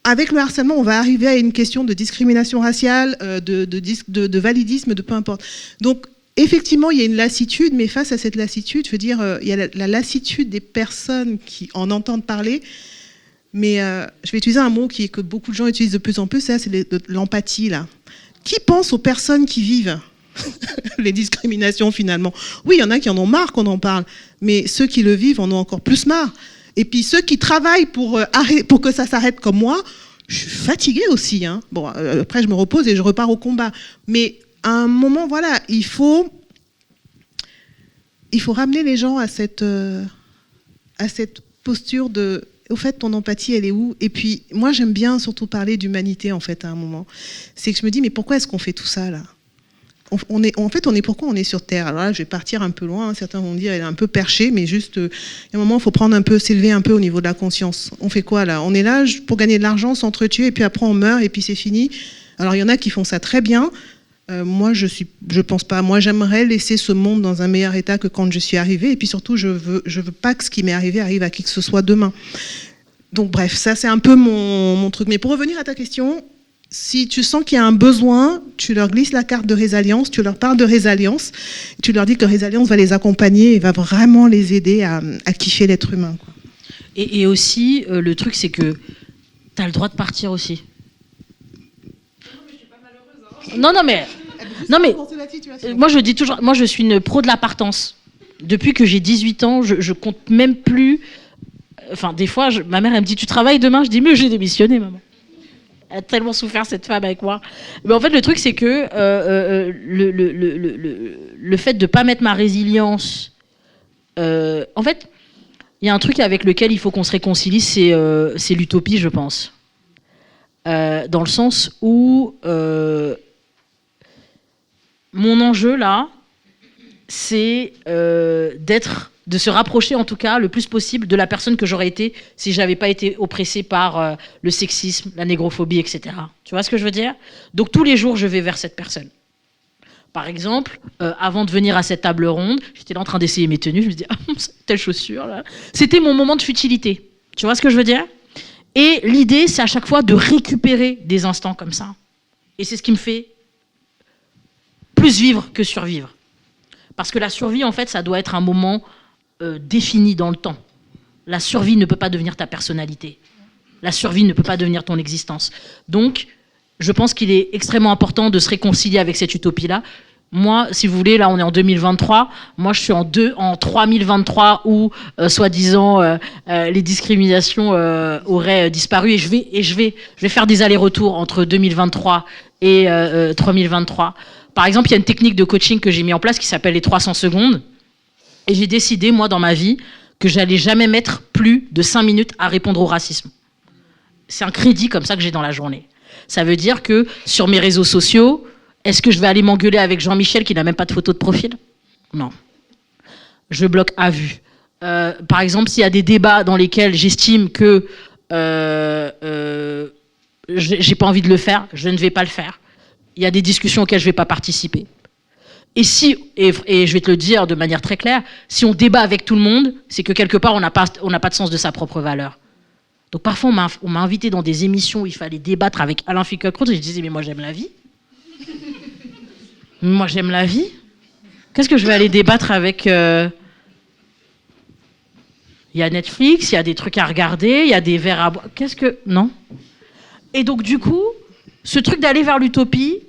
avec le harcèlement, on va arriver à une question de discrimination raciale, de validisme, de peu importe. Donc effectivement, il y a une lassitude, mais face à cette lassitude, je veux dire, il y a la lassitude des personnes qui en entendent parler. Mais je vais utiliser un mot que beaucoup de gens utilisent de plus en plus, c'est l'empathie, là. Qui pense aux personnes qui vivent les discriminations, finalement? Oui, il y en a qui en ont marre qu'on en parle, mais ceux qui le vivent en ont encore plus marre. Et puis ceux qui travaillent pour que ça s'arrête comme moi, je suis fatiguée aussi. Hein. Bon, après, je me repose et je repars au combat. Mais à un moment, voilà, il faut ramener les gens à cette posture de... Au fait, ton empathie, elle est où? Et puis, moi, j'aime bien surtout parler d'humanité, en fait, à un moment. C'est que je me dis, mais pourquoi est-ce qu'on fait tout ça, là? Pourquoi on est sur Terre? Alors là, je vais partir un peu loin. Hein. Certains vont dire, elle est un peu perchée, mais juste, il y a un moment, il faut s'élever un peu au niveau de la conscience. On fait quoi, là? On est là pour gagner de l'argent, s'entretuer, et puis après, on meurt, et puis c'est fini. Alors, il y en a qui font ça très bien. Moi, je pense pas. Moi, j'aimerais laisser ce monde dans un meilleur état que quand je suis arrivée. Et puis surtout, je veux pas que ce qui m'est arrivé arrive à qui que ce soit demain. Donc bref, ça c'est un peu mon truc. Mais pour revenir à ta question, si tu sens qu'il y a un besoin, tu leur glisses la carte de Résalience, tu leur parles de Résalience, tu leur dis que Résalience va les accompagner et va vraiment les aider à kiffer l'être humain, quoi. Et aussi, le truc, c'est que tu as le droit de partir aussi. Non, mais moi je dis toujours, moi je suis une pro de la partance. Depuis que j'ai 18 ans, je compte même plus. Enfin, des fois, ma mère elle me dit tu travailles demain, je dis mais j'ai démissionné, maman. Elle a tellement souffert cette femme avec moi. Mais en fait, le truc c'est que le fait de pas mettre ma résilience, en fait, il y a un truc avec lequel il faut qu'on se réconcilie, c'est l'utopie, je pense. Dans le sens où mon enjeu là, c'est de se rapprocher en tout cas le plus possible de la personne que j'aurais été si j'avais pas été oppressée par le sexisme, la négrophobie, etc. Tu vois ce que je veux dire? Donc tous les jours, je vais vers cette personne. Par exemple, avant de venir à cette table ronde, j'étais là en train d'essayer mes tenues, je me dis ah, telle chaussure là. C'était mon moment de futilité. Tu vois ce que je veux dire? Et l'idée, c'est à chaque fois de récupérer des instants comme ça. Et c'est ce qui me fait plus vivre que survivre. Parce que la survie, en fait, ça doit être un moment défini dans le temps. La survie ne peut pas devenir ta personnalité. La survie ne peut pas devenir ton existence. Donc, je pense qu'il est extrêmement important de se réconcilier avec cette utopie-là. Moi, si vous voulez, là, on est en 2023. Moi, je suis en 3023 où, soi-disant, les discriminations auraient disparu. Et je vais faire des allers-retours entre 2023 et 3023. Par exemple, il y a une technique de coaching que j'ai mis en place qui s'appelle les 300 secondes. Et j'ai décidé, moi, dans ma vie, que j'allais jamais mettre plus de 5 minutes à répondre au racisme. C'est un crédit comme ça que j'ai dans la journée. Ça veut dire que sur mes réseaux sociaux, est-ce que je vais aller m'engueuler avec Jean-Michel qui n'a même pas de photo de profil? Non. Je bloque à vue. Par exemple, s'il y a des débats dans lesquels j'estime que j'ai pas envie de le faire, je ne vais pas le faire. Il y a des discussions auxquelles je ne vais pas participer. Et je vais te le dire de manière très claire, si on débat avec tout le monde, c'est que quelque part, on n'a pas de sens de sa propre valeur. Donc parfois, on m'a invité dans des émissions où il fallait débattre avec Alain Finkielkraut et je disais, mais moi, j'aime la vie. Moi, j'aime la vie. Qu'est-ce que je vais aller débattre avec... Il y a Netflix, il y a des trucs à regarder, il y a des verres à boire. Non. Et donc, du coup, ce truc d'aller vers l'utopie,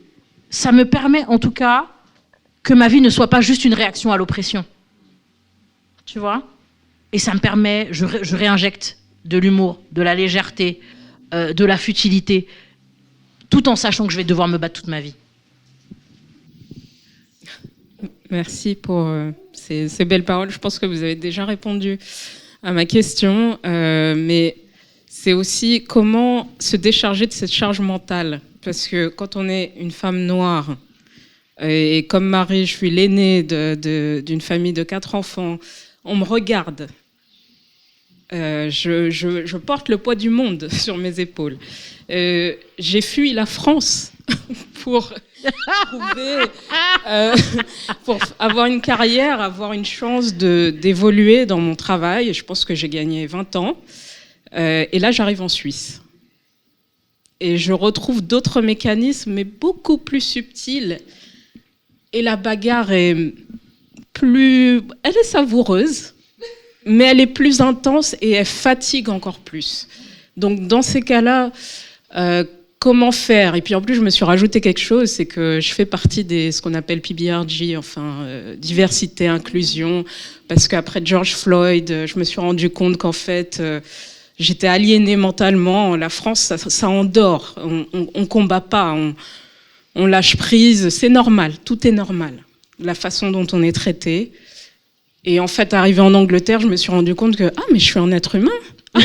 ça me permet, en tout cas, que ma vie ne soit pas juste une réaction à l'oppression. Tu vois? Et ça me permet... Je réinjecte de l'humour, de la légèreté, de la futilité, tout en sachant que je vais devoir me battre toute ma vie. Merci pour ces belles paroles. Je pense que vous avez déjà répondu à ma question, mais c'est aussi comment se décharger de cette charge mentale. Parce que quand on est une femme noire, et comme Marie, je suis l'aînée d'une famille de 4 enfants, on me regarde. Je porte le poids du monde sur mes épaules. J'ai fui la France pour pour avoir une carrière, avoir une chance d'évoluer dans mon travail. Je pense que j'ai gagné 20 ans. Et là, j'arrive en Suisse. Et je retrouve d'autres mécanismes, mais beaucoup plus subtils. Et la bagarre elle est savoureuse, mais elle est plus intense et elle fatigue encore plus. Donc, dans ces cas-là, comment faire ? Et puis, en plus, je me suis rajouté quelque chose, c'est que je fais partie ce qu'on appelle PBRG, enfin, diversité, inclusion, parce qu'après George Floyd, je me suis rendu compte qu'en fait, j'étais aliénée mentalement. La France, ça endort. On combat pas, on lâche prise. C'est normal, tout est normal. La façon dont on est traité. Et en fait, arrivé en Angleterre, je me suis rendu compte que mais je suis un être humain.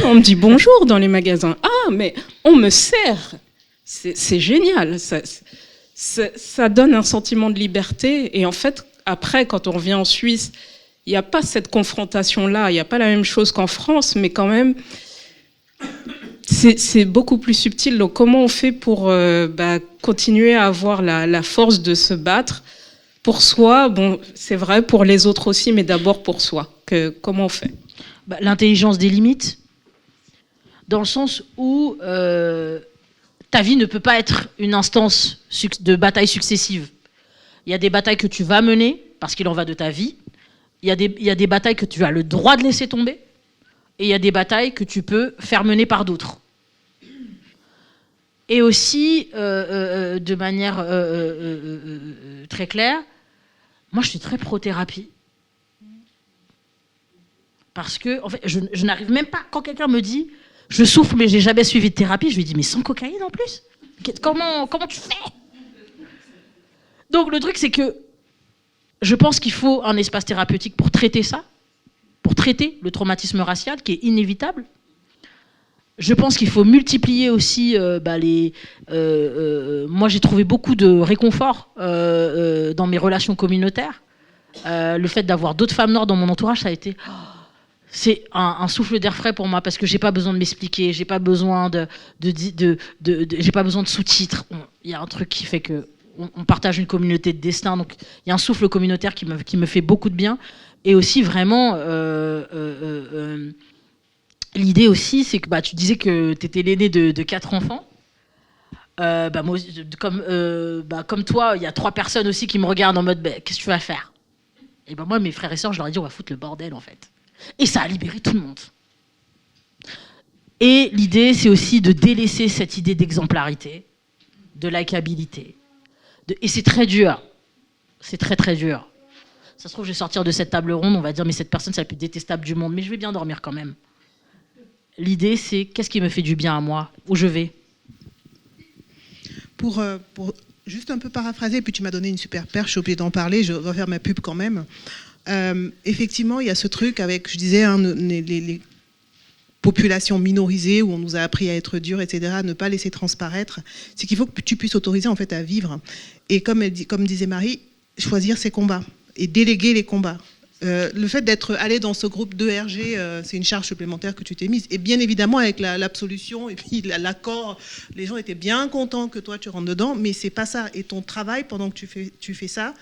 On me dit bonjour dans les magasins. Mais on me sert. C'est génial. Ça donne un sentiment de liberté. Et en fait, après, quand on revient en Suisse, il n'y a pas cette confrontation-là. Il n'y a pas la même chose qu'en France, mais quand même, c'est beaucoup plus subtil. Donc, comment on fait pour continuer à avoir la force de se battre pour soi? Bon, c'est vrai pour les autres aussi, mais d'abord pour soi. Comment on fait? L'intelligence des limites, dans le sens où ta vie ne peut pas être une instance de bataille successive. Il y a des batailles que tu vas mener, parce qu'il en va de ta vie. Il y a des batailles que tu as le droit de laisser tomber. Et il y a des batailles que tu peux faire mener par d'autres. Et aussi, de manière très claire, moi je suis très pro-thérapie. Parce que en fait, je n'arrive même pas, quand quelqu'un me dit « je souffre mais j'ai jamais suivi de thérapie », je lui dis « mais sans cocaïne en plus ? Comment tu fais ?» Donc le truc c'est que je pense qu'il faut un espace thérapeutique pour traiter ça, pour traiter le traumatisme racial qui est inévitable. Je pense qu'il faut multiplier aussi moi, j'ai trouvé beaucoup de réconfort dans mes relations communautaires. Le fait d'avoir d'autres femmes noires dans mon entourage, ça a été... C'est un souffle d'air frais pour moi parce que j'ai pas besoin de m'expliquer, j'ai pas besoin j'ai pas besoin de sous-titres. Il y a un truc qui fait que on partage une communauté de destin, donc il y a un souffle communautaire qui me fait beaucoup de bien. Et aussi vraiment... L'idée aussi, c'est que tu disais que tu étais l'aîné de 4 enfants. Moi, comme toi, il y a 3 personnes aussi qui me regardent en mode qu'est-ce que tu vas faire ? Et moi, mes frères et sœurs, je leur ai dit on va foutre le bordel en fait. Et ça a libéré tout le monde. Et l'idée, c'est aussi de délaisser cette idée d'exemplarité, de likabilité. Et c'est très dur. C'est très très dur. Ça se trouve, je vais sortir de cette table ronde, on va dire mais cette personne, c'est la plus détestable du monde. Mais je vais bien dormir quand même. L'idée, c'est qu'est-ce qui me fait du bien à moi, où je vais. Pour juste un peu paraphraser, puis tu m'as donné une super perche, je suis obligée d'en parler, je dois faire ma pub quand même. Effectivement, il y a ce truc avec, je disais, les populations minorisées où on nous a appris à être dur, etc., à ne pas laisser transparaître. C'est qu'il faut que tu puisses autoriser en fait à vivre. Et comme disait Marie, choisir ses combats et déléguer les combats. Le fait d'être allé dans ce groupe d'ERG, c'est une charge supplémentaire que tu t'es mise. Et bien évidemment, avec l'absolution et puis l'accord, les gens étaient bien contents que toi, tu rentres dedans, mais c'est pas ça. Et ton travail, pendant que tu fais ça,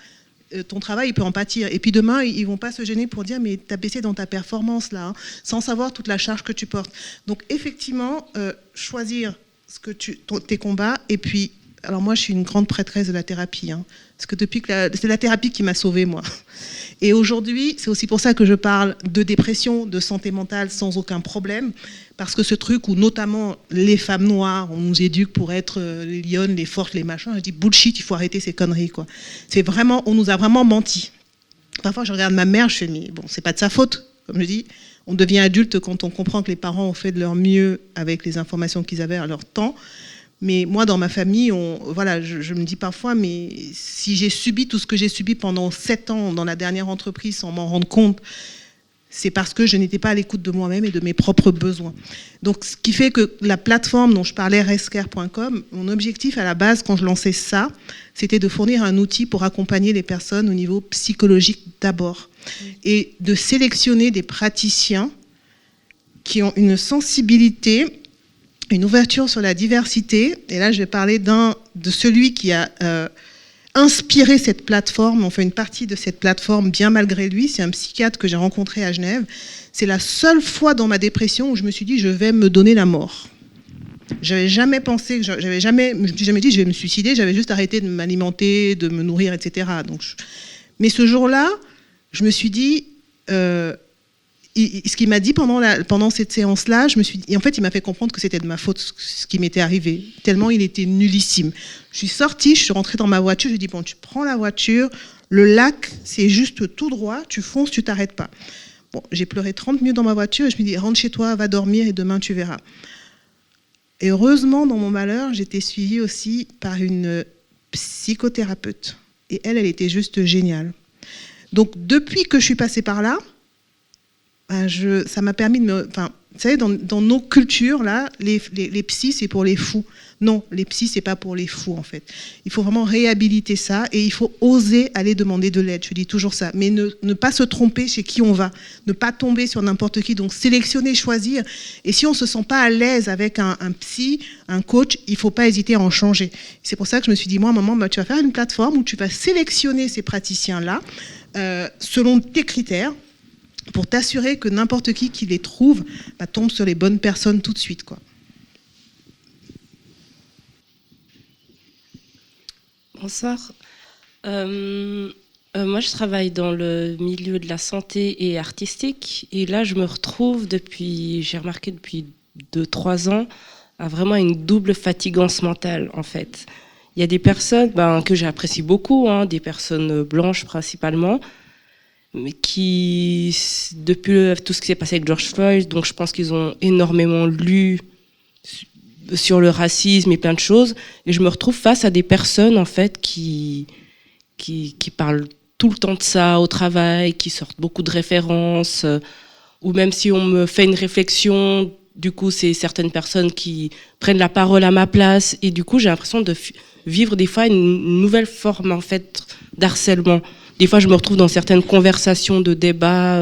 ton travail, il peut en pâtir. Et puis demain, ils vont pas se gêner pour dire « mais t'as baissé dans ta performance, là, hein, sans savoir toute la charge que tu portes. » Donc effectivement, choisir tes combats, et puis... Alors moi, je suis une grande prêtresse de la thérapie, hein, parce que c'est la thérapie qui m'a sauvée, moi. Et aujourd'hui, c'est aussi pour ça que je parle de dépression, de santé mentale sans aucun problème, parce que ce truc où notamment les femmes noires, on nous éduque pour être les lionnes, les fortes, les machins, je dis bullshit, il faut arrêter ces conneries, quoi. C'est vraiment, on nous a vraiment menti. Parfois, je regarde ma mère, je fais mais bon, c'est pas de sa faute. Comme je dis, on devient adulte quand on comprend que les parents ont fait de leur mieux avec les informations qu'ils avaient à leur temps. Mais moi, dans ma famille, je me dis parfois, mais si j'ai subi tout ce que j'ai subi pendant 7 ans dans la dernière entreprise sans m'en rendre compte, c'est parce que je n'étais pas à l'écoute de moi-même et de mes propres besoins. Donc, ce qui fait que la plateforme dont je parlais, rescare.com, mon objectif à la base, quand je lançais ça, c'était de fournir un outil pour accompagner les personnes au niveau psychologique d'abord. Et de sélectionner des praticiens qui ont une sensibilité, une ouverture sur la diversité. Et là, je vais parler de celui qui a inspiré cette plateforme. On fait une partie de cette plateforme bien malgré lui. C'est un psychiatre que j'ai rencontré à Genève. C'est la seule fois dans ma dépression où je me suis dit je vais me donner la mort. J'avais jamais pensé, je me suis jamais dit je vais me suicider. J'avais juste arrêté de m'alimenter, de me nourrir, etc. Mais ce jour-là, je me suis dit, ce qu'il m'a dit pendant cette séance-là, en fait, il m'a fait comprendre que c'était de ma faute ce qui m'était arrivé, tellement il était nullissime. Je suis sortie, je suis rentrée dans ma voiture, je lui ai dit, bon, tu prends la voiture, le lac, c'est juste tout droit, tu fonces, tu t'arrêtes pas. Bon, j'ai pleuré 30 minutes dans ma voiture et je me dis, rentre chez toi, va dormir et demain tu verras. Et heureusement, dans mon malheur, j'étais suivie aussi par une psychothérapeute. Et elle était juste géniale. Donc, depuis que je suis passée par là, ça m'a permis de me... vous savez, dans nos cultures, là, les psys, c'est pour les fous. Non, les psys, c'est pas pour les fous, en fait. Il faut vraiment réhabiliter ça et il faut oser aller demander de l'aide. Je dis toujours ça. Mais ne pas se tromper chez qui on va. Ne pas tomber sur n'importe qui. Donc, sélectionner, choisir. Et si on se sent pas à l'aise avec un psy, un coach, il faut pas hésiter à en changer. C'est pour ça que je me suis dit, moi, à un moment, tu vas faire une plateforme où tu vas sélectionner ces praticiens-là selon tes critères, pour t'assurer que n'importe qui les trouve tombe sur les bonnes personnes tout de suite, quoi. Bonsoir. Moi, je travaille dans le milieu de la santé et artistique. Et là, je me retrouve j'ai remarqué depuis 2-3 ans, à vraiment une double fatigance mentale, en fait. Il y a des personnes que j'apprécie beaucoup, des personnes blanches principalement, mais qui, depuis tout ce qui s'est passé avec George Floyd, donc je pense qu'ils ont énormément lu sur le racisme et plein de choses, et je me retrouve face à des personnes en fait qui parlent tout le temps de ça au travail, qui sortent beaucoup de références, ou même si on me fait une réflexion, du coup c'est certaines personnes qui prennent la parole à ma place, et du coup j'ai l'impression de vivre des fois une nouvelle forme en fait d'harcèlement. Des fois, je me retrouve dans certaines conversations de débat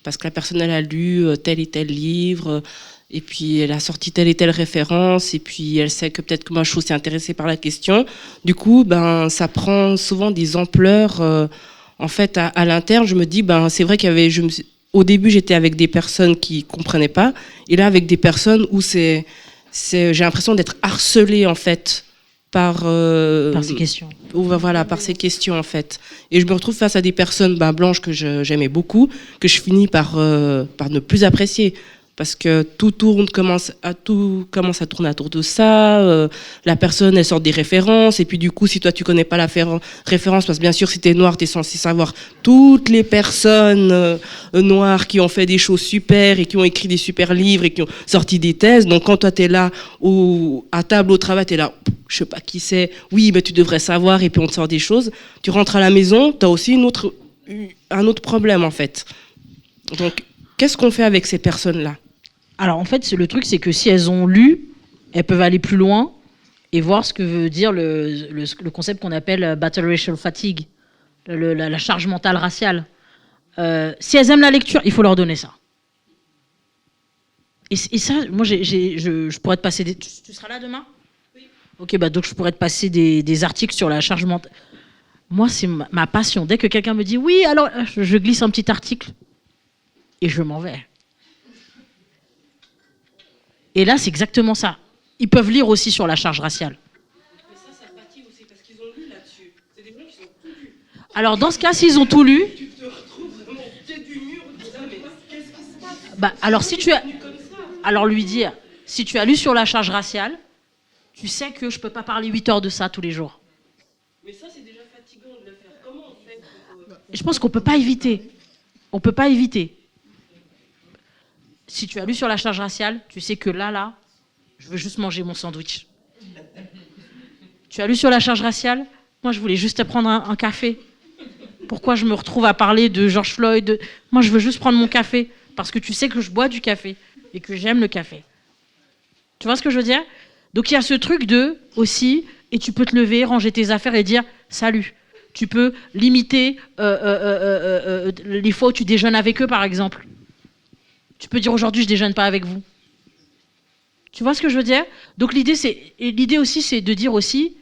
parce que la personne elle a lu tel et tel livre et puis elle a sorti telle et telle référence et puis elle sait que peut-être que moi je suis aussi intéressée par la question. Du coup, ça prend souvent des ampleurs. En fait, à l'interne, je me dis, c'est vrai qu'il y avait. Au début, j'étais avec des personnes qui comprenaient pas, et là, avec des personnes où j'ai l'impression d'être harcelée en fait. Par ces questions. Voilà, par ces questions en fait. Et je me retrouve face à des personnes blanches que j'aimais beaucoup, que je finis par ne plus apprécier. Parce que tout commence à tourner autour de ça. La personne, elle sort des références. Et puis du coup, si toi, tu connais pas la référence, parce que bien sûr, si t'es noir, t'es censé savoir toutes les personnes noires qui ont fait des choses super et qui ont écrit des super livres et qui ont sorti des thèses. Donc quand toi, t'es là à table au travail, t'es là, je sais pas qui c'est. Oui, mais tu devrais savoir. Et puis on te sort des choses. Tu rentres à la maison, t'as aussi un autre problème en fait. Donc, qu'est-ce qu'on fait avec ces personnes-là ? Alors en fait, le truc, c'est que si elles ont lu, elles peuvent aller plus loin et voir ce que veut dire le concept qu'on appelle battle racial fatigue, la charge mentale raciale. Si elles aiment la lecture, il faut leur donner ça. Et ça, moi, je pourrais te passer Tu seras là demain ? Oui. Ok, donc je pourrais te passer des articles sur la charge mentale. Moi, c'est ma passion. Dès que quelqu'un me dit oui, alors je glisse un petit article et je m'en vais. Et là, c'est exactement ça. Ils peuvent lire aussi sur la charge raciale. Mais ça fatigue aussi parce qu'ils ont lu là-dessus. C'est des gens qui ont tout lu. Alors, dans ce cas, s'ils ont tout lu... Tu te retrouves vraiment au pied du mur en disant, mais qu'est-ce qui se passe ? Alors, si tu as... Alors, lui dire, si tu as lu sur la charge raciale, tu sais que je ne peux pas parler 8 heures de ça tous les jours. Mais ça, c'est déjà fatigant de le faire. Comment on fait Je pense qu'on ne peut pas éviter. On ne peut pas éviter. Si tu as lu sur la charge raciale, tu sais que là, je veux juste manger mon sandwich. Tu as lu sur la charge raciale, moi je voulais juste prendre un café. Pourquoi je me retrouve à parler de George Floyd? Moi je veux juste prendre mon café, parce que tu sais que je bois du café et que j'aime le café. Tu vois ce que je veux dire? Donc il y a ce truc aussi, et tu peux te lever, ranger tes affaires et dire salut. Tu peux limiter les fois où tu déjeunes avec eux, par exemple. Tu peux dire aujourd'hui je déjeune pas avec vous. Tu vois ce que je veux dire? Donc l'idée aussi, c'est de dire aussi,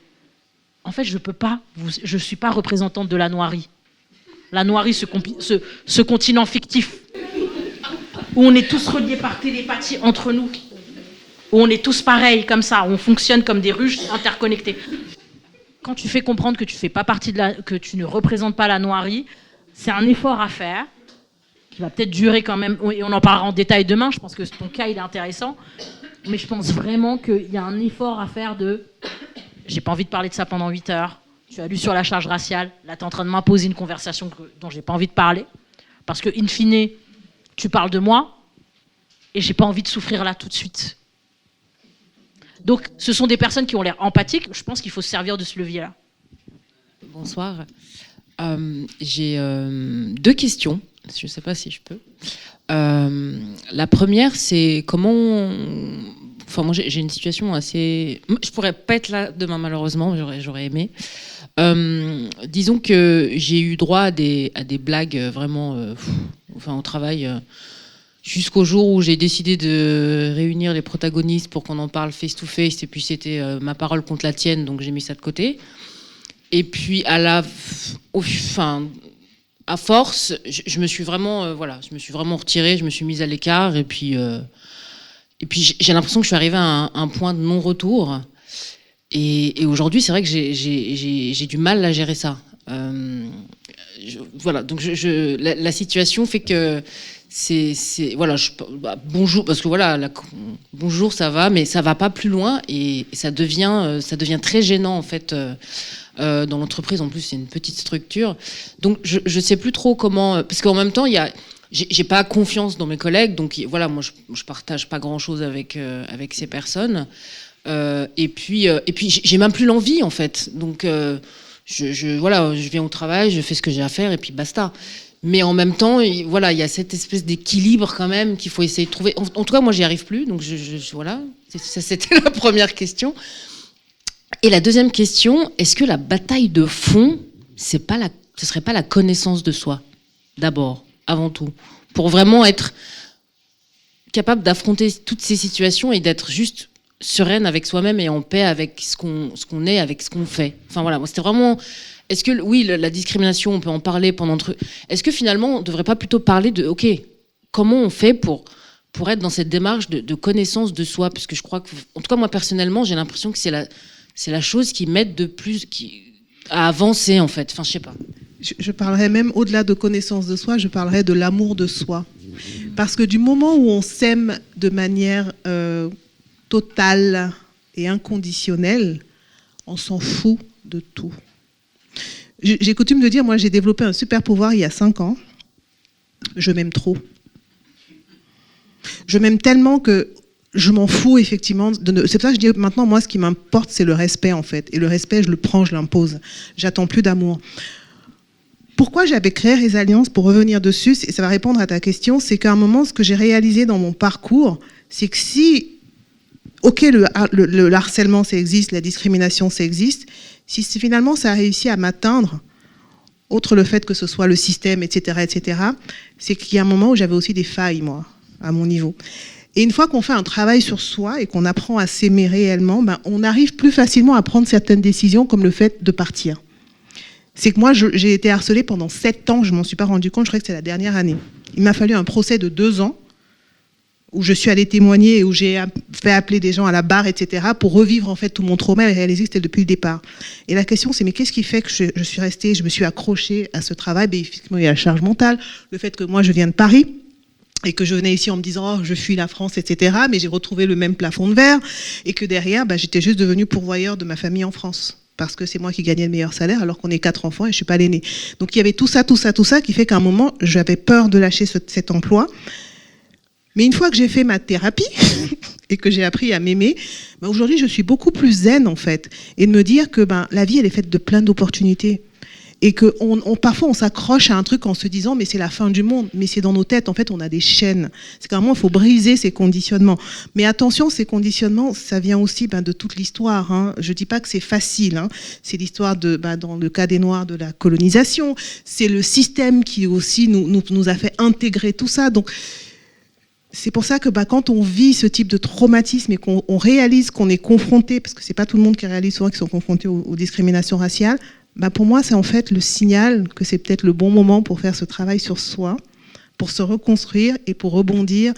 en fait, je suis pas représentante de la Noirie. La Noirie, ce continent fictif où on est tous reliés par télépathie entre nous, où on est tous pareils comme ça, où on fonctionne comme des ruches interconnectées. Quand tu fais comprendre que tu fais pas partie que tu ne représentes pas la Noirie, c'est un effort à faire qui va peut-être durer quand même, et on en parlera en détail demain. Je pense que ton cas il est intéressant, mais je pense vraiment qu'il y a un effort à faire j'ai pas envie de parler de ça pendant 8 heures. Tu as lu sur la charge raciale, là tu es en train de m'imposer une conversation dont j'ai pas envie de parler, parce que in fine, tu parles de moi, et j'ai pas envie de souffrir là tout de suite. Donc ce sont des personnes qui ont l'air empathiques, je pense qu'il faut se servir de ce levier-là. Bonsoir. J'ai 2 questions, je ne sais pas si je peux. La première, c'est comment... Enfin, moi, j'ai une situation assez... Je pourrais pas être là demain, malheureusement, j'aurais aimé. Disons que j'ai eu droit à des blagues vraiment... au travail... jusqu'au jour où j'ai décidé de réunir les protagonistes pour qu'on en parle face-to-face, et puis c'était ma parole contre la tienne, donc j'ai mis ça de côté. Et puis à force, je me suis vraiment, je me suis vraiment retirée, je me suis mise à l'écart, et puis j'ai l'impression que je suis arrivée à un point de non-retour. Et aujourd'hui, c'est vrai que j'ai du mal à gérer ça. Donc la situation fait que bonjour, parce que bonjour, ça va, mais ça va pas plus loin, et ça devient très gênant en fait. Dans l'entreprise, en plus, c'est une petite structure, donc je sais plus trop comment, parce qu'en même temps, j'ai pas confiance dans mes collègues, donc voilà, moi je partage pas grand chose avec ces personnes, et puis j'ai même plus l'envie en fait, donc je viens au travail, je fais ce que j'ai à faire, et puis basta. Mais en même temps, il y a cette espèce d'équilibre quand même qu'il faut essayer de trouver. En tout cas, moi, j'y arrive plus. Donc, voilà. Ça, c'était la première question. Et la deuxième question, est-ce que la bataille de fond, ce serait pas la connaissance de soi, d'abord, avant tout, pour vraiment être capable d'affronter toutes ces situations et d'être juste sereine avec soi-même et en paix avec ce qu'on est, avec ce qu'on fait. Enfin, voilà. Moi, c'était vraiment... Est-ce que, oui, la discrimination, on peut en parler pendant... Est-ce que finalement, on ne devrait pas plutôt parler de, OK, comment on fait pour être dans cette démarche de connaissance de soi? Parce que je crois que, en tout cas, moi, personnellement, j'ai l'impression que c'est la chose qui m'aide à avancer, en fait. Enfin, je sais pas. Je parlerais même, au-delà de connaissance de soi, je parlerais de l'amour de soi. Parce que du moment où on s'aime de manière totale et inconditionnelle, on s'en fout de tout. J'ai coutume de dire, moi j'ai développé un super pouvoir il y a 5 ans. Je m'aime trop. Je m'aime tellement que je m'en fous effectivement. C'est pour ça que je dis maintenant, moi ce qui m'importe c'est le respect en fait. Et le respect, je le prends, je l'impose. J'attends plus d'amour. Pourquoi j'avais créé Résilience, pour revenir dessus, et ça va répondre à ta question, c'est qu'à un moment, ce que j'ai réalisé dans mon parcours, c'est que si, ok, le harcèlement ça existe, la discrimination ça existe, si finalement ça a réussi à m'atteindre, outre le fait que ce soit le système, etc., c'est qu'il y a un moment où j'avais aussi des failles, moi, à mon niveau. Et une fois qu'on fait un travail sur soi et qu'on apprend à s'aimer réellement, on arrive plus facilement à prendre certaines décisions, comme le fait de partir. C'est que moi, j'ai été harcelée pendant 7 ans, je ne m'en suis pas rendu compte, je crois que c'est la dernière année. Il m'a fallu un procès de 2 ans, où je suis allée témoigner et où j'ai fait appeler des gens à la barre, etc., pour revivre en fait tout mon trauma et réaliser que c'était depuis le départ. Et la question, c'est mais qu'est-ce qui fait que je suis restée, je me suis accrochée à ce travail? Effectivement, il y a la charge mentale, le fait que moi, je viens de Paris, et que je venais ici en me disant oh, je fuis la France, etc., mais j'ai retrouvé le même plafond de verre, et que derrière, j'étais juste devenue pourvoyeur de ma famille en France. Parce que c'est moi qui gagnais le meilleur salaire, alors qu'on est 4 enfants et je ne suis pas l'aînée. Donc il y avait tout ça qui fait qu'à un moment, j'avais peur de lâcher cet emploi. Mais une fois que j'ai fait ma thérapie et que j'ai appris à m'aimer, aujourd'hui, je suis beaucoup plus zen, en fait. Et de me dire que la vie, elle est faite de plein d'opportunités. Et que parfois, on s'accroche à un truc en se disant « mais c'est la fin du monde ». Mais c'est dans nos têtes, en fait, on a des chaînes. C'est carrément, il faut briser ces conditionnements. Mais attention, ces conditionnements, ça vient aussi de toute l'histoire. Hein. Je ne dis pas que c'est facile. Hein. C'est l'histoire, dans le cas des Noirs, de la colonisation. C'est le système qui aussi nous a fait intégrer tout ça. Donc, c'est pour ça que quand on vit ce type de traumatisme et qu'on réalise qu'on est confronté, parce que ce n'est pas tout le monde qui réalise souvent qu'ils sont confrontés aux discriminations raciales, pour moi, c'est en fait le signal que c'est peut-être le bon moment pour faire ce travail sur soi, pour se reconstruire et pour rebondir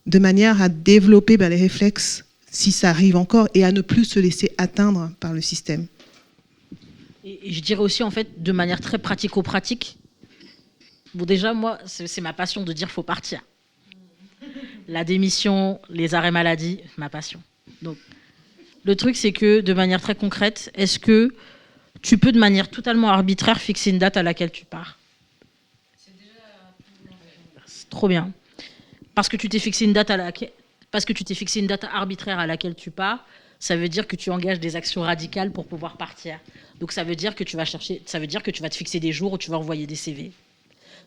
de manière à développer les réflexes, si ça arrive encore, et à ne plus se laisser atteindre par le système. Et je dirais aussi, en fait, de manière très pratico-pratique, bon, déjà, moi, c'est ma passion de dire « faut partir ». La démission, les arrêts maladie, ma passion. Donc, le truc, c'est que, de manière très concrète, est-ce que tu peux, de manière totalement arbitraire, fixer une date à laquelle tu pars? C'est trop bien. Parce que tu t'es fixé une date arbitraire à laquelle tu pars, ça veut dire que tu engages des actions radicales pour pouvoir partir. Donc ça veut dire que tu vas te fixer des jours où tu vas envoyer des CV.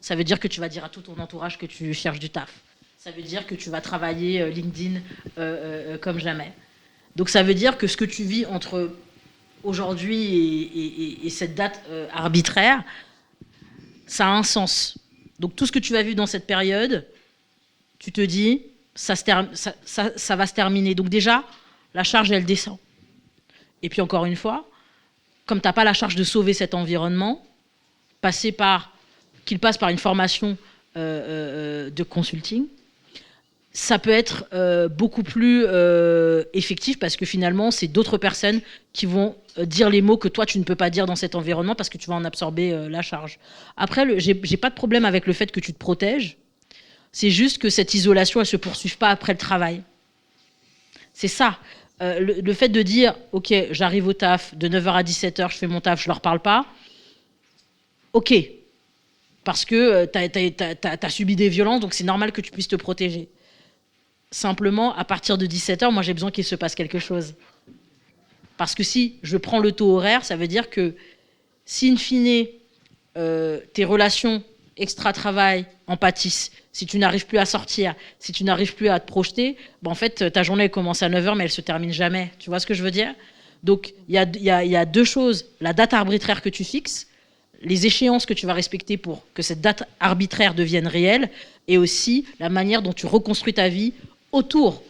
Ça veut dire que tu vas dire à tout ton entourage que tu cherches du taf. Ça veut dire que tu vas travailler LinkedIn comme jamais. Donc ça veut dire que ce que tu vis entre aujourd'hui et cette date arbitraire, ça a un sens. Donc tout ce que tu as vu dans cette période, tu te dis, ça va se terminer. Donc déjà, la charge, elle descend. Et puis encore une fois, comme tu n'as pas la charge de sauver cet environnement, qu'il passe par une formation de consulting, ça peut être beaucoup plus effectif parce que finalement, c'est d'autres personnes qui vont dire les mots que toi, tu ne peux pas dire dans cet environnement parce que tu vas en absorber la charge. Après, j'ai pas de problème avec le fait que tu te protèges. C'est juste que cette isolation, elle ne se poursuive pas après le travail. C'est ça. Le fait de dire, OK, j'arrive au taf, de 9h à 17h, je fais mon taf, je ne leur parle pas. OK. Parce que t'as subi des violences, donc c'est normal que tu puisses te protéger. Simplement, à partir de 17h, moi, j'ai besoin qu'il se passe quelque chose. Parce que si je prends le taux horaire, ça veut dire que si, in fine, tes relations extra-travail en pâtissent, si tu n'arrives plus à sortir, si tu n'arrives plus à te projeter, en fait, ta journée elle commence à 9h, mais elle ne se termine jamais. Tu vois ce que je veux dire? Donc, il y a deux choses. La date arbitraire que tu fixes, les échéances que tu vas respecter pour que cette date arbitraire devienne réelle, et aussi la manière dont tu reconstruis ta vie autour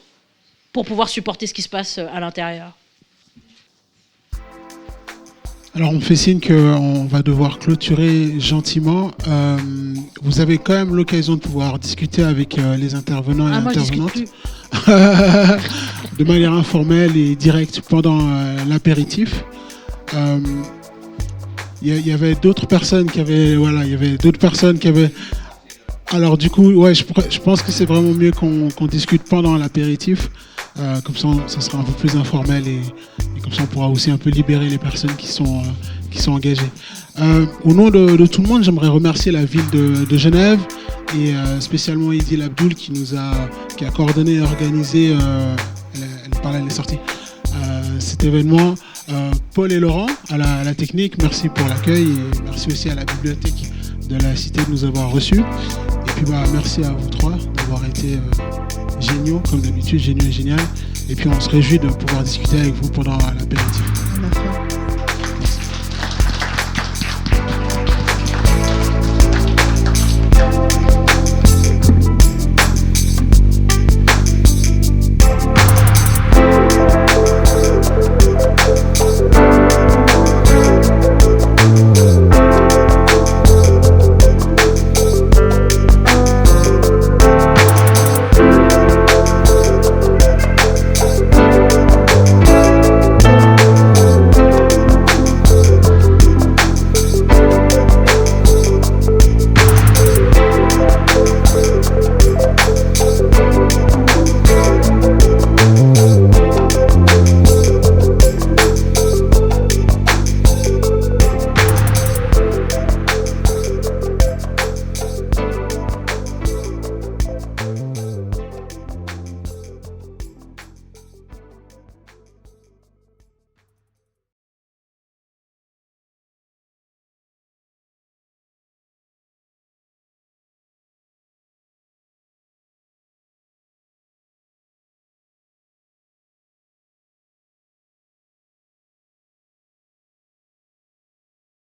pour pouvoir supporter ce qui se passe à l'intérieur. Alors, on fait signe qu'on va devoir clôturer gentiment. Vous avez quand même l'occasion de pouvoir discuter avec les intervenants et intervenantes de manière informelle et directe pendant l'apéritif. Il y avait d'autres personnes qui avaient... Voilà, il y avait d'autres personnes qui avaient... Alors du coup, ouais, je pense que c'est vraiment mieux qu'on discute pendant l'apéritif. Comme ça sera un peu plus informel et comme ça on pourra aussi un peu libérer les personnes qui sont engagées. Au nom de tout le monde, j'aimerais remercier la ville de Genève et spécialement Idil Abdoul qui a coordonné et organisé, elle est sortie, cet événement. Paul et Laurent à la technique, merci pour l'accueil et merci aussi à la bibliothèque de la Cité de nous avoir reçus. Et puis merci à vous trois d'avoir été géniaux, comme d'habitude, géniaux et génial. Et puis on se réjouit de pouvoir discuter avec vous pendant l'apéritif.